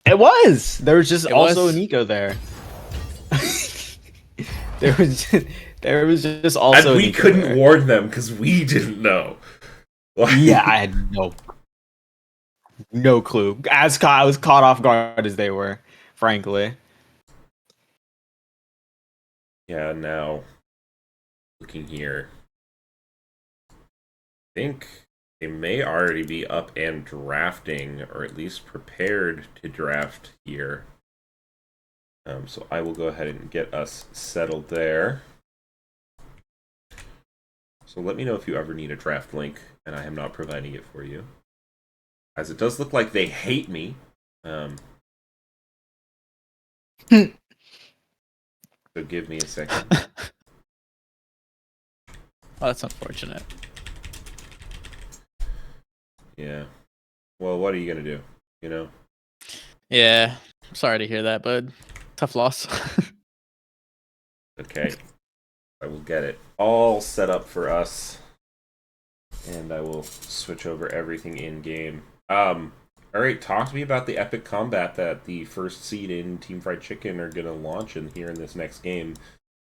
It was. There was just It also was. an eco there. there was just also. And an we eco couldn't there. warn them because we didn't know. Like, Yeah, I had no clue. I was caught off guard as they were, frankly. Yeah, now, looking here, I think they may already be up and drafting, or at least prepared to draft here. So I will go ahead and get us settled there. So let me know if you ever need a draft link, and I am not providing it for you. As it does look like they hate me. So give me a second. Oh, that's unfortunate. Yeah. Well, what are you gonna do? You know? Yeah, sorry to hear that, bud. Tough loss. Okay. I will get it all set up for us. And I will switch over everything in game. Alright, talk to me about the epic combat that the first seed in Team Fried Chicken are gonna launch in here in this next game.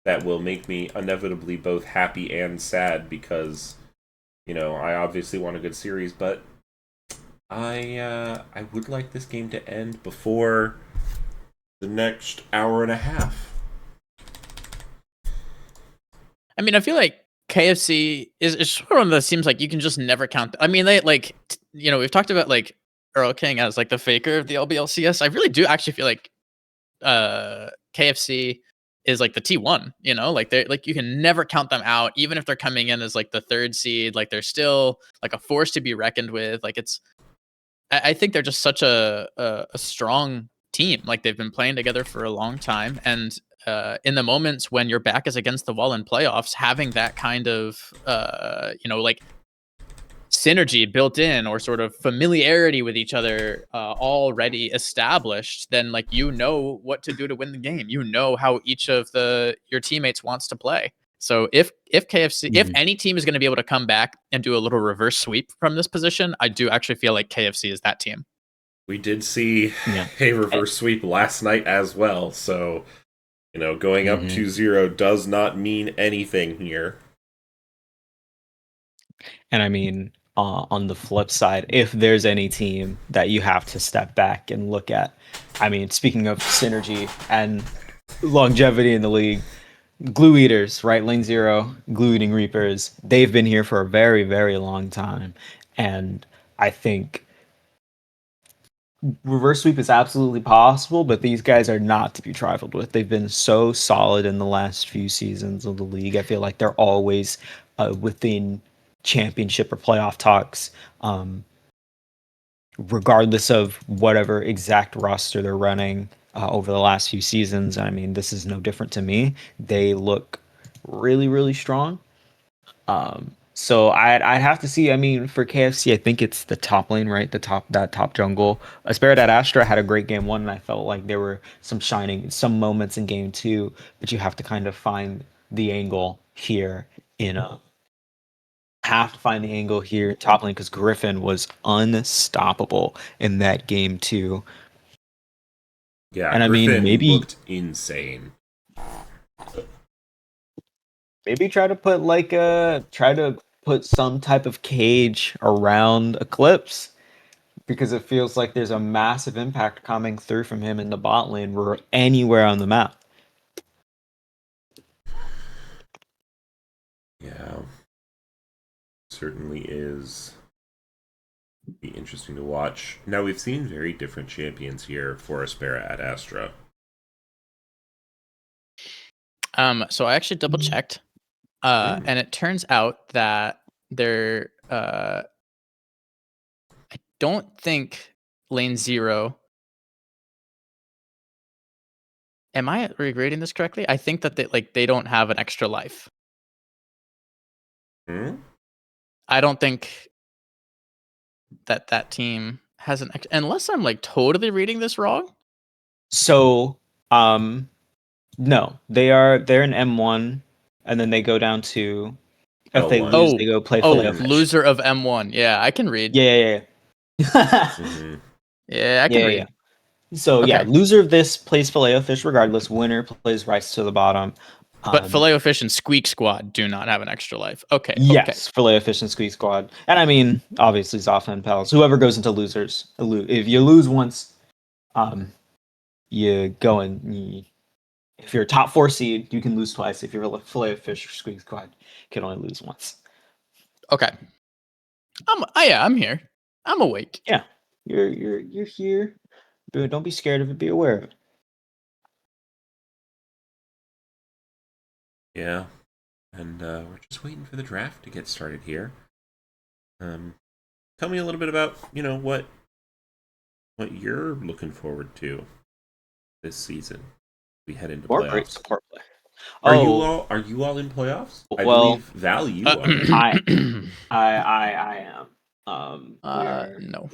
That will make me inevitably both happy and sad because, you know, I obviously want a good series, but I would like this game to end before the next hour and a half. I mean, I feel like KFC is sort of one of those seems like you can just never count. I mean, they like, we've talked about like Earl King as like the faker of the LBLCS. I really do actually feel like KFC is like the T1, like they're like you can never count them out, even if they're coming in as like the third seed. Like they're still like a force to be reckoned with. Like I think they're just such a strong team. Like they've been playing together for a long time, and in the moments when your back is against the wall in playoffs, having that kind of like synergy built in or sort of familiarity with each other already established, then like what to do to win the game. How each of your teammates wants to play. So if KFC, if any team is going to be able to come back and do a little reverse sweep from this position, I do actually feel like KFC is that team. We did see a reverse sweep last night as well, so going up 2-0 does not mean anything here. And I mean, on the flip side, if there's any team that you have to step back and look at, I mean, speaking of synergy and longevity in the league, Glue Eaters, right? Lane Zero, Glue Eating Reapers, they've been here for a very, very long time. And I think reverse sweep is absolutely possible, but these guys are not to be trifled with. They've been so solid in the last few seasons of the league. I feel like they're always within championship or playoff talks, regardless of whatever exact roster they're running over the last few seasons. I mean, this is no different to me. They look really, really strong. So I'd have to see. I mean, for KFC, I think it's the top lane, right? That top jungle. Aspera at Astra had a great game one, and I felt like there were some moments in game two, but you have to kind of find the angle here in a have to find the angle here top lane because Griffin was unstoppable in that game too. Yeah, And I mean, Griffin maybe looked insane. try to put some type of cage around Eclipse because it feels like there's a massive impact coming through from him in the bot lane or anywhere on the map. Yeah, certainly is. Be interesting to watch. Now we've seen very different champions here for Aspera at Astra. So I actually double checked, and it turns out that they're I don't think lane 0. Am I regrading this correctly? I think that they don't have an extra life. Hmm? I don't think that team has an unless I'm like totally reading this wrong. So, no, they're an M1, and then they go down to if they L1. lose, they go play Filet Fish. Loser of M1. Yeah, I can read. Yeah. Mm-hmm. Yeah, I can read. Yeah. So yeah, Okay. loser of this plays Filet Fish regardless. Winner plays Rice to the bottom. But Filet-O-Fish and Squeak Squad do not have an extra life. Okay. Yes, Filet Fish and Squeeze Squad. And I mean, obviously Zoff and Pels. Whoever goes into losers, if you lose once, you go in. If you're a top 4 seed, you can lose twice. If you're a Filet Fish or Squeeze Squad, you can only lose once. Okay. I'm here. I'm awake. Yeah, you're here. But don't be scared of it. Be aware of it. Yeah, and we're just waiting for the draft to get started here. Tell me a little bit about what you're looking forward to this season. We head into More playoffs. great support play. Are you all in playoffs? I believe Val, you are. I am. We are no.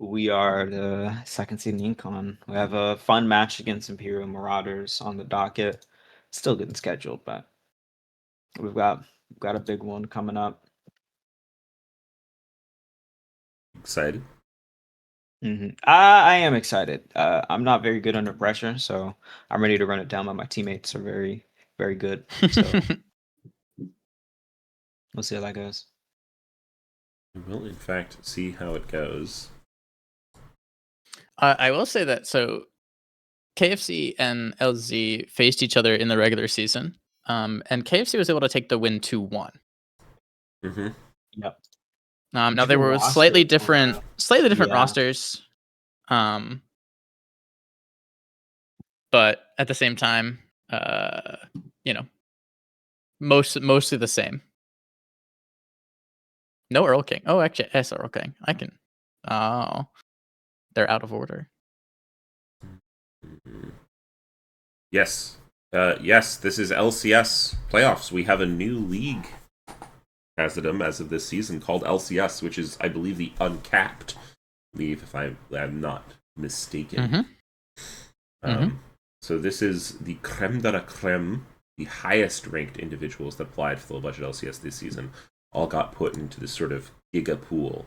We are the second seed in Incon. We have a fun match against Imperial Marauders on the docket. Still getting scheduled, but we've got a big one coming up. Excited? I am excited. I'm not very good under pressure, so I'm ready to run it down. But my teammates are very, very good. So we'll see how that goes. We will, in fact, see how it goes. I will say that so KFC and LZ faced each other in the regular season, and KFC was able to take the win 2-1. Mm-hmm. Yep. Now they were with slightly different rosters, but at the same time, mostly the same. No Earl King. Oh, actually, yes, Earl King. I can. Oh, they're out of order. Yes. Yes, this is LCS playoffs. We have a new league as of this season called LCS, which is, I believe, the uncapped league, if I'm not mistaken. So this is the creme de la creme, the highest ranked individuals that applied for the low budget LCS this season, all got put into this sort of giga pool,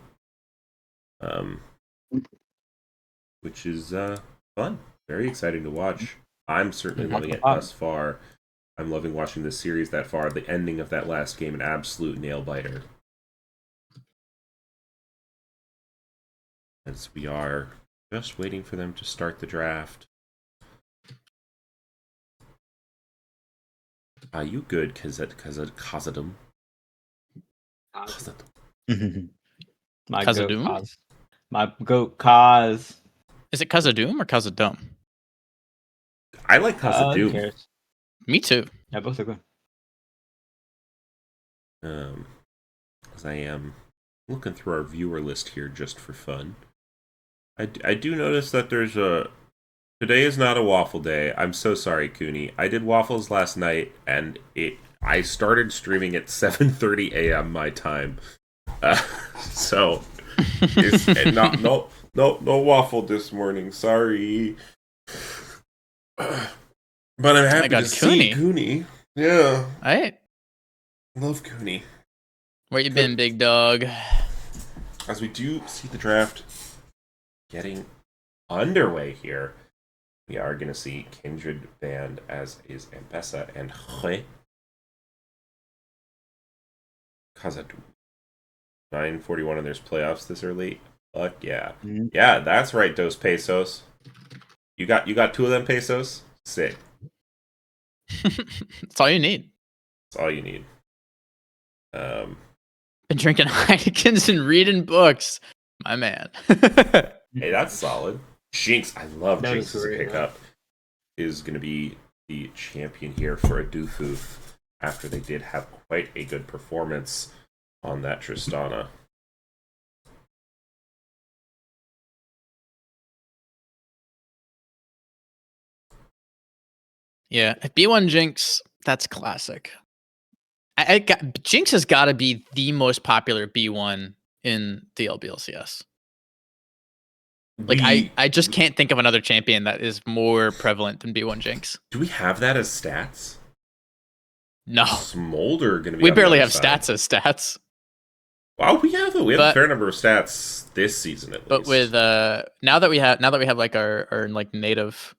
which is fun, very exciting to watch. I'm certainly loving it thus far. I'm loving watching this series that far. The ending of that last game, an absolute nail biter. As we are just waiting for them to start the draft. Are you good, Kazadum? My Khazad-dûm? goat Kaz. My goat Kaz. Is it Khazad-dûm or Khazad-dûm? I like Who Kazadum. cares? Me too. Yeah, both are good. As I am looking through our viewer list here just for fun. I do notice that there's a... Today is not a waffle day. I'm so sorry, Cooney. I did waffles last night, and I started streaming at 7:30 a.m. my time. So it's no waffle this morning. Sorry. But I'm happy to see Cooney. Yeah. I Love Cooney. Where you been, big dog? As we do see the draft getting underway here, we are going to see Kindred banned, as is Ampesa and Hue. Kazadu. 9:41 and there's playoffs this early. Fuck yeah. Mhm. Yeah, that's right, Dos Pesos. You got 2 of them pesos? Sick. That's all you need. That's all you need. Been drinking Heinekens and reading books. My man. Hey, that's solid. Jinx, I love That Jinx was as a great, pickup. Is going to be the champion here for a Dufuf after they did have quite a good performance on that Tristana. Yeah, B1 Jinx, that's classic. Jinx has got to be the most popular B1 in the LBLCS. Like, I just can't think of another champion that is more prevalent than B1 Jinx. Do we have that as stats? No. Smolder going to be. We on the barely other have side. stats as stats. Wow, we have a fair number of stats this season at least. But with now that we have like our like native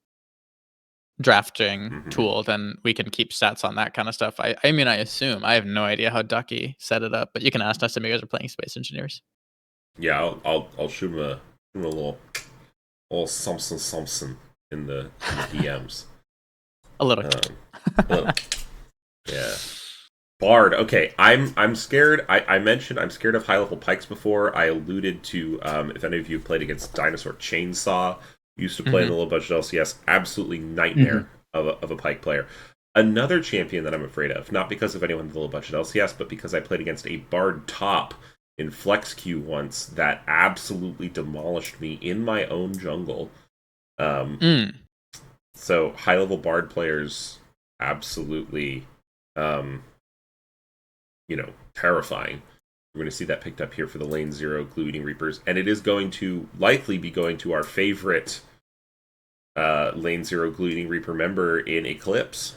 drafting tool, then we can keep stats on that kind of stuff. I mean, I assume. I have no idea how Ducky set it up, but you can ask us if you guys are playing Space Engineers. Yeah, I'll shoot him a little something in the DMs. A little. A little. Yeah. Bard. Okay, I'm scared. I mentioned I'm scared of high level pikes before. I alluded to if any of you played against Dinosaur Chainsaw, used to play in the low budget LCS, absolutely nightmare of a pike player. Another champion that I'm afraid of, not because of anyone in the low budget LCS, but because I played against a Bard top in Flex Q once that absolutely demolished me in my own jungle. So high level Bard players absolutely terrifying. We're going to see that picked up here for the lane 0 Glue Eating Reapers, and it is going to likely be going to our favorite lane 0 Glue Eating Reaper member in Eclipse.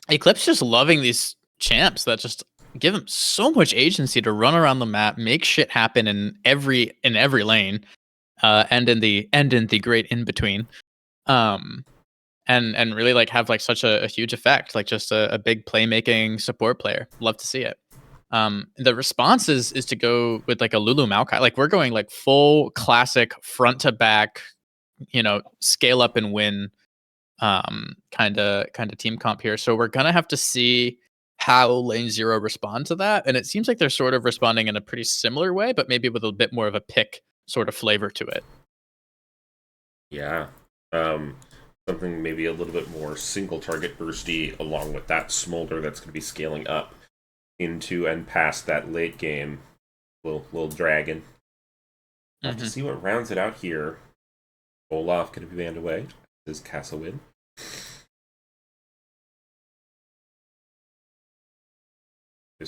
Eclipse just loving these champs that just give him so much agency to run around the map, make shit happen in every lane, and in the great in between. And really like have like such a huge effect, like just a big playmaking support player. Love to see it. The response is to go with like a Lulu Maokai. Like we're going like full classic front to back, scale up and win kind of team comp here. So we're gonna have to see how lane 0 respond to that. And it seems like they're sort of responding in a pretty similar way, but maybe with a bit more of a pick sort of flavor to it. Yeah. Something maybe a little bit more single target bursty, along with that Smolder that's going to be scaling up into and past that late game little dragon. To see what rounds it out here. Olaf going to be banned away. This is Castlewin.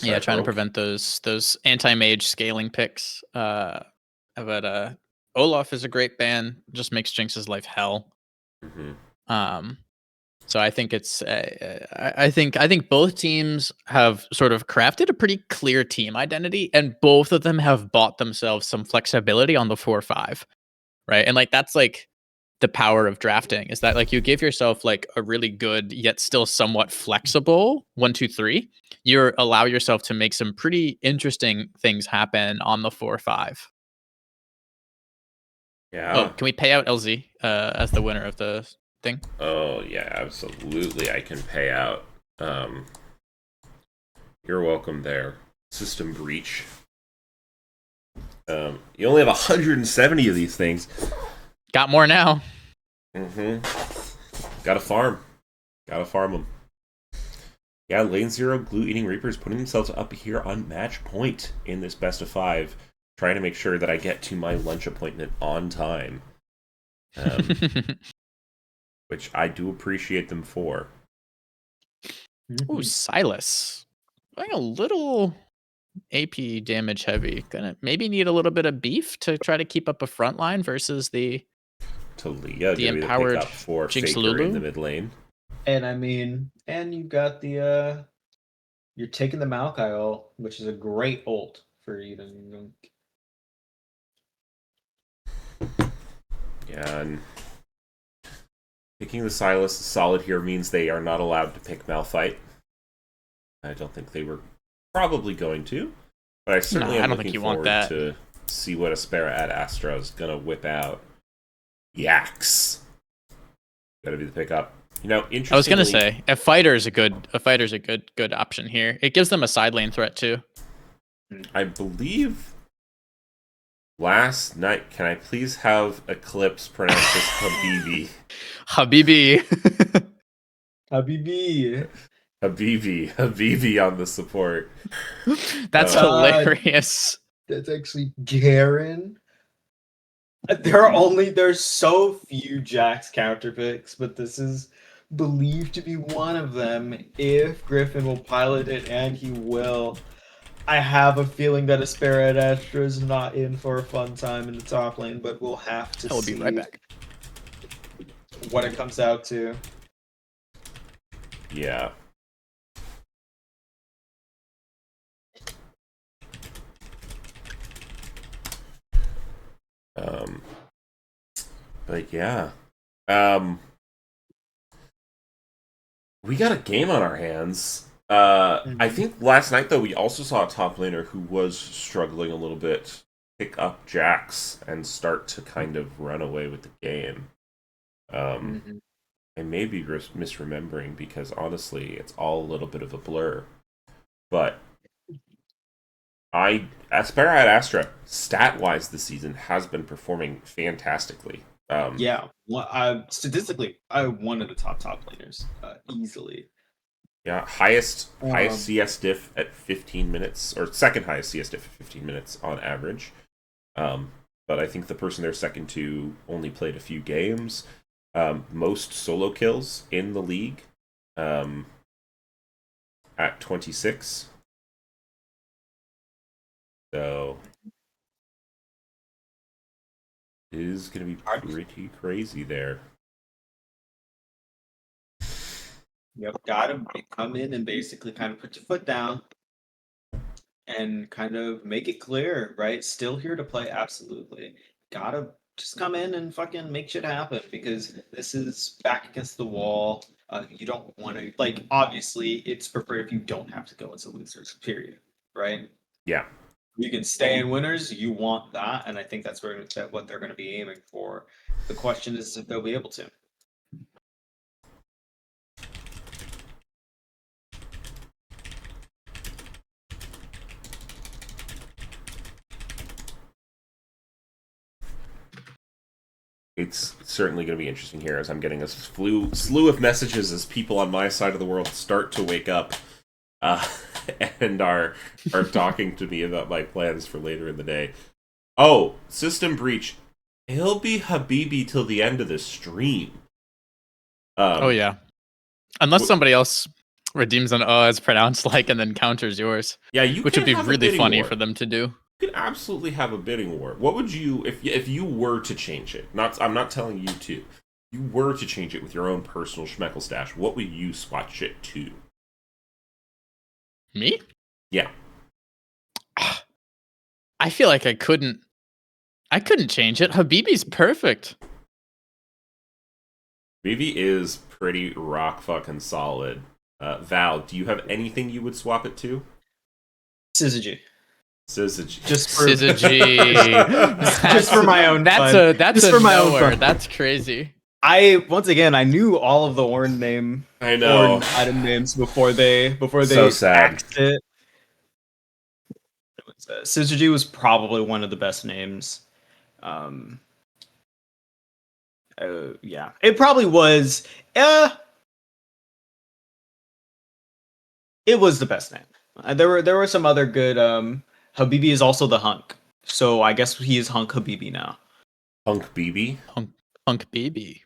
Yeah, trying to prevent those anti-mage scaling picks. But Olaf is a great ban. Just makes Jinx's life hell. So I think it's I think both teams have sort of crafted a pretty clear team identity, and both of them have bought themselves some flexibility on the 4-5, right? And like that's like the power of drafting is that like you give yourself like a really good yet still somewhat flexible 1, 2, 3. You allow yourself to make some pretty interesting things happen on the 4, 5. Yeah. Oh, can we pay out LZ as the winner of the thing? Oh yeah, absolutely. I can pay out. You're welcome there. System breach. You only have 170 of these things. Got more now. Gotta farm them. Yeah, lane 0 glue eating reapers putting themselves up here on match point in this best of 5, trying to make sure that I get to my lunch appointment on time, which I do appreciate them for. Ooh, Silas. Going a little AP damage heavy. Gonna maybe need a little bit of beef to try to keep up a front line versus the Talia the gonna be the empowered pickup for Jinx Faker in Lulu? the mid lane. And I mean, and you've got the you're taking the Maokai ult, which is a great ult for even. Yeah, and picking the Silas solid here means they are not allowed to pick Malphite. I don't think they were probably going to, but I certainly I am don't think looking you want forward that. to see what Aspera at Astra is gonna whip out. Yaks. Gotta be the pickup. You know, interestingly, I was gonna say a fighter is a good option here. It gives them a side lane threat too. I believe last night, can I please have Eclipse pronounce this Habibi? Habibi. Habibi. Habibi on the support. That's hilarious. That's actually Garen. There's so few Jax counter picks, but this is believed to be one of them if Griffin will pilot it, and he will. I have a feeling that Aspera at Astra is not in for a fun time in the top lane, but we'll have to I will see be right back. what it comes out to. Yeah. But yeah. We got a game on our hands. I think last night, though, we also saw a top laner who was struggling a little bit pick up Jax and start to kind of run away with the game. I may be misremembering because, honestly, it's all a little bit of a blur. But Aspera at Astra, stat-wise this season, has been performing fantastically. Yeah, statistically, one of the top laners, easily. Yeah, highest CS diff at 15 minutes, or second highest CS diff at 15 minutes on average. But I think the person they're second to only played a few games. Most solo kills in the league at 26. So it is going to be pretty crazy there. Yep, gotta come in and basically kind of put your foot down and kind of make it clear, right? Still here to play, absolutely. Gotta just come in and fucking make shit happen because this is back against the wall. You don't want to, like, obviously, it's preferred if you don't have to go into losers, period, right? Yeah. You can stay in winners, you want that, and I think that's what they're going to be aiming for. The question is if they'll be able to. It's certainly going to be interesting here as I'm getting a slew of messages as people on my side of the world start to wake up and are talking to me about my plans for later in the day. Oh, system breach. He'll be Habibi till the end of the stream. Oh yeah, unless somebody else redeems an as pronounced like and then counters yours. Yeah, you which would be have a really bidding funny war. for them to do. You could absolutely have a bidding war. What would you if you were to change it? I'm not telling you to. You were to change it with your own personal Schmeckle stash. What would you swatch it to? Me? Yeah. I feel like I couldn't change it. Habibi's perfect. Vivi is pretty rock fucking solid. Val, do you have anything you would swap it to? Syzygy. Syzygy. Just for Syzygy. just for my own That's fun. that's Just a for my own knower. fun. That's crazy. Once again I knew all of the Ornn I know. item names before they So sad. axed it. Syzygy was probably one of the best names. Yeah, it probably was. It was the best name. There were some other good. Habibi is also the hunk, so I guess he is Hunk Habibi now. Hunk BB? Hunk BB.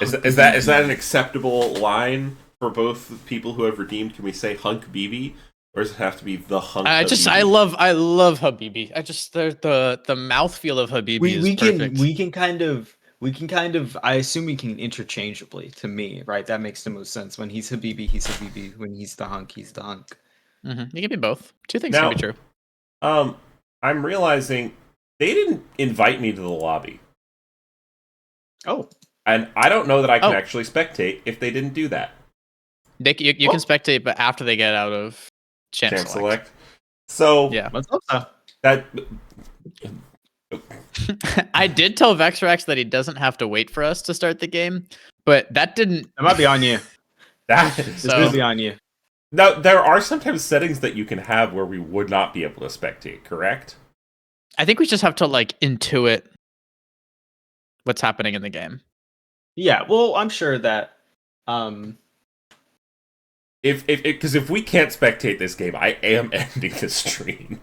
Is that an acceptable line for both people who have redeemed? Can we say Hunk BB? Or does it have to be the Hunk Habibi? I love Habibi. The mouthfeel of Habibi is perfect. We can kind of I assume we can interchangeably, to me, right? That makes the most sense. When he's Habibi, he's Habibi. When he's the hunk, he's the hunk. You can be both. Two things Now, can be true. I'm realizing they didn't invite me to the lobby. Oh. And I don't know that I can actually spectate if they didn't do that. You can spectate, but after they get out of Champ Select. So yeah, let's hope so. That I did tell Vexrax that he doesn't have to wait for us to start the game, but that didn't. That might be on you. This could be on you. Now, there are sometimes settings that you can have where we would not be able to spectate, correct? I think we just have to intuit what's happening in the game. Yeah, well, I'm sure that if we can't spectate this game, I am ending the stream.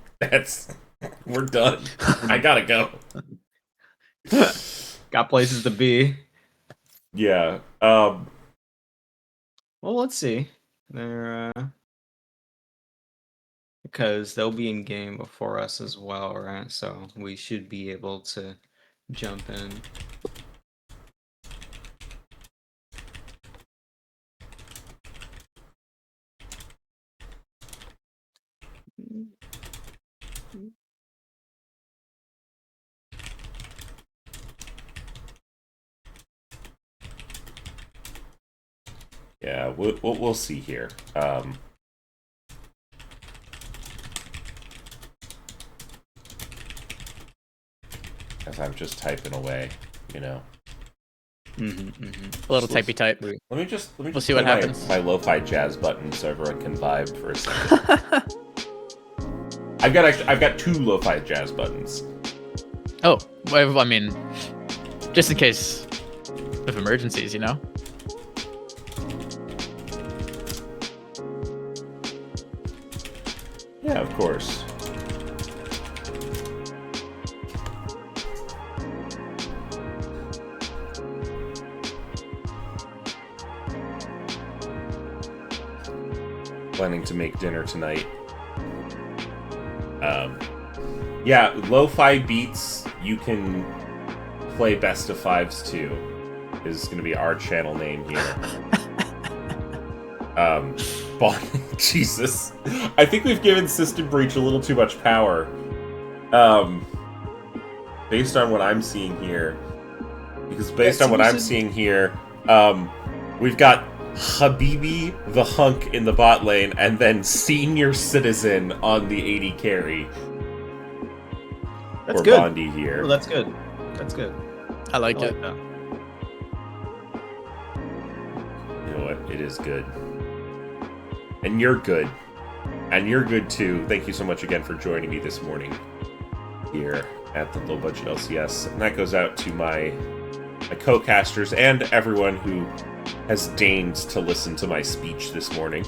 We're done. I gotta go. Got places to be. Yeah. Well, let's see. They're because they'll be in game before us as well, right? So we should be able to jump in. Yeah, we'll see here. As I'm just typing away, you know. A little typey type. Let me just We'll see what happens. My lo-fi jazz button so everyone can vibe for a second. I've got two lo-fi jazz buttons. Oh, well, I mean, just in case of emergencies, you know. Yeah, of course. Planning to make dinner tonight. Yeah, lo-fi beats you can play best of fives to is going to be our channel name here. Jesus. I think we've given System Breach a little too much power. Based on what I'm seeing here. Because based on what I'm seeing here, we've got Habibi the Hunk in the bot lane, and then Senior Citizen on the AD carry. That's for good. Bondi here. Oh, that's good. That's good. I like it. That. You know what? It is good. And you're good. And you're good too. Thank you so much again for joining me this morning here at the Low Budget LCS. And that goes out to my co-casters and everyone who has deigned to listen to my speech this morning.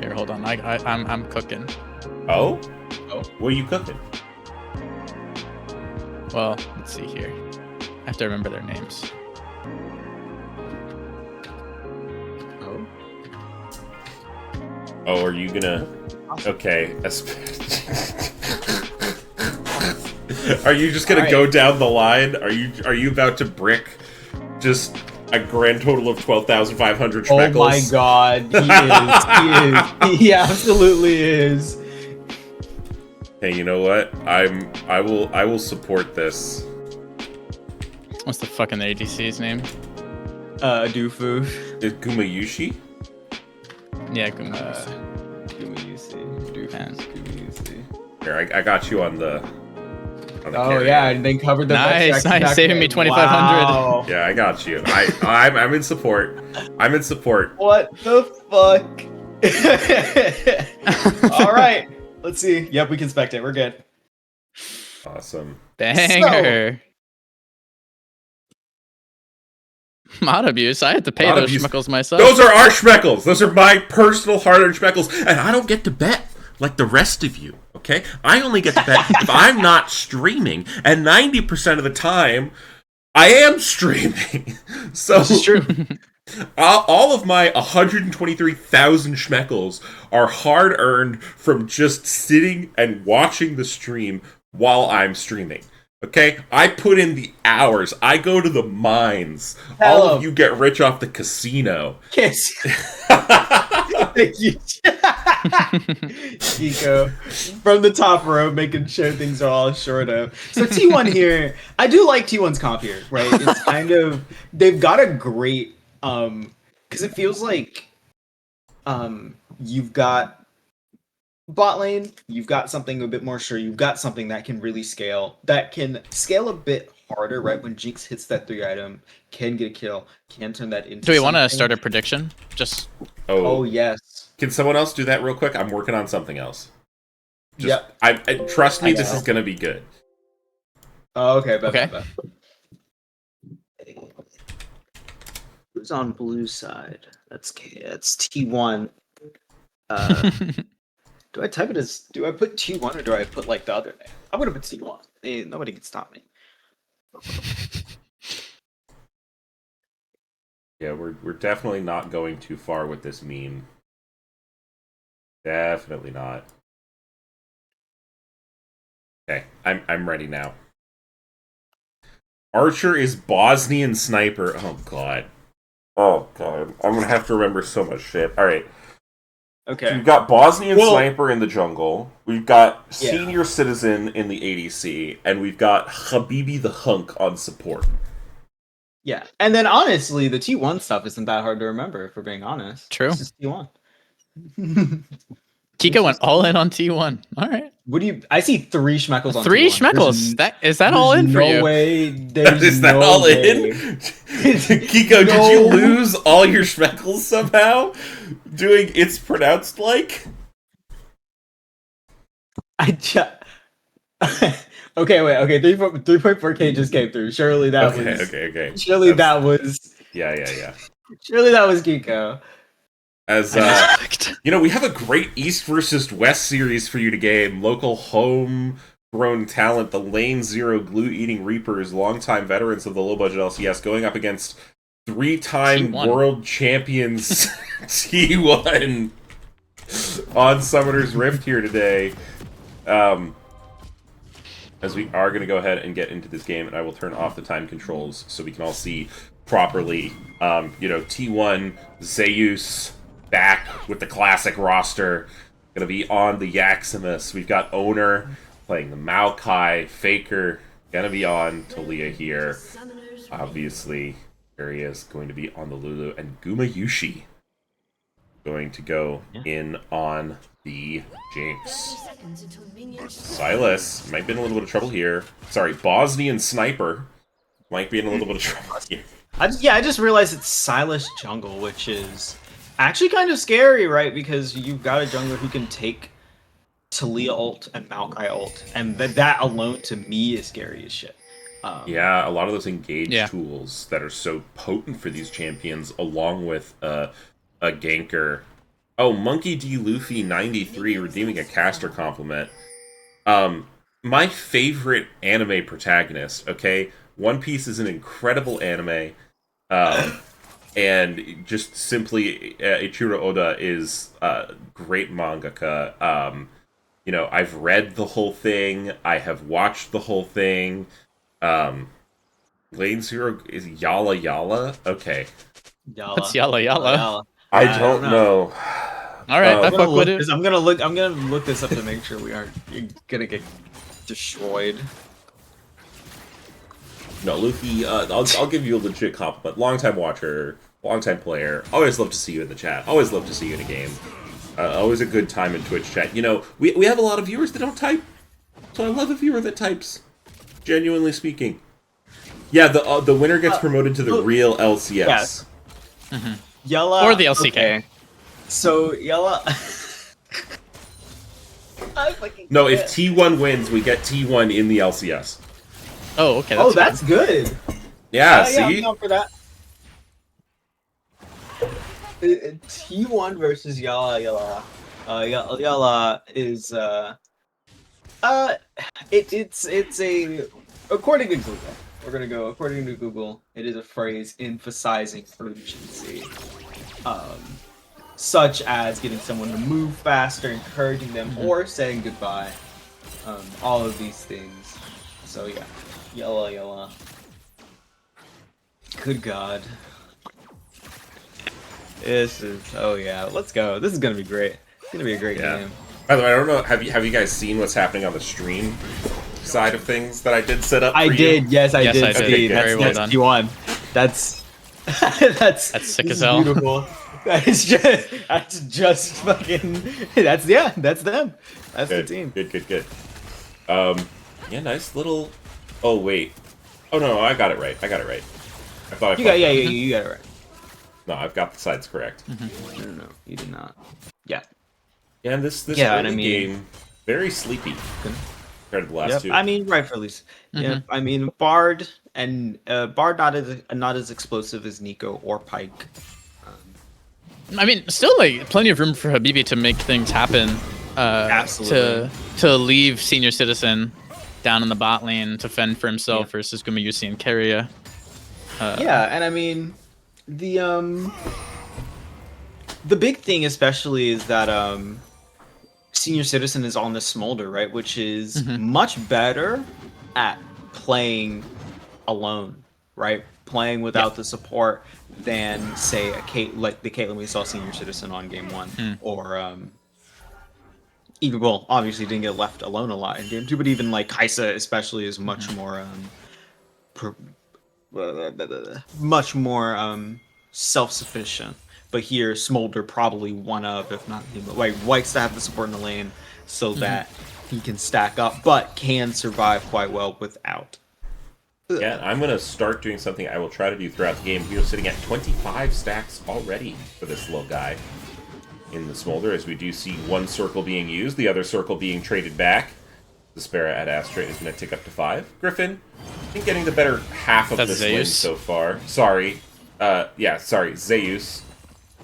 Here, hold on. I'm cooking. Oh? Oh. What are you cooking? Well, let's see here. I have to remember their names. Oh. Oh, are you gonna... Okay. Are you just gonna go down the line? Are you about to brick just a grand total of 12,500 schmeckles? Oh my god, he is. He absolutely is. Hey, you know what? I will support this. What's the fucking ADC's name? Dufu. Is Gumayushi? Yeah, good. Gumayusi. Man. Gumayusi. Here, I got you on the Oh carry. yeah, and then covered the Nice, back- nice, saving me 2,500. Wow. Yeah, I got you. I'm in support. I'm in support. What the fuck? All right, let's see. Yep, we can spectate. We're good. Awesome. Banger. Mod abuse. I had to pay Mod those abuse. schmuckles myself. Those are our schmeckles. Those are my personal hard-earned schmeckles, and I don't get to bet like the rest of you. Okay, I only get to bet if I'm not streaming, and 90% of the time, I am streaming. So This is true. all of my 123,000 schmeckles are hard-earned from just sitting and watching the stream while I'm streaming. Okay? I put in the hours. I go to the mines. All of you get rich off the casino. Kiss. Thank you. Chico. From the top row, making sure things are all short of. So T1 here, I do like T1's comp here, right? It's kind of, they've got a great, because it feels like you've got bot lane, you've got something a bit more sure, you've got something that can really scale, that can scale a bit harder, right? When Jinx hits that 3-item, can get a kill, can turn that into Do we want to something. start a prediction? Just Oh, yes. Can someone else do that real quick? I'm working on something else. Just, Yep. I trust me, I this know. is gonna be good. Oh, okay. Bet, Okay. bet, bet. Who's on blue side? That's T1. Do I type it as? Do I put T1 or do I put like the other name? I'm gonna put T1. Nobody can stop me. Yeah, we're definitely not going too far with this meme. Definitely not. Okay, I'm ready now. Archer is Bosnian sniper. Oh god. Oh god. I'm gonna have to remember so much shit. Alright. Okay. We've got Bosnian Well- sniper in the jungle. We've got Yeah. senior citizen in the ADC, and we've got Habibi the hunk on support. Yeah, and then honestly, the T1 stuff isn't that hard to remember. If we're being honest, True. It's just T1. Kiko went all in on T1. All right. What do you? I see 3 schmeckles on Three T1. schmeckles. Is that all in for no you? Way, there's Is that no all way. in? Kiko, did you No. lose all your schmeckles somehow? Doing it's pronounced like? I just. Okay, wait. Okay, 3.4K just came through. Surely that Okay, was. okay. Surely that was. Yeah. Surely that was Kiko. As you know, we have a great East versus West series for you to game. Local homegrown talent, the Lane Zero Glue Eating Reapers, longtime veterans of the low budget LCS, going up against 3-time T1. world champions T1 on Summoner's Rift here today. As we are going to go ahead and get into this game, and I will turn off the time controls so we can all see properly. You know, T1, Zeus, back with the classic roster. Going to be on the Yaximus. We've got Owner playing the Maokai, Faker. Going to be on Talia here. Obviously, there he is going to be on the Lulu. And Gumayushi going to go in on the Jinx. Silas might be in a little bit of trouble here. Sorry, Bosnian Sniper might be in a little bit of trouble here. I just realized it's Silas jungle, which is actually kind of scary, right? Because you've got a jungler who can take Talia ult and Maokai ult, and that alone to me is scary as shit. Yeah, a lot of those engage Yeah. tools that are so potent for these champions, along with a ganker. Oh, Monkey D. Luffy 93 redeeming a caster compliment. My favorite anime protagonist, okay? One Piece is an incredible anime. And just simply, Ichiro Oda is a great mangaka. You know, I've read the whole thing. I have watched the whole thing. Lane Zero is Yala Yala? Okay. Yala. That's Yala Yala. I I don't don't know. All right, I I'm fuck with it. I'm gonna look this up to make sure we aren't gonna get destroyed. No, Luffy, I'll give you a legit compliment. Long-time watcher, long-time player. Always love to see you in the chat. Always love to see you in a game. Always a good time in Twitch chat. You know, we have a lot of viewers that don't type. So I love a viewer that types. Genuinely speaking. Yeah, the winner gets promoted to the real LCS. Yes. Yella Or the LCK. Okay. So Yella. No, if T1 wins, we get T1 in the LCS. Oh, okay. Oh, that's good. Yeah, Yeah, I'm see? down for that. T1 versus Yella. Yella is it's a according to Google. We're gonna go according to Google. It is a phrase emphasizing urgency, such as getting someone to move faster, encouraging them, or saying goodbye. All of these things. So yeah, Yella. Good God. Oh yeah, let's go. This is gonna be great. It's gonna be a great game. By the way, I don't know, have you guys seen what's happening on the stream side of things that I did set up for you? Yes, I did. I did. See, Very well that's done. T1. That's sick this as is hell. Beautiful. That's just fucking. That's them. That's Good, the team. good. Yeah, nice little... Oh, wait. Oh, no, I got it right. I thought You got you got it right. No, I've got the sides correct. No, you did not. Yeah. Yeah, and this Yeah, and early I mean- game, very sleepy compared to the last Yep. two. I mean, rightfully. Yeah. I mean, Bard and Bard not as explosive as Nico or Pike. I mean, still like plenty of room for Habibi to make things happen. Absolutely. To leave Senior Citizen down in the bot lane to fend for himself versus Gumayusi and Keria. Yeah, and I mean, the big thing especially is that Senior Citizen is on the Smolder, right, which is much better at playing alone, right, playing without the support than say like the Caitlyn we saw Senior Citizen on game 1, or even, well, obviously didn't get left alone a lot in game 2, but even like Kaisa especially is much more much more self-sufficient. But here, Smolder probably one of, if not him, like likes to have the support in the lane so that he can stack up, but can survive quite well without. Yeah, I'm going to start doing something I will try to do throughout the game. We're sitting at 25 stacks already for this little guy in the Smolder, as we do see one circle being used, the other circle being traded back. The Spera at Astra is going to tick up to 5. Griffin, I think getting the better half of That's this lane Zeus. so far. Sorry, Zeus.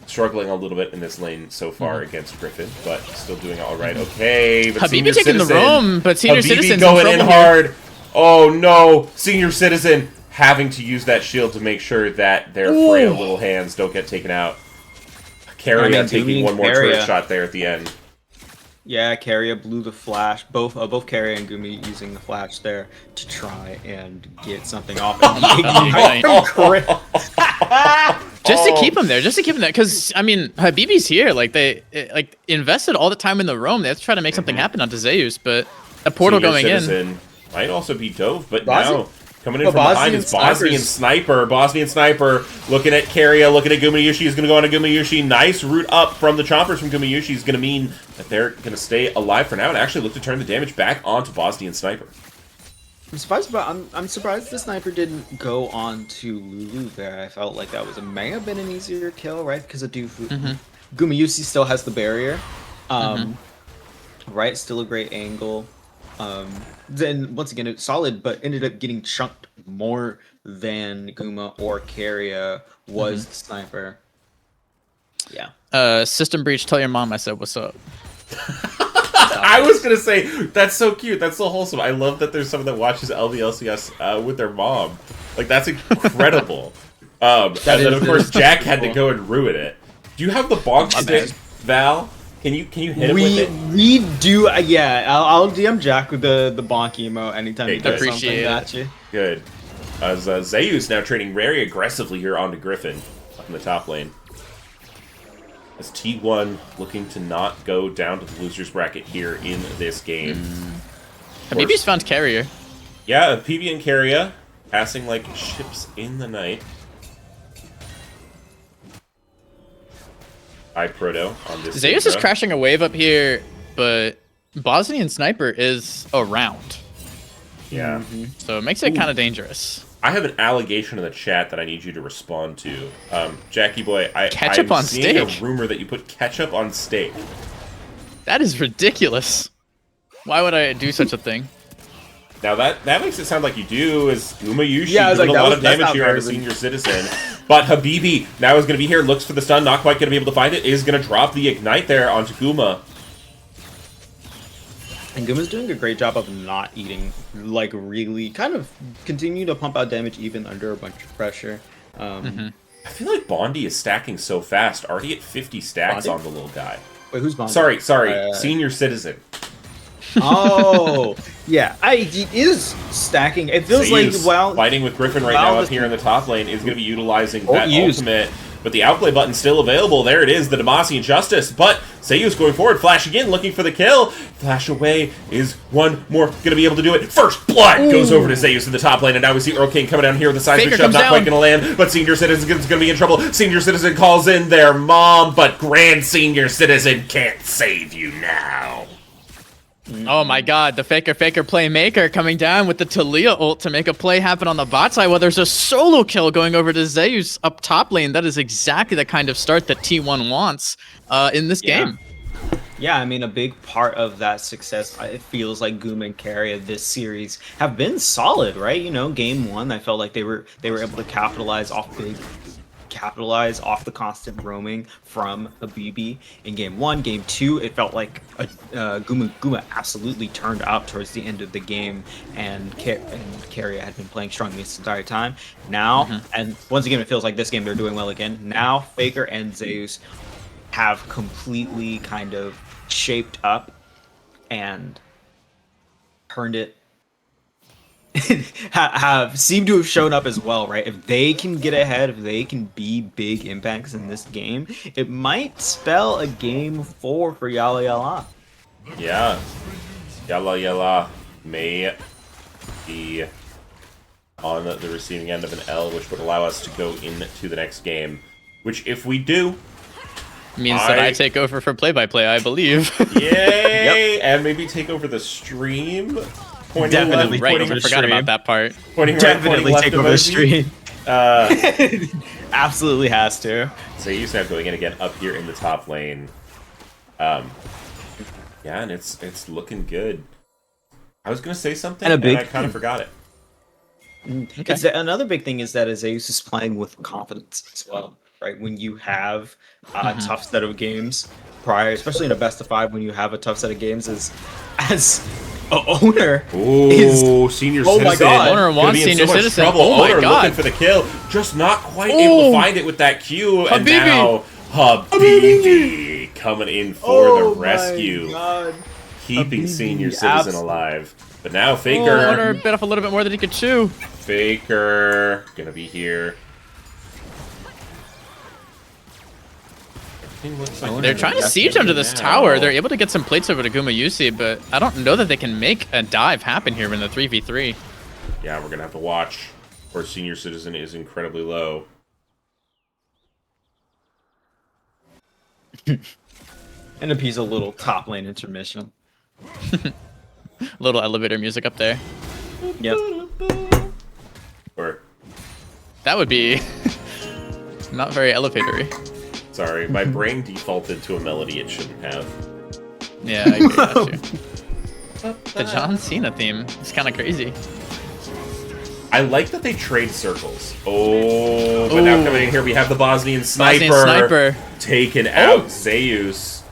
Struggling a little bit in this lane so far against Griffin, but still doing all right. Okay, but Habibi Senior taking the Citizen, roam, but Senior Habibi Citizen's going in in trouble here. hard. Oh no, Senior Citizen having to use that shield to make sure that their frail little hands don't get taken out. Keria taking one more turret shot there at the end. Yeah, Keria blew the flash. Both Keria and Gumi using the flash there to try and get something off. Just to keep him there, because I mean, Habibi's here. Like they invested all the time in the roam. They have to try to make something happen onto Zeus, but a portal Senior going Citizen might also be Dove, but Bosnian? now coming in from behind is Bosnian Sniper. Bosnian Sniper looking at Keria, looking at Gumayushi. Is going to go on to Gumayushi. Nice root up from the chompers from Gumayushi is going to mean that they're going to stay alive for now and actually look to turn the damage back onto Bosnian Sniper. I'm surprised the sniper didn't go on to Lulu there. I felt like that may have been an easier kill, right? Because of Gumayusi still has the barrier. Right, still a great angle. Then once again, it's solid, but ended up getting chunked more than Guma or Keria was the sniper. Yeah. System breach. Tell your mom I said what's up. I was gonna say that's so cute. That's so wholesome. I love that there's someone that watches LCS with their mom. Like that's incredible. And then of course Jack had to go and ruin it. Do you have the bonk stick, Val? Can you hit him with it? We do. Yeah, I'll DM Jack with the bonk emo anytime he does Appreciate something. it. Gotcha. Good. As Zeus now trading very aggressively here onto Griffin up in the top lane. As T1 looking to not go down to the loser's bracket here in this game. Habibi's found carrier. Yeah, PB and Keria passing like ships in the night. Proto on this. Zeus is Syndra. crashing a wave up here, but Bosnian Sniper is around. Yeah. So it makes it kind of dangerous. I have an allegation in the chat that I need you to respond to. Jackie boy, Ketchup I'm on seeing steak? a rumor that you put ketchup on steak. That is ridiculous. Why would I do such a thing? Now that makes it sound like you do, as Umayushi Yeah, I was doing like, a lot that's of damage not here on a very senior citizen. But Habibi now is going to be here, looks for the stun, not quite going to be able to find it, is going to drop the ignite there onto Guma. And Guma's doing a great job of not eating, like really kind of continue to pump out damage even under a bunch of pressure. I feel like Bondi is stacking so fast, already at 50 stacks Bondi? on the little guy. Wait, who's Bondi? Sorry, Uh, senior citizen. Oh, yeah. He is stacking. It feels like, Zeus, well, fighting with Griffin right while now up this- here in the top lane, is going to be utilizing Oh, that used. ultimate. But the outplay button's still available. There it is, the Demacian Justice. But Zeus going forward, flash again, looking for the kill. Flash away is one more going to be able to do it. First blood goes over to Zeus in the top lane, and now we see Earl King coming down here with the seismic Faker shove, comes not quite down. going to land. But Senior Citizen's going to be in trouble. Senior Citizen calls in their mom, but Grand Senior Citizen can't save you now. Oh my god, the Faker playmaker coming down with the Talia ult to make a play happen on the bot side while there's a solo kill going over to Zeus up top lane. That is exactly the kind of start that T1 wants in this game. Yeah, I mean, a big part of that success, it feels like Guma and Carrier this series have been solid, right? You know, game one, I felt like they were able to capitalize off the constant roaming from Habibi in game one. Game two, it felt like Guma absolutely turned up towards the end of the game, and Carrier had been playing strong this entire time. Now, and once again, it feels like this game they're doing well again. Now, Faker and Zeus have completely kind of shaped up and turned it have seemed to have shown up as well, right? If they can get ahead, if they can be big impacts in this game, it might spell a game 4 for Yala Yala. Yeah. Yalla Yalla may be on the receiving end of an L, which would allow us to go into the next game. Which, if we do, Means that I take over for play-by-play, I believe. yay! And maybe take over the stream. Pointing Definitely. left, Right, pointing I forgot about that part. Pointing right, Definitely pointing left take of over the Obi. stream. Absolutely has to. So you now going in again up here in the top lane. Yeah, and it's looking good. I was gonna say something, And and I kind of forgot it. Okay. Another big thing is that Zeus is playing with confidence as well, right? When you have a tough set of games prior, especially in a best of 5, when you have a tough set of games, as a owner Ooh, senior Oh my citizen. God. Owner Gonna wants be in senior so much citizen. trouble. Oh my Owner God. looking for the kill, just not quite able to find it with that Q, and Habibi. now Habibi coming in for the rescue, God. keeping Habibi, senior citizen alive. But now Faker, Owner bit off a little bit more than he could chew. Faker gonna be here. Everything looks like They're trying to siege him to this tower. They're able to get some plates over to Guma Yusi, but I don't know that they can make a dive happen here in the 3v3. Yeah, we're gonna have to watch. Or senior citizen is incredibly low. And a piece of little top lane intermission. Little elevator music up there. Yep. Or That would be not very elevatory. sorry, my brain defaulted to a melody it shouldn't have. Yeah, I agree. Got you. The John Cena theme is kind of crazy. I like that they trade circles. Oh, but now Ooh. coming in here, we have the Bosnian sniper, Bosnian sniper. taking out Zeus.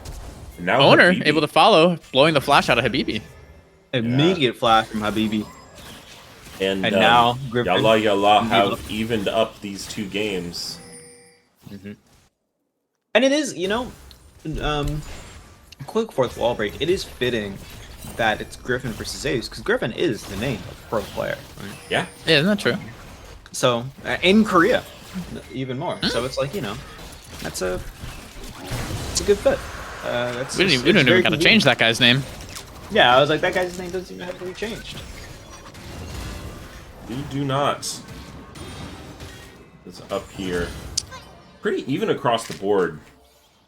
Now Owner Habibi. able to follow, blowing the flash out of Habibi. Immediate flash from Habibi. and now Griffin Yalla Yalla can be have left- evened up these two games. And it is, quick fourth wall break. It is fitting that it's Griffin versus Zeus, because Griffin is the name of pro player. Right? Yeah, Yeah, isn't that true? So in Korea, even more. So it's like it's a good fit. That's We just- don't it's even very got to convenient. change that guy's name. Yeah, I was like, that guy's name doesn't even have to be changed. You do not. It's up here. Pretty even across the board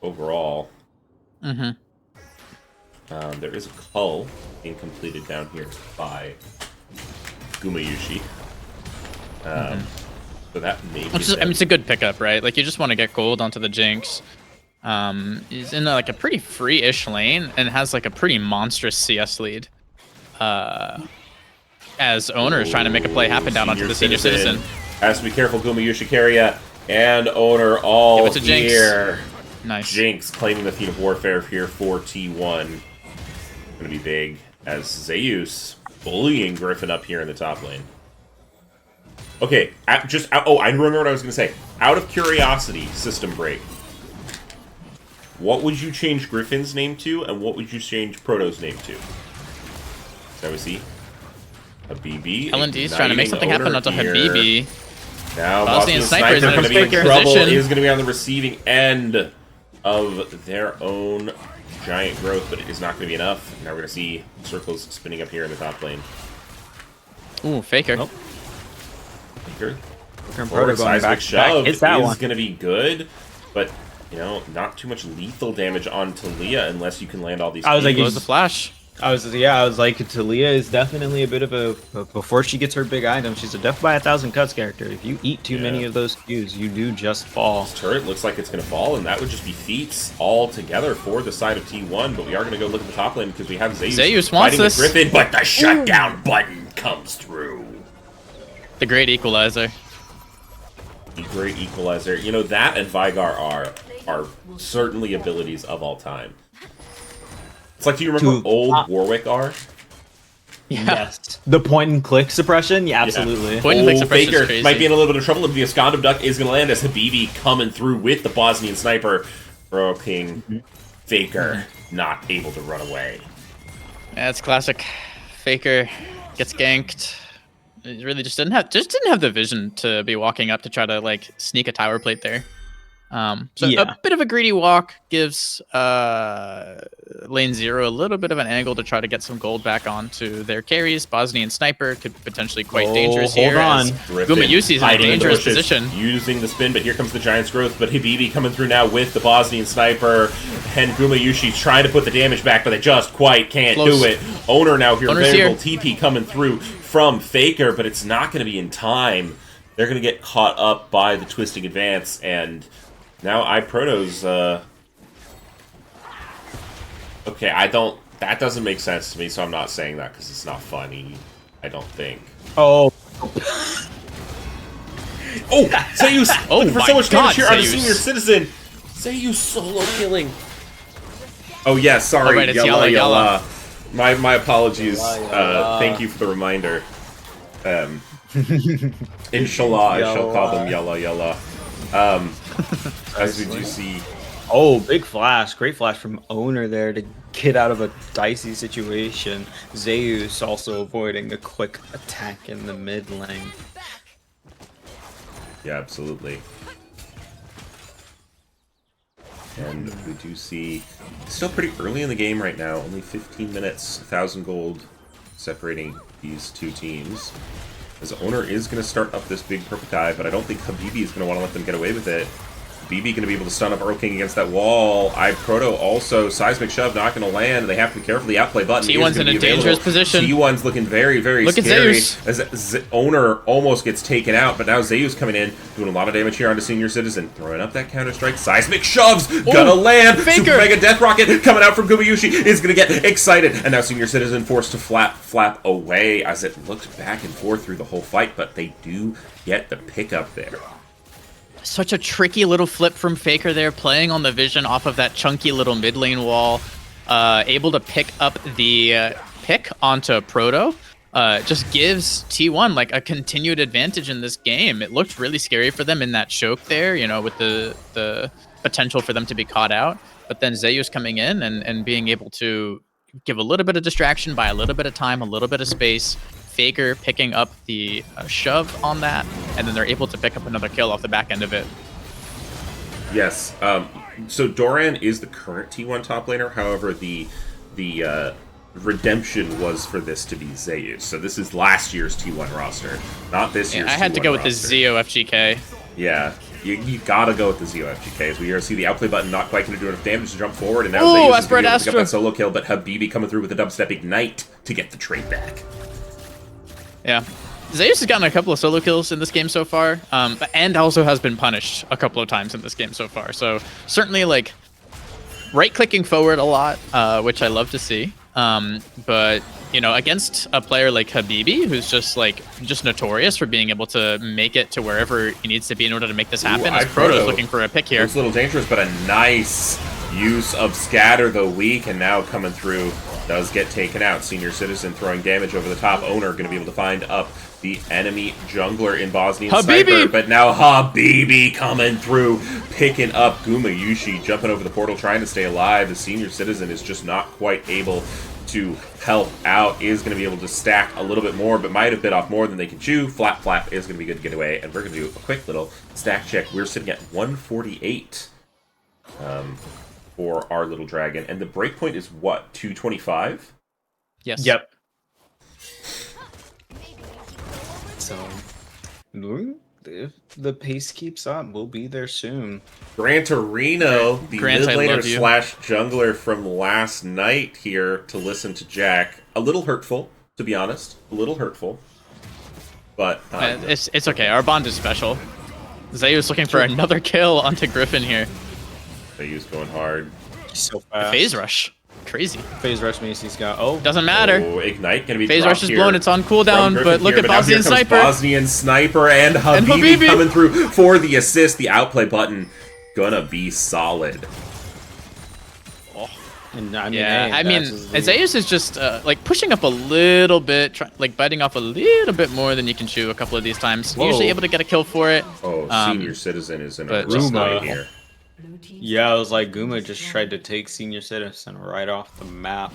overall. Mm-hmm. There is a cull being completed down here by Gumayushi. So that may be I mean, it's a good pickup, right? Like, you just want to get gold onto the Jinx. He's in like a pretty free-ish lane and has like a pretty monstrous CS lead. As owner is trying to make a play happen down onto the senior citizen. Has to be careful, Gumayushi Carrier and owner all Give it to Jinx. here. Nice. Jinx claiming the feat of warfare here for T1. Gonna be big as Zeus bullying Griffin up here in the top lane. Okay, I remember what I was gonna say. Out of curiosity, System Break. What would you change Griffin's name to, and what would you change Proto's name to? So we see Habibi. L&D's trying to make something happen onto Habibi. Now Bosnian Sniper is going to be in Faker trouble. position. Is going to be on the receiving end of their own giant growth, but it is not going to be enough. Now we're going to see circles spinning up here in the top lane. Ooh, Faker. Nope. Faker. Proto going Seismic back, shove hits that is one. going to be good, but you know, not too much lethal damage on Talia unless you can land all these. I was like, Close the flash. I was like, Talia is definitely a bit of a before she gets her big item, she's a death by 1,000 cuts character. If you eat too many of those Qs, you do just fall. This turret looks like it's going to fall, and that would just be feats all together for the side of T1. But we are going to go look at the top lane because we have Zeus wants fighting this. the Griffin, but the shutdown button comes through. The great equalizer. The great equalizer. You know, that and Vigar are certainly abilities of all time. It's like, do you remember old Warwick R? Yeah. Yes. The point and click suppression? Yeah, absolutely. Point and click Old suppression is Faker crazy. might be in a little bit of trouble if the Escondum Duck is going to land as Habibi coming through with the Bosnian Sniper. Bro King Faker not able to run away. Yeah, it's classic. Faker gets ganked. He really just didn't have the vision to be walking up to try to like sneak a tower plate there. So Yeah. a bit of a greedy walk gives lane 0 a little bit of an angle to try to get some gold back onto their carries. Bosnian Sniper could be potentially quite dangerous hold here. on. Gumayusi's in a hiding in the dangerous bushes, position. using the spin, but here comes the Giant's growth. But Habibi coming through now with the Bosnian Sniper, and Gumayushi trying to put the damage back, but they just quite can't Close. do it. Owner now here, Owner's variable here. TP coming through from Faker, but it's not going to be in time. They're going to get caught up by the twisting advance, and now iProto's, okay, that doesn't make sense to me, so I'm not saying that because it's not funny, I don't think. Oh, Oh, Zeus! Oh Looking for my so much damage God, here on a Zeus. senior citizen! Zeus solo killing! Oh yeah, sorry, Oh, right, it's Yalla Yalla. My apologies, Yalla. thank you for the reminder. Inshallah, I shall call them Yalla. As we do see... oh, big flash. Great flash from Owner there to get out of a dicey situation. Zeus also avoiding a quick attack in the mid lane. Yeah, absolutely. And we do see... It's still pretty early in the game right now, only 15 minutes, 1,000 gold separating these two teams. As Owner is going to start up this big purple guy, but I don't think Habibi is going to want to let them get away with it. BB going to be able to stun up Earl King against that wall. Proto also, Seismic Shove not going to land. They have to be careful. The outplay button is T1's going in to a be available. dangerous position. T1's looking very, very Look at scary. Zeus. As Owner almost gets taken out, but now Zeus coming in, doing a lot of damage here onto Senior Citizen. Throwing up that counter-strike. Seismic Shoves! Gonna land! Faker. Super Mega Death Rocket coming out from Gumayushi is going to get excited. And now Senior Citizen forced to flap away as it looked back and forth through the whole fight, but they do get the pickup there. Such a tricky little flip from Faker there, playing on the vision off of that chunky little mid lane wall. Able to pick up the pick onto Proto. Just gives T1 like a continued advantage in this game. It looked really scary for them in that choke there, you know, with the potential for them to be caught out. But then Zeus coming in and being able to give a little bit of distraction, buy a little bit of time, a little bit of space. Faker picking up the shove on that, and then they're able to pick up another kill off the back end of it. Yes. So Doran is the current T1 top laner. However, the redemption was for this to be Zeus. So this is last year's T1 roster, not this year's I had to T1 go with the roster. Zeo FGK. Yeah, you gotta go with the Zeo FGKs. We see the outplay button not quite going to do enough damage to jump forward, and now Ooh, Zeus is going to be able to pick Astra. up that solo kill, but Habibi coming through with a dubstep ignite to get the trade back. Yeah. Zeus has gotten a couple of solo kills in this game so far, and also has been punished a couple of times in this game so far. So certainly, like, right-clicking forward a lot, which I love to see. But, you know, against a player like Habibi, who's just notorious for being able to make it to wherever he needs to be in order to make this happen, as Proto's looking for a pick here. It's a little dangerous, but a nice use of Scatter the Weak, and now coming through does get taken out. Senior Citizen throwing damage over the top. Owner going to be able to find up the enemy jungler in Bosnian Habibi! Sniper, but now Habibi coming through, picking up Gumayushi, jumping over the portal, trying to stay alive. The Senior Citizen is just not quite able to help out, is going to be able to stack a little bit more, but might have bit off more than they can chew. Flap Flap is going to be good to get away, and we're going to do a quick little stack check. We're sitting at 148 for our little dragon, and the breakpoint is what, 225? Yes. Yep. So, if the pace keeps up, we'll be there soon. Grant Areno, the Grant, I mid laner love you. slash jungler from last night here to listen to Jack. A little hurtful, to be honest. A little hurtful. But It's okay. Our bond is special. Zeus looking for another kill onto Griffin here. Zeus going hard. So fast. Phase rush. Crazy. Phase rush means he's got. Oh, Doesn't matter. Oh, Ignite gonna be Phase dropped rush is here blown. It's on from cooldown, Griffin but look here, at now here Bosnian comes Sniper. Bosnian Sniper and Habibi Habibi. coming through for the assist. The outplay button gonna be solid. and I mean, Yeah, hey, I mean, that's his Zeus is just like pushing up a little bit, like biting off a little bit more than you can chew a couple of these times. Whoa. Usually able to get a kill for it. Oh, Senior Citizen is in a but rough just, fight here. Yeah, I was like, Guma just tried to take Senior Citizen right off the map.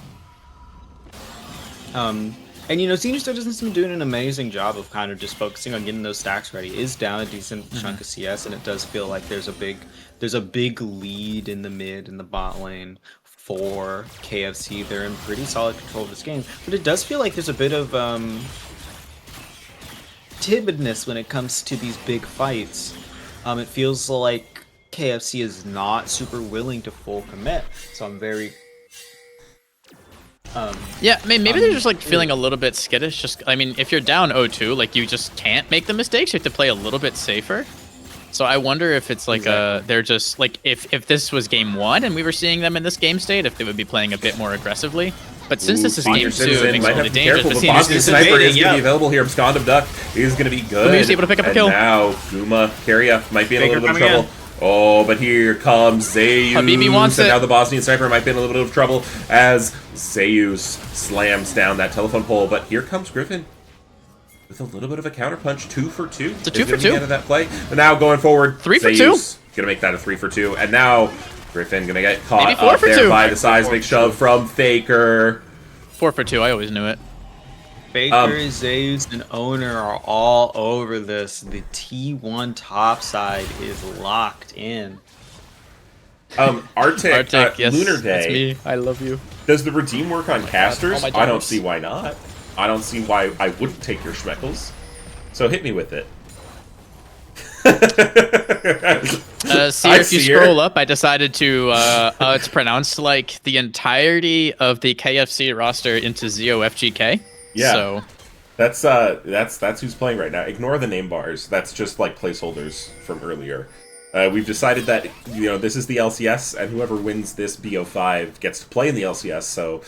And you know, Senior Citizen's been doing an amazing job of kind of just focusing on getting those stacks ready. Is down a decent chunk of CS, and it does feel like there's a big lead in the mid and the bot lane for KFC. They're in pretty solid control of this game, but it does feel like there's a bit of timidness when it comes to these big fights. It feels like KFC is not super willing to full commit, so I'm very Yeah, I mean, maybe they're just like feeling a little bit skittish. Just, I mean, if you're down 0-2, like you just can't make the mistakes. You have to play a little bit safer. So I wonder if it's like they're just like if this was game 1 and we were seeing them in this game state, if they would be playing a bit more aggressively. But since this is Senior game 2, Citizen it makes might it really have to be dangerous. careful, But but Senior Bosnian Citizen Sniper is invading, going to be yeah. available here. Abscond of Duck is going to be good. Guma's able to pick up a and kill. now Guma, Karya might be in a Faker little bit of coming trouble. Oh, but here comes Zeus. Habibi wants and it. now the Bosnian Sniper might be in a little bit of trouble as Zeus slams down that telephone pole. But here comes Griffin with a little bit of a counterpunch. 2 for 2. It's a 2 for 2. Out of that play. And now going forward, 3 for 2. Zeus gonna make that a 3 for 2. And now Griffin gonna get caught Maybe 4 up for there 2. by the seismic shove from Faker. 4 for 2, I always knew it. Faker, Zeus, and Owner are all over this. The T1 top side is locked in. Arctic, yes, Lunar that's Day. me. I love you. Does the redeem work on casters? my I don't jobs. see why not. I don't see why I wouldn't take your schmeckles. So hit me with it. See, if you scroll up, I decided to it's pronounced like the entirety of the KFC roster into Zeo FGK. Yeah. So That's who's playing right now. Ignore the name bars. That's just like placeholders from earlier. We've decided that this is the LCS, and whoever wins this BO5 gets to play in the LCS. So,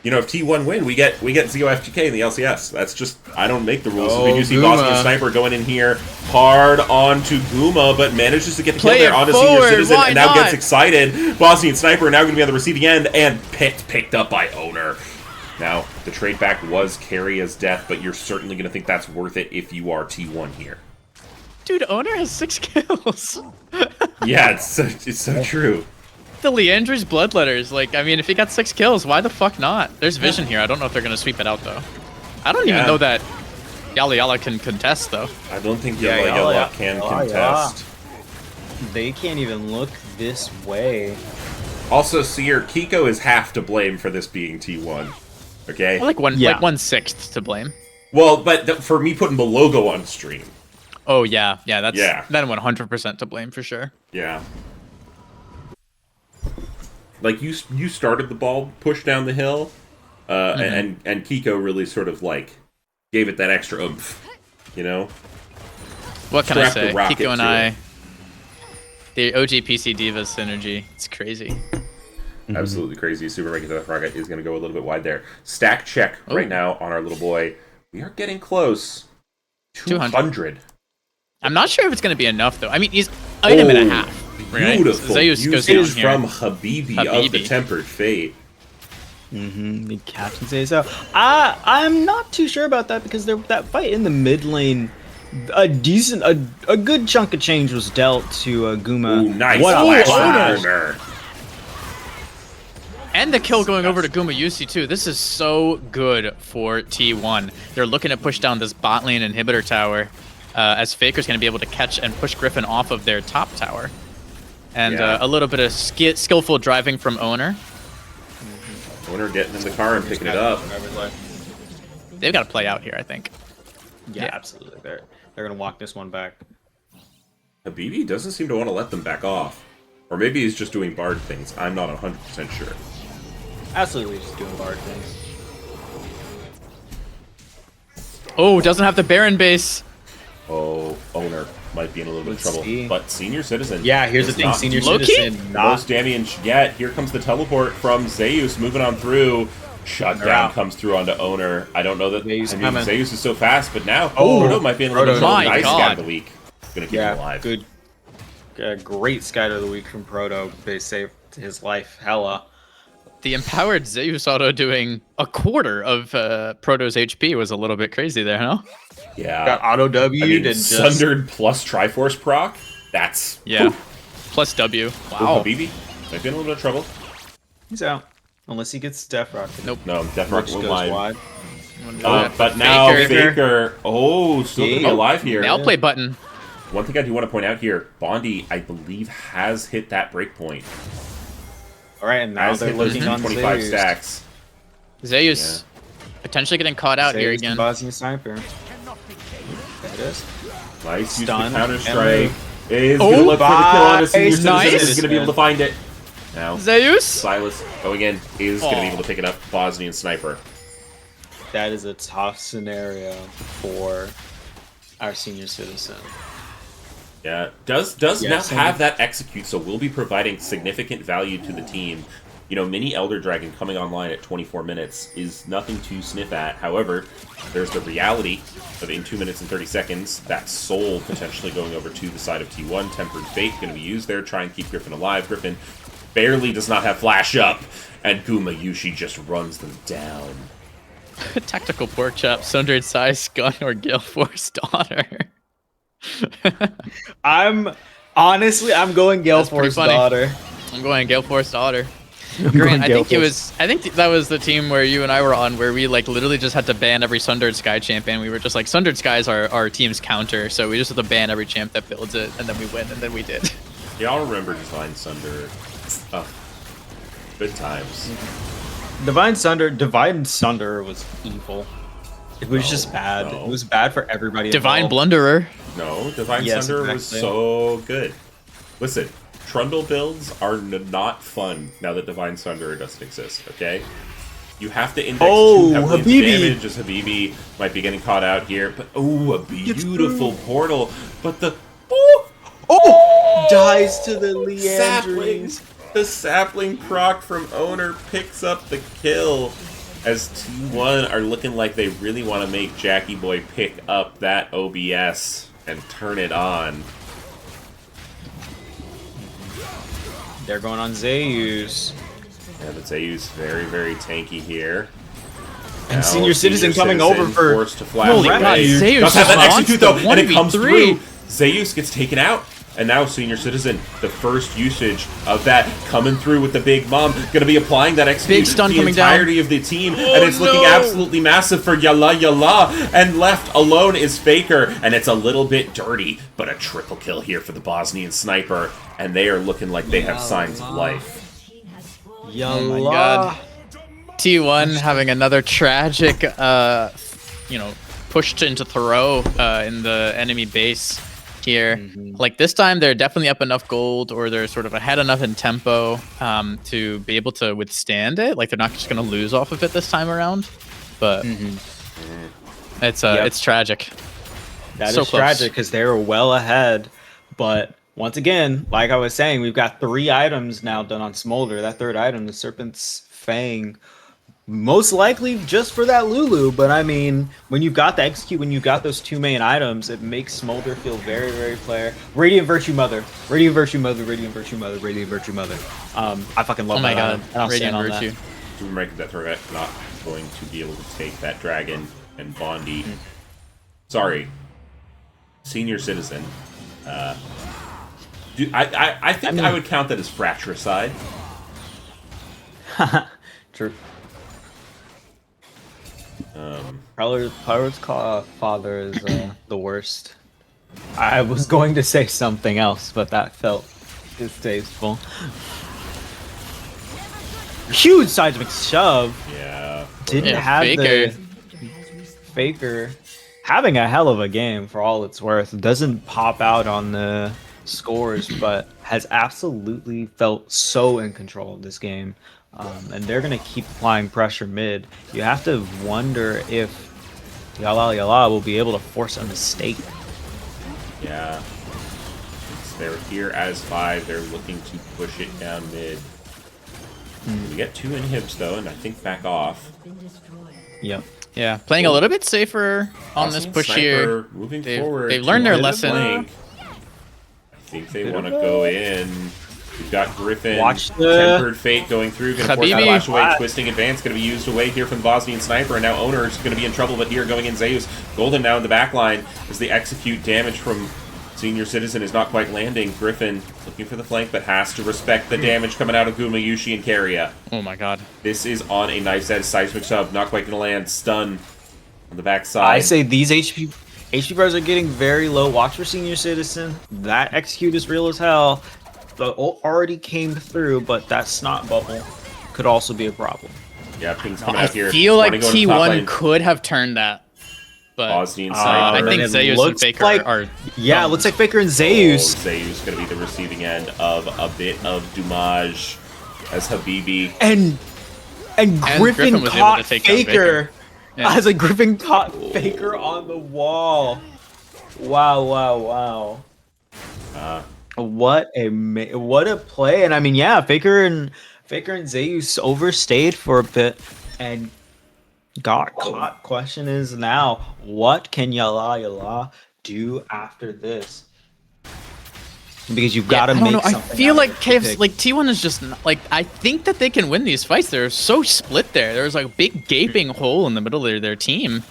if T1 win, we get Zeo FGK in the LCS. That's just I don't make the rules. So we do see Guma. Bosnian Sniper going in here hard onto Guma, but manages to get the kill Play there it onto Senior forward, Citizen, why and now not? gets excited. Bosnian Sniper now going to be on the receiving end, and picked up by Owner. Now, the trade back was Karya's death, but you're certainly going to think that's worth it if you are T1 here. dude, Owner has 6 kills. Yeah, it's so true. The Leandry's bloodletters. Like, I mean, if he got 6 kills, why the fuck not? There's vision here. I don't know if they're gonna sweep it out though. I don't even know that Yala Yala can contest though. I don't think Yeah, Yala Yala can Yala. contest. They can't even look this way. Also, Seer, Kiko is half to blame for this being T1. Okay. Like Yeah. 1/6 to blame. Well, but for me putting the logo on stream. Oh yeah, that's Yeah. then 100% to blame for sure. Yeah. Like you started the ball push down the hill, and Kiko really sort of like gave it that extra oomph, you know. What can I Strap the say? rocket Kiko and to I, it. the OG PC Divas synergy. It's crazy. Absolutely crazy. Super Mega Death Rocket is going to go a little bit wide there. Stack check right now on our little boy. We are getting close. 200. I'm not sure if it's going to be enough though. I mean, he's item and a half. Right? Beautiful Zeus goes usage down here. from Habibi of the Tempered Fate. The captain say so. I'm not too sure about that because that fight in the mid lane, a good chunk of change was dealt to Guma. Ooh, nice What a flash flash. owner. And the kill going over to Guma Yusi too. This is so good for T1. They're looking to push down this bot lane inhibitor tower, as Faker's going to be able to catch and push Griffin off of their top tower. And Yeah. a little bit of skillful driving from Owner. Owner getting in the car and picking it up. They've got to play out here, I think. Yeah, absolutely. They're gonna walk this one back. Habibi doesn't seem to want to let them back off. Or maybe he's just doing Bard things. I'm not 100% sure. Absolutely, just doing Bard things. Oh, doesn't have the Baron base. Oh, Owner might be in a little bit of Let's trouble. see. But Senior Citizen. Yeah, here's the is thing, not Senior Low-key? Citizen. most damage yet. Here comes the teleport from Zeus moving on through. Shutdown out. comes through onto Owner. I don't know that. Zeus I mean, coming. Zeus is so fast, but now Oh, Proto might be in a little bit of My trouble. Nice God. guy of the week. Gonna keep him Yeah, alive. good. Great Skyder of the Week from Proto. They saved his life hella. The empowered Zeus auto doing a quarter of Proto's HP was a little bit crazy there, huh? Yeah. Got auto W'd I mean, and just... Sundered plus Triforce proc. That's Yeah. whew. Plus W. Oh, Wow. Habibi might be in a little bit of trouble. He's out. Unless he gets Death Rocket. Nope. No, Death Which Rocket goes went wide. wide. But now Faker. Faker. Oh, still gonna be Yeah. alive here. The outplay button. One thing I do want to point out here, Bondi, I believe, has hit that breakpoint. Alright, and now Has they're hit those looking on 25 Zeus. stacks. Zeus potentially getting caught out here Zeus, the again. Bosnian sniper. There it is. Nice use of Stun. Counter And Strike. Is Oh, gonna look for the kill on a Senior nice. Citizen. Is gonna be able to find it. Now, Zeus. Silas going in is gonna be Aw. able to pick it up. Bosnian Sniper. That is a tough scenario for our Senior Citizen. Yeah, does Yeah, now same. have that execute, so we'll be providing significant value to the team. You know, Mini Elder Dragon coming online at 24 minutes is nothing to sniff at. However, there's the reality of in 2 minutes and 30 seconds, that soul potentially going over to the side of T1. Tempered Fate going to be used there, try and keep Griffin alive. Griffin barely does not have flash up, and Guma Yushi just runs them down. Tactical pork chop, Sundered Size Gun, or Gale Force Daughter. I'm going Gale That's pretty Force funny. daughter. I'm going Gale Force Daughter. going Grant, I Gale think Force. that was the team where you and I were on, where we like literally just had to ban every Sundered Sky champion. We were just like, Sundered Skies are our team's counter, so we just have to ban every champ that builds it, and then we win, and then we did. Y'all remember Divine Sunder? Oh, good times. Divine Sunder was evil. It was just bad. no. It was bad for everybody. Divine involved. Blunderer. No, Divine Yes, Sunder was exactly. so good. Listen, Trundle builds are not fun now that Divine Sunder doesn't exist, okay? You have to index Oh, too heavily into Habibi. damage, as Habibi might be getting caught out here. But, oh, a beautiful portal. But the... Oh! Dies to the Leandrines. Sapling! The sapling proc from Owner picks up the kill. As T1 are looking like they really want to make Jackie Boy pick up that OBS and turn it on. They're going on Zeus. Yeah, but Zeus very, very tanky here. And Now, Senior Citizen coming over for... forced to flash Holy away. God, Zeus Does have that just execute though, launched the and it comes 1v3. through. Zeus gets taken out. And now Senior Citizen, the first usage of that coming through with the big mom, going to be applying that execute Big stun to the coming down. entirety of the team, and it's looking absolutely massive for Yalla Yalla, and left alone is Faker, and it's a little bit dirty, but a triple kill here for the Bosnian sniper, and they are looking like they have signs of life. Yalla. Oh my God. T1 having another tragic, pushed into throw in the enemy base here. Like this time, they're definitely up enough gold, or they're sort of ahead enough in tempo to be able to withstand it. Like they're not just gonna lose off of it this time around. But it's tragic. That So is close. tragic because they were well ahead. But once again, like I was saying, we've got 3 items now done on Smolder. That third item, the Serpent's Fang, most likely just for that Lulu. But I mean, when you've got the execute, when you've got those 2 main items, it makes Smolder feel very, very player. Radiant Virtue Mother, Radiant Virtue Mother, Radiant Virtue Mother, Radiant Virtue Mother. I fucking love Oh my that god, item, and I'll stand Radiant on Virtue. To make that threat not going to be able to take that dragon and Bondi. Sorry, Senior Citizen. I think I would count that as fratricide. True. Prowler's father is the worst. I was going to say something else, but that felt distasteful. Huge seismic shove. Yeah. Didn't Yeah, have Faker. Faker having a hell of a game for all it's worth. Doesn't pop out on the scores, but has absolutely felt so in control of this game. And they're going to keep applying pressure mid. You have to wonder if Yala will be able to force a mistake. Yeah. Since they're here as 5, they're looking to push it down mid. We get 2 inhibs though, and I think back off. Yep. Yeah, playing a little bit safer on this Bosnian push Sniper here. Moving They've- forward. they've learned their to lesson. flank. I think they want to go in. We've got Griffin. Watch the- Tempered Fate going through. Going to force that Habibi. flash away. Twisting Advance going to be used away here from the Bosnian Sniper. And now Owner's going to be in trouble. But here going in Zeus. Golden now in the back line as the execute damage from Senior Citizen is not quite landing. Griffin looking for the flank, but has to respect the damage coming out of Gumayushi and Keria. Oh my god. This is on a knife's edge. Seismic shove. Not quite going to land. Stun on the backside. I say these HP bars are getting very low. Watch for Senior Citizen. That execute is real as hell. The ult already came through, but that snot bubble could also be a problem. Yeah, ping's coming I out here. feel like Wanna go to the top T1 lane. could have turned that. But Bosnian I Sniper. think it Zeus and looks Faker like- are. Yeah, it looks like Faker and Zeus. Zeus going to be the receiving end of a bit of damage as Habibi. And Griffin Griffin was able caught to take down Faker. Yeah. As a Griffin caught Faker on the wall. Wow. What a play. And I mean, yeah, Faker and Zeus overstayed for a bit and got caught. Question is now, what can Yala do after this? Because you've got to I don't make know. I something feel out like of it. KFC, like T1 is just like, I think that they can win these fights. They're so split there. There's like a big gaping hole in the middle of their team.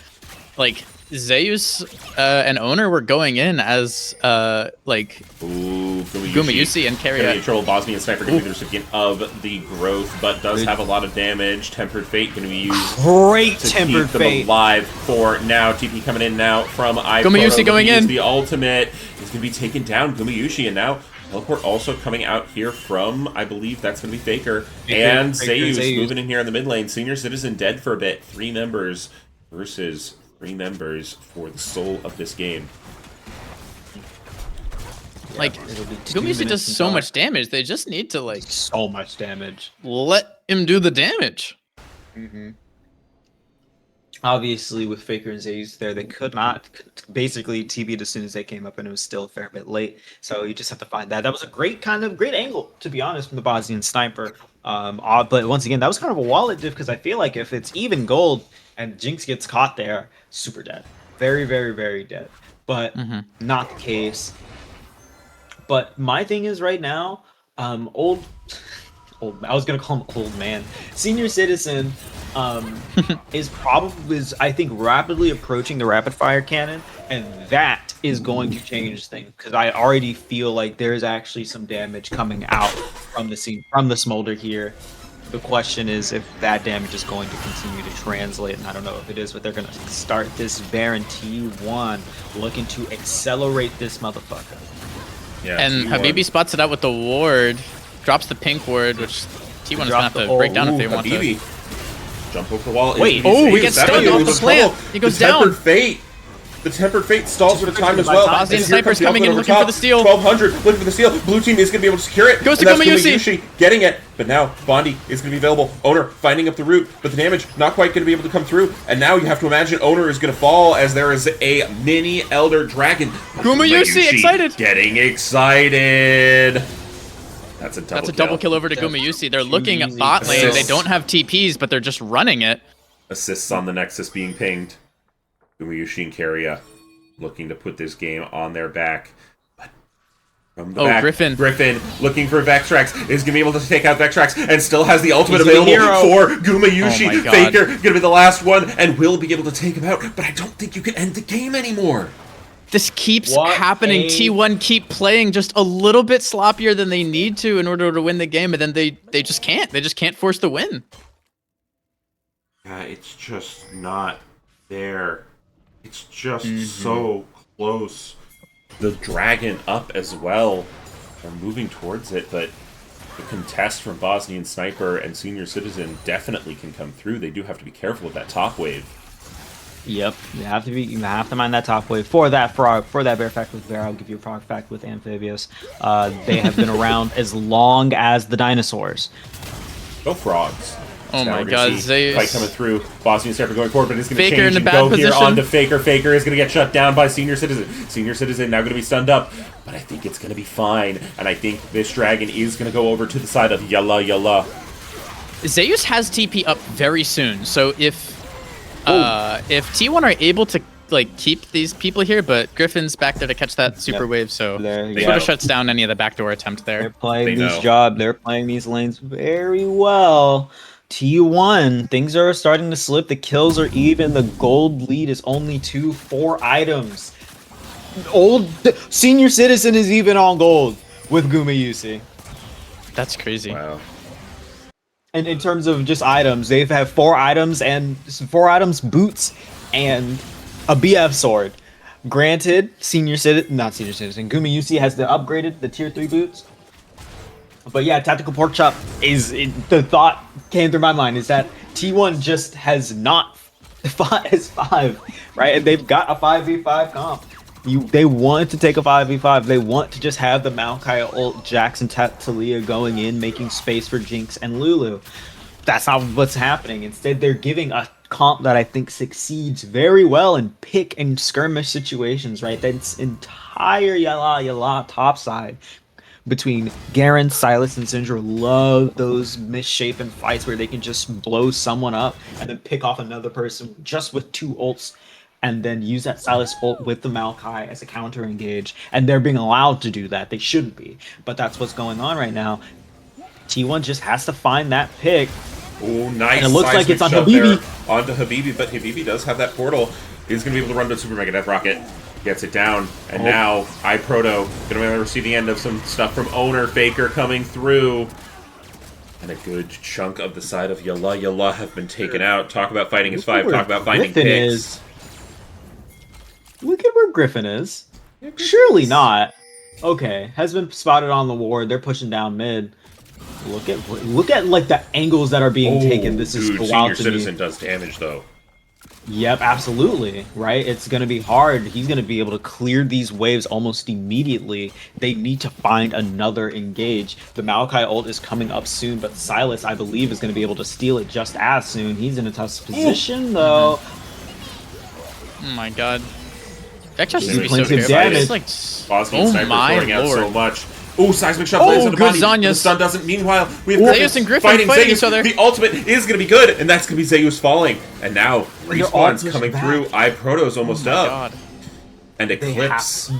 Like Zeus and Owner were going in as like Ooh, Gumayusi and Gonna be in Keria. trouble. Bosnian Sniper going to be the recipient of the growth, but does have a lot of damage. Tempered Fate going to be used Great to Tempered keep them Fate. alive for now. TP coming in now from Gumayusi going in. The ultimate is going to be taken down. Gumayusi, and now teleport also coming out here from, I believe that's going to be Faker. And Faker, Zeus moving in here in the mid lane. Senior Citizen dead for a bit. 3 members versus 3 members for the soul of this game. Like It'll be 2 Gumayusi does minutes so until much damage. They just need to like so much damage. let him do the damage. Obviously, with Faker and Zeus there, they could not basically TB'd as soon as they came up, and it was still a fair bit late. So you just have to find that. That was a great angle, to be honest, from the Bosnian Sniper. But once again, that was kind of a wallet diff because I feel like if it's even gold and Jinx gets caught there, super dead, very, very, very dead. But not the case. But my thing is right now, old. I was gonna call him old man. Senior Citizen is I think rapidly approaching the rapid fire cannon, and that is going to change things because I already feel like there's actually some damage coming out from the smolder here. The question is if that damage is going to continue to translate, and I don't know if it is, but they're gonna start this Baron T1 looking to accelerate this motherfucker. Yeah, And T1. Habibi spots it out with the ward, drops the pink ward, which T1 is gonna have to break down if they want to. Habibi. Jump over the wall. Wait, we get stunned off the plant. He goes down. Tempered Fate. The Tempered Fate stalls for the time as well. Bosnian As here Sniper's comes the coming in ultimate looking over for the top. steal. 1200 looking for the steal. Blue team is going to be able to secure it. Goes to And that's Gumayusi. getting it. But now Bondi is going to be available. Owner finding up the root, but the damage not quite going to be able to come through. And now you have to imagine Owner is going to fall as there is a mini Elder Dragon. Gumayusi excited. Getting excited. That's a double kill over to Gumayusi. They're looking at bot lane. Assists. They don't have TPs, but they're just running it. Assists on the Nexus being pinged. Gumayusi and Keria looking to put this game on their back. But from the back, Griffin looking for Vextrax is going to be able to take out Vextrax and still has the ultimate He's the available hero. for Gumayusi. Oh my God. Faker going to be the last one and will be able to take him out. But I don't think you can end the game anymore. This keeps What happening. a- T1 keep playing just a little bit sloppier than they need to in order to win the game, and then they just can't. They just can't force the win. Yeah, it's just not there. It's just so close. The dragon up as well. They're moving towards it, but the contest from Bosnian Sniper and Senior Citizen definitely can come through. They do have to be careful with that top wave. Yep, you have to mind that top wave. For that bear fact with bear, I'll give you a frog fact with amphibious. They have been around as long as the dinosaurs. Go frogs. Oh Now my we're gonna God, see Zeus. fight coming through. Bosnian Sniper going forward, but it's going to Faker change in a and bad go here position. onto Faker. Faker is going to get shut down by Senior Citizen. Senior Citizen now going to be stunned up, but I think it's going to be fine. And I think this dragon is going to go over to the side of Yalla Yalla. Zeus has TP up very soon, so if T1 are able to like keep these people here, but Griffin's back there to catch that super wave, so There you sort go. of shuts down any of the backdoor attempt They're there. playing They these know. jobs. They're playing these lanes very well. T1, things are starting to slip. The kills are even. The gold lead is only 4 items. Senior Citizen is even on gold with Gumayusi. That's crazy. Wow. And in terms of just items, they've had 4 items and 4 items, boots, and a BF sword. Granted, Gumayusi has the tier 3 boots. But yeah, tactical pork chop the thought came through my mind is that T1 just has not has 5, right? And they've got a 5v5 comp. They want to take a 5v5. They want to just have the Maokai ult, Jax and Talia going in, making space for Jinx and Lulu. That's not what's happening. Instead, they're giving a comp that I think succeeds very well in pick and skirmish situations, right? That's entire Yala top side between Garen, Silas, and Syndra. Love those misshapen fights where they can just blow someone up and then pick off another person just with 2 ults and then use that Silas ult with the Maokai as a counter engage. And they're being allowed to do that. They shouldn't be. But that's what's going on right now. T1 just has to find that pick. Oh, nice. And it looks like it's on shove Habibi. there onto Habibi, but Habibi does have that portal. He's going to be able to run to Super Mega Death Rocket. Gets it down. And now, iProto going to be able to see the end of some stuff from Owner. Faker coming through. And a good chunk of the side of Yalla Yalla have been taken out. Talk about fighting is 5. Talk about finding Griffin picks. is. Look at where Griffin is. Surely not. Okay, has been spotted on the ward. They're pushing down mid. Look at like the angles that are being taken. This is Dude, wild Senior to Citizen me. does damage, though. Yep, absolutely. Right? It's going to be hard. He's going to be able to clear these waves almost immediately. They need to find another engage. The Maokai ult is coming up soon, but Silas, I believe, is going to be able to steal it just as soon. He's in a tough position, though. Oh my God. That just There's needs to be so plenty of careful. damage. It's Bosnian oh Sniper my throwing out so lord. much. Oh, seismic shot Oh, lands into good Bonnie. The Zanyas. stun doesn't. Meanwhile, we have Zeus and Griffin fighting fighting Zeus. each other. The ultimate is going to be good, and that's going to be Zeus falling. And now they're all respawn's pushed coming back. through. iProto's almost Oh my up, God. and Eclipse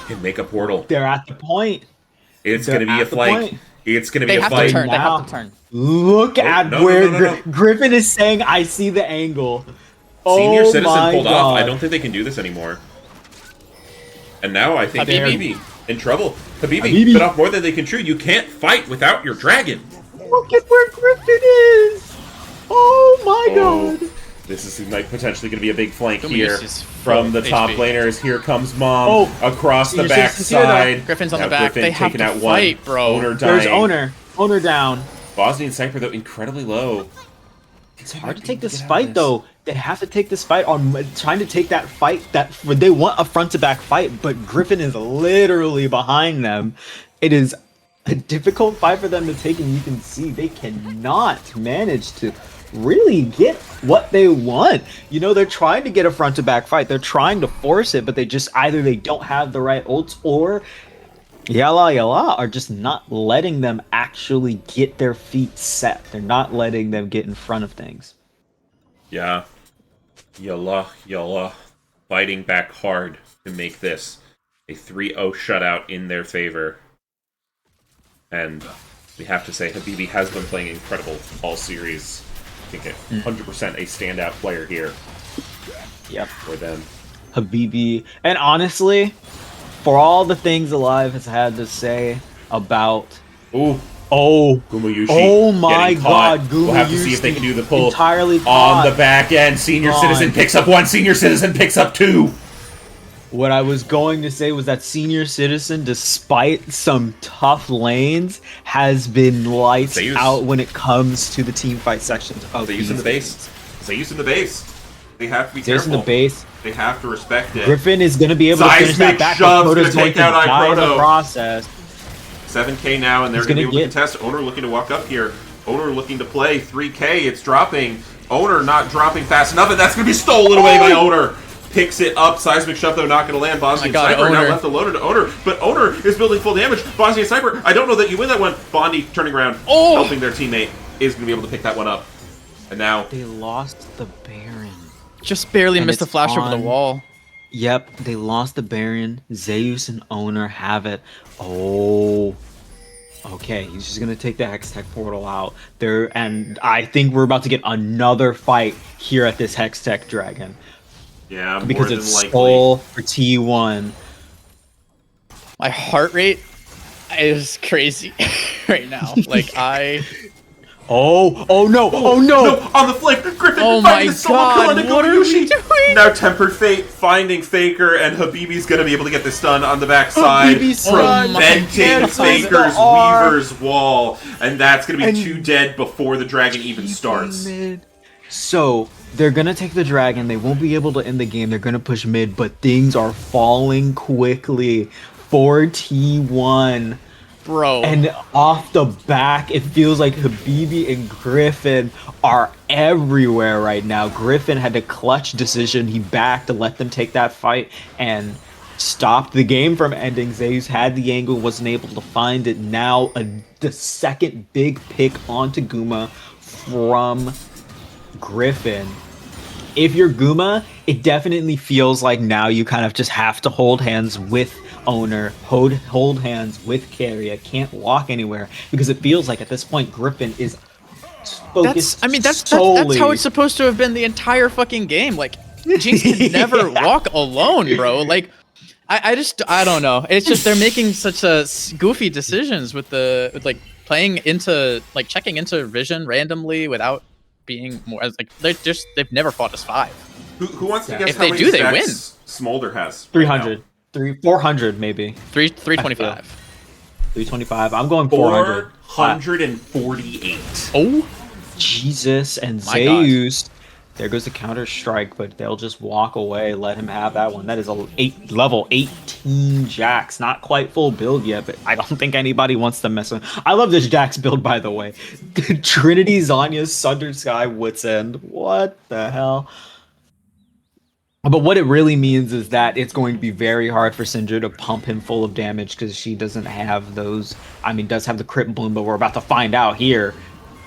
can make a portal. They're at the point. It's they're going to be a at the flank. point. It's going to be They a have to fight. turn. They Now. have to turn. Look at no, where no. Griffin is saying, I see the angle. Senior Oh Citizen my pulled off. I God. don't think they can do this anymore. And now I think Habibi. Habibi in trouble. Habibi Habibi. bit off more than they can chew. You can't fight without your dragon. Look at where Griffin is! Oh my God! This is like potentially going to be a big flank Gumi here uses from the full top HP. laners. Here comes Mom Oh, across the Senior Citizen's here, though. backside. Griffin's on Now the back. Griffin They have taking to out fight, one. bro. Owner dying. There's Owner. Owner down. Bosnian Sniper though incredibly low. It's hard to take this fight though. They have to take this fight on trying to take that fight they want a front to back fight, but Griffin is literally behind them. It is a difficult fight for them to take, and you can see they cannot manage to really get what they want. You know, they're trying to get a front to back fight. They're trying to force it, but they just either they don't have the right ults or Yala are just not letting them actually get their feet set. They're not letting them get in front of things. Yeah. Yala. Fighting back hard to make this a 3-0 shutout in their favor. And we have to say, Habibi has been playing incredible all series. I think 100% a standout player here. Yep. For them. Habibi. And honestly, for all the things Alive has had to say about... Gumayushi. Oh my god, Gumayushi. We'll have to see if they can do the pull entirely on the back end. Senior Citizen picks up 1, Senior Citizen picks up 2. What I was going to say was that Senior Citizen, despite some tough lanes, has been lights out when it comes to the team fight sections of Zeus in the base. Zeus in the base. They have to be Zeus careful. in the base. They have to respect it. Griffin is going to be able to finish that back, but Proto's going to die in the process. 7k now, and they're going to be able to contest. Owner looking to walk up here. Owner looking to play. 3k, it's dropping. Owner not dropping fast enough, and that's going to be stolen away by Owner. Picks it up. Seismic Shove, though, not going to land. Bosnian Sniper now left alone to Owner, but Owner is building full damage. Bosnian Sniper, I don't know that you win that one. Bondi turning around, helping their teammate, is going to be able to pick that one up. And now... They lost the Baron. Just barely missed the flash over the wall. Yep, they lost the Baron. Zeus and Owner have it. Oh... Okay, he's just gonna take the Hextech portal out there, and I think we're about to get another fight here at this Hextech Dragon. Yeah, because more it's than likely. Soul for T1. My heart rate is crazy right now. Like Oh no! No, on the flank, Griffin finding the solo kill on what are we doing? Now Tempered Fate finding Faker, and Habibi's gonna be able to get the stun on the backside, preventing Faker's Weaver's wall, and that's gonna be 2 dead before the dragon even starts. So they're gonna take the dragon. They won't be able to end the game. They're gonna push mid, but things are falling quickly for T1. Bro. And off the back, it feels like Habibi and Griffin are everywhere right now. Griffin had a clutch decision. He backed to let them take that fight and stopped the game from ending. Zeus had the angle, wasn't able to find it. Now the second big pick onto Guma from Griffin. If you're Guma, it definitely feels like now you kind of just have to hold hands with Owner, hold hands with Carrier, can't walk anywhere, because it feels like at this point Griffin is focused. That's how it's supposed to have been the entire fucking game. Like, Jinx can never walk alone, bro. Like, I don't know. It's just they're making such goofy decisions with like playing into, like, checking into vision randomly without being more like they've never fought as 5. Who wants to guess if how they many do, they win. Smolder has? 300. 400 maybe. 325. 325. I'm going 400. 448. Oh, Jesus, and Zeus. There goes the counter strike, but they'll just walk away, let him have that one. That is a level 18 Jax. Not quite full build yet, but I don't think anybody wants to mess with him. I love this Jax build, by the way. Trinity, Zanya, Sunder Sky, Wits End. What the hell? But what it really means is that it's going to be very hard for Syndra to pump him full of damage, because she doesn't have those. I mean, does have the crit bloom, but we're about to find out here.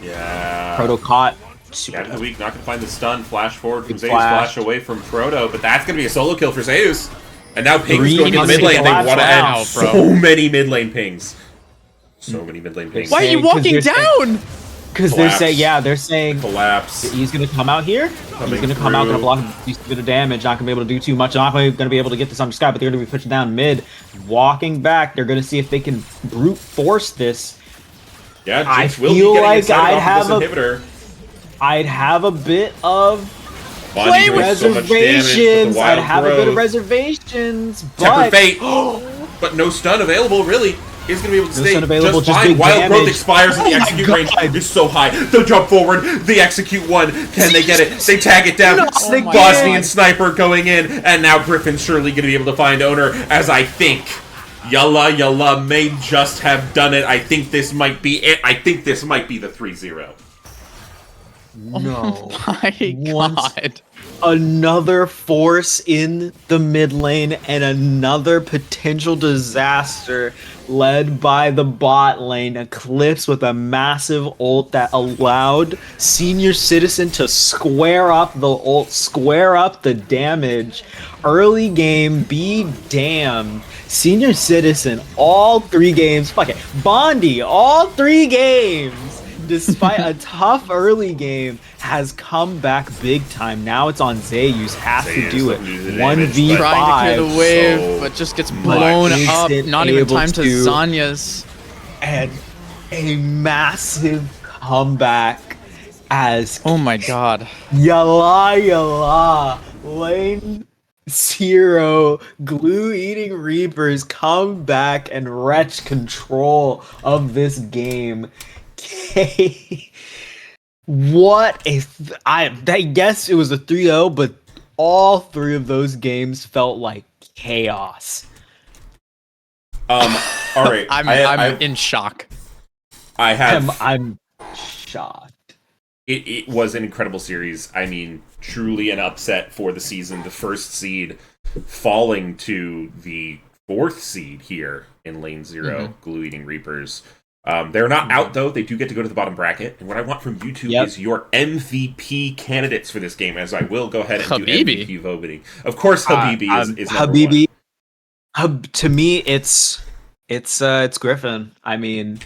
Yeah. Proto caught. Cat of the week, not gonna find the stun. Flash forward from Zeus, flash away from Proto, but that's gonna be a solo kill for Zeus. And now Ping's going to the mid lane. They want to add so many mid lane pings. So many mid lane pings. Why are you walking down? Because they're saying collapse. He's gonna come out here. He's gonna come out, gonna block a bit of damage. Not gonna be able to do too much. Not gonna be able to get this on the sky, but they're gonna be pushing down mid. Walking back, they're gonna see if they can brute force this. Yeah, I will feel be like I'd have a bit of play with reservations. I'd have a bit of reservations. Tempered Fate, but no stun available really. is going to be able to No stay stun available, just just fine. big Wild Growth damage. expires and the Oh my execute range God. is so high. The jump forward, the execute one. Can they get it? They tag it down. Yes, they Bosnian can. Sniper going in, and now Griffin's surely going to be able to find owner, as I think Yalla may just have done it. I think this might be it. I think this might be the 3-0. No. Oh my Once- god. Another force in the mid lane and another potential disaster led by the bot lane. Eclipse with a massive ult that allowed Senior Citizen to square up the ult, square up the damage. Early game, be damned. Senior Citizen, all 3 games. Fuck it. Bondi, all 3 games. Despite a tough early game, has come back big time. Now it's on Zayus, has to Zayus do it. looking to do the damage, 1v5. Trying to clear the wave, so but just gets blown much. up. Isn't Not even able time to to. Zanya's. And a massive comeback as Oh my god. Yalla Lane 0 Glue Eating Reapers come back and wrench control of this game. What a I guess it was a 3-0, but all 3 of those games felt like chaos. All right. I'm in shock. I have. I'm shocked. It was an incredible series. I mean, truly an upset for the season. The first seed falling to the 4th seed here in Lane 0, Glue Eating Reapers. They're not out, though. They do get to go to the bottom bracket. And what I want from you two is your MVP candidates for this game, as I will go ahead and Habibi. do MVP voting. Of course, Habibi is number Habibi. one. To me, it's Griffin. I mean,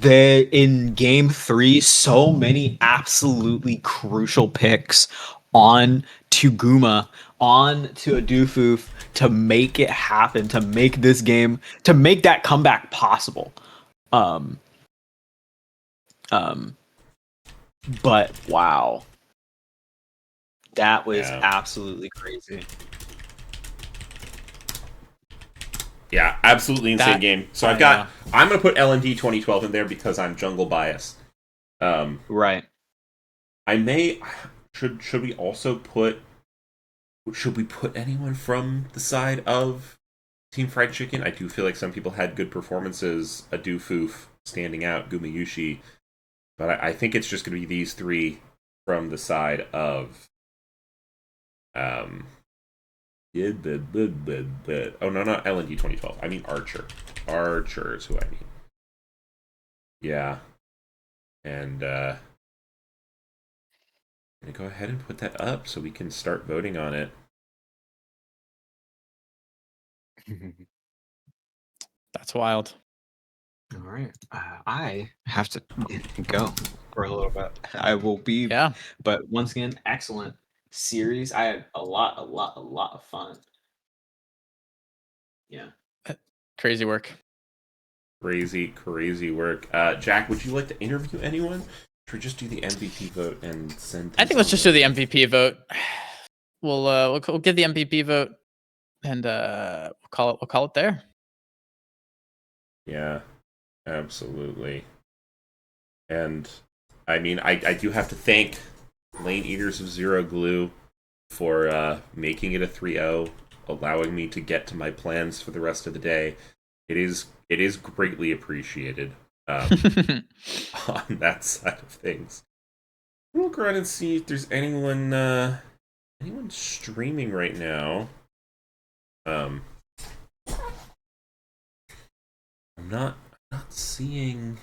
in game 3, so many absolutely crucial picks on to Guma, on to Adufuf to make it happen, to make this game, to make that comeback possible. But wow, that was absolutely crazy. Yeah, absolutely insane game. So I'm going to put LND 2012 in there because I'm jungle biased. Right. Should we also put anyone from the side of Team Fried Chicken? I do feel like some people had good performances. Adufuf standing out, Gumayushi. But I think it's just going to be these 3 from the side of oh no, not LND 2012. I mean Archer. Archer is who I mean. Yeah. And I'm gonna go ahead and put that up so we can start voting on it. That's wild. All right. I have to go for a little bit. I will be. Yeah. But once again, excellent series. I had a lot of fun. Yeah. Crazy work. Crazy work. Jack, would you like to interview anyone? Or just do the MVP vote and send? I think let's just do the MVP vote. We'll give the MVP vote, and we'll call it there. Yeah, absolutely. And I mean, I do have to thank Lane Eaters of Zero Glue for making it a 3-0, allowing me to get to my plans for the rest of the day. It is greatly appreciated on that side of things. We'll go around and see if there's anyone streaming right now. I'm not seeing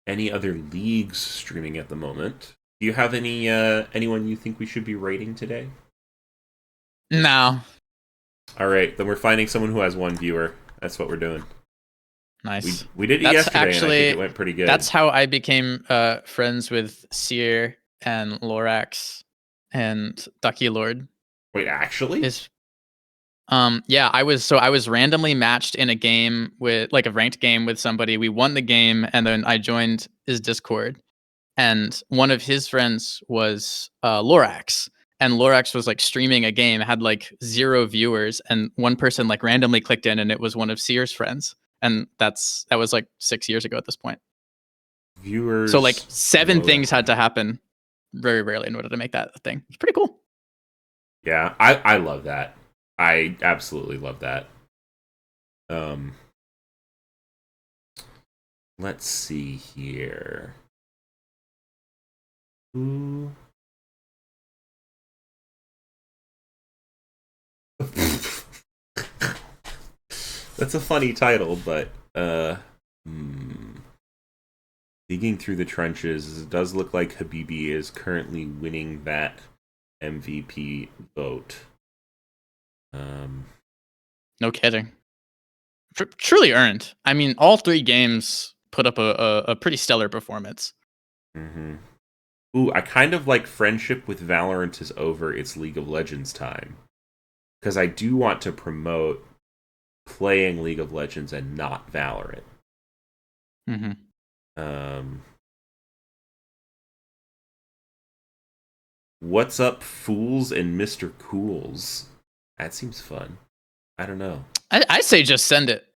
any other leagues streaming at the moment. Do you have anyone you think we should be rating today? No. All right, then we're finding someone who has 1 viewer. That's what we're doing. Nice. We did it That's yesterday, actually, and I think it went pretty good. That's how I became friends with Seer and Lorax and Ducky Lord. Wait, actually? Yeah, I was randomly matched in a game with like a ranked game with somebody. We won the game, and then I joined his Discord, and one of his friends was Lorax, and Lorax was like streaming a game, had like 0 viewers, and one person like randomly clicked in, and it was one of Seer's friends, and that was like 6 years ago at this point. Viewers. So like 7 know things that. had to happen very rarely in order to make that a thing. It's pretty cool. Yeah, I love that. I absolutely love that. Let's see here. Ooh. That's a funny title, but digging through the trenches, it does look like Habibi is currently winning that MVP vote. No kidding. Truly earned. I mean, all 3 games put up a pretty stellar performance. Mm-hmm. Ooh, I kind of like Friendship with Valorant is over. It's League of Legends time. Because I do want to promote playing League of Legends and not Valorant. Mm-hmm. What's up, Fools and Mr. Cools? That seems fun. I don't know. I say just send it.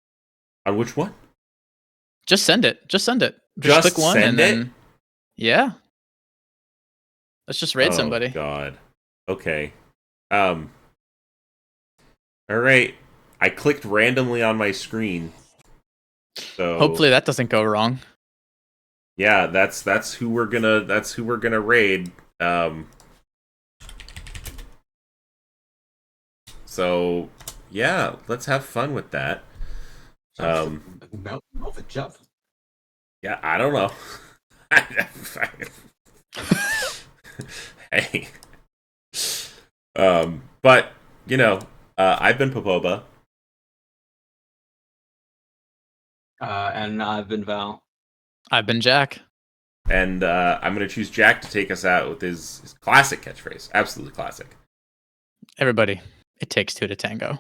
On which one? Just send it. Just send it. Just click one send and it? then yeah. Let's just raid Oh, somebody. God. Okay. All right. I clicked randomly on my screen. So Hopefully that doesn't go wrong. yeah, that's who we're gonna raid. So yeah, let's have fun with that. Velvet jump. Yeah, I don't know. Hey. But you know, I've been Popoba. And I've been Val. I've been Jack. And I'm gonna choose Jack to take us out with his classic catchphrase. Absolutely classic. Everybody, it takes 2 to tango.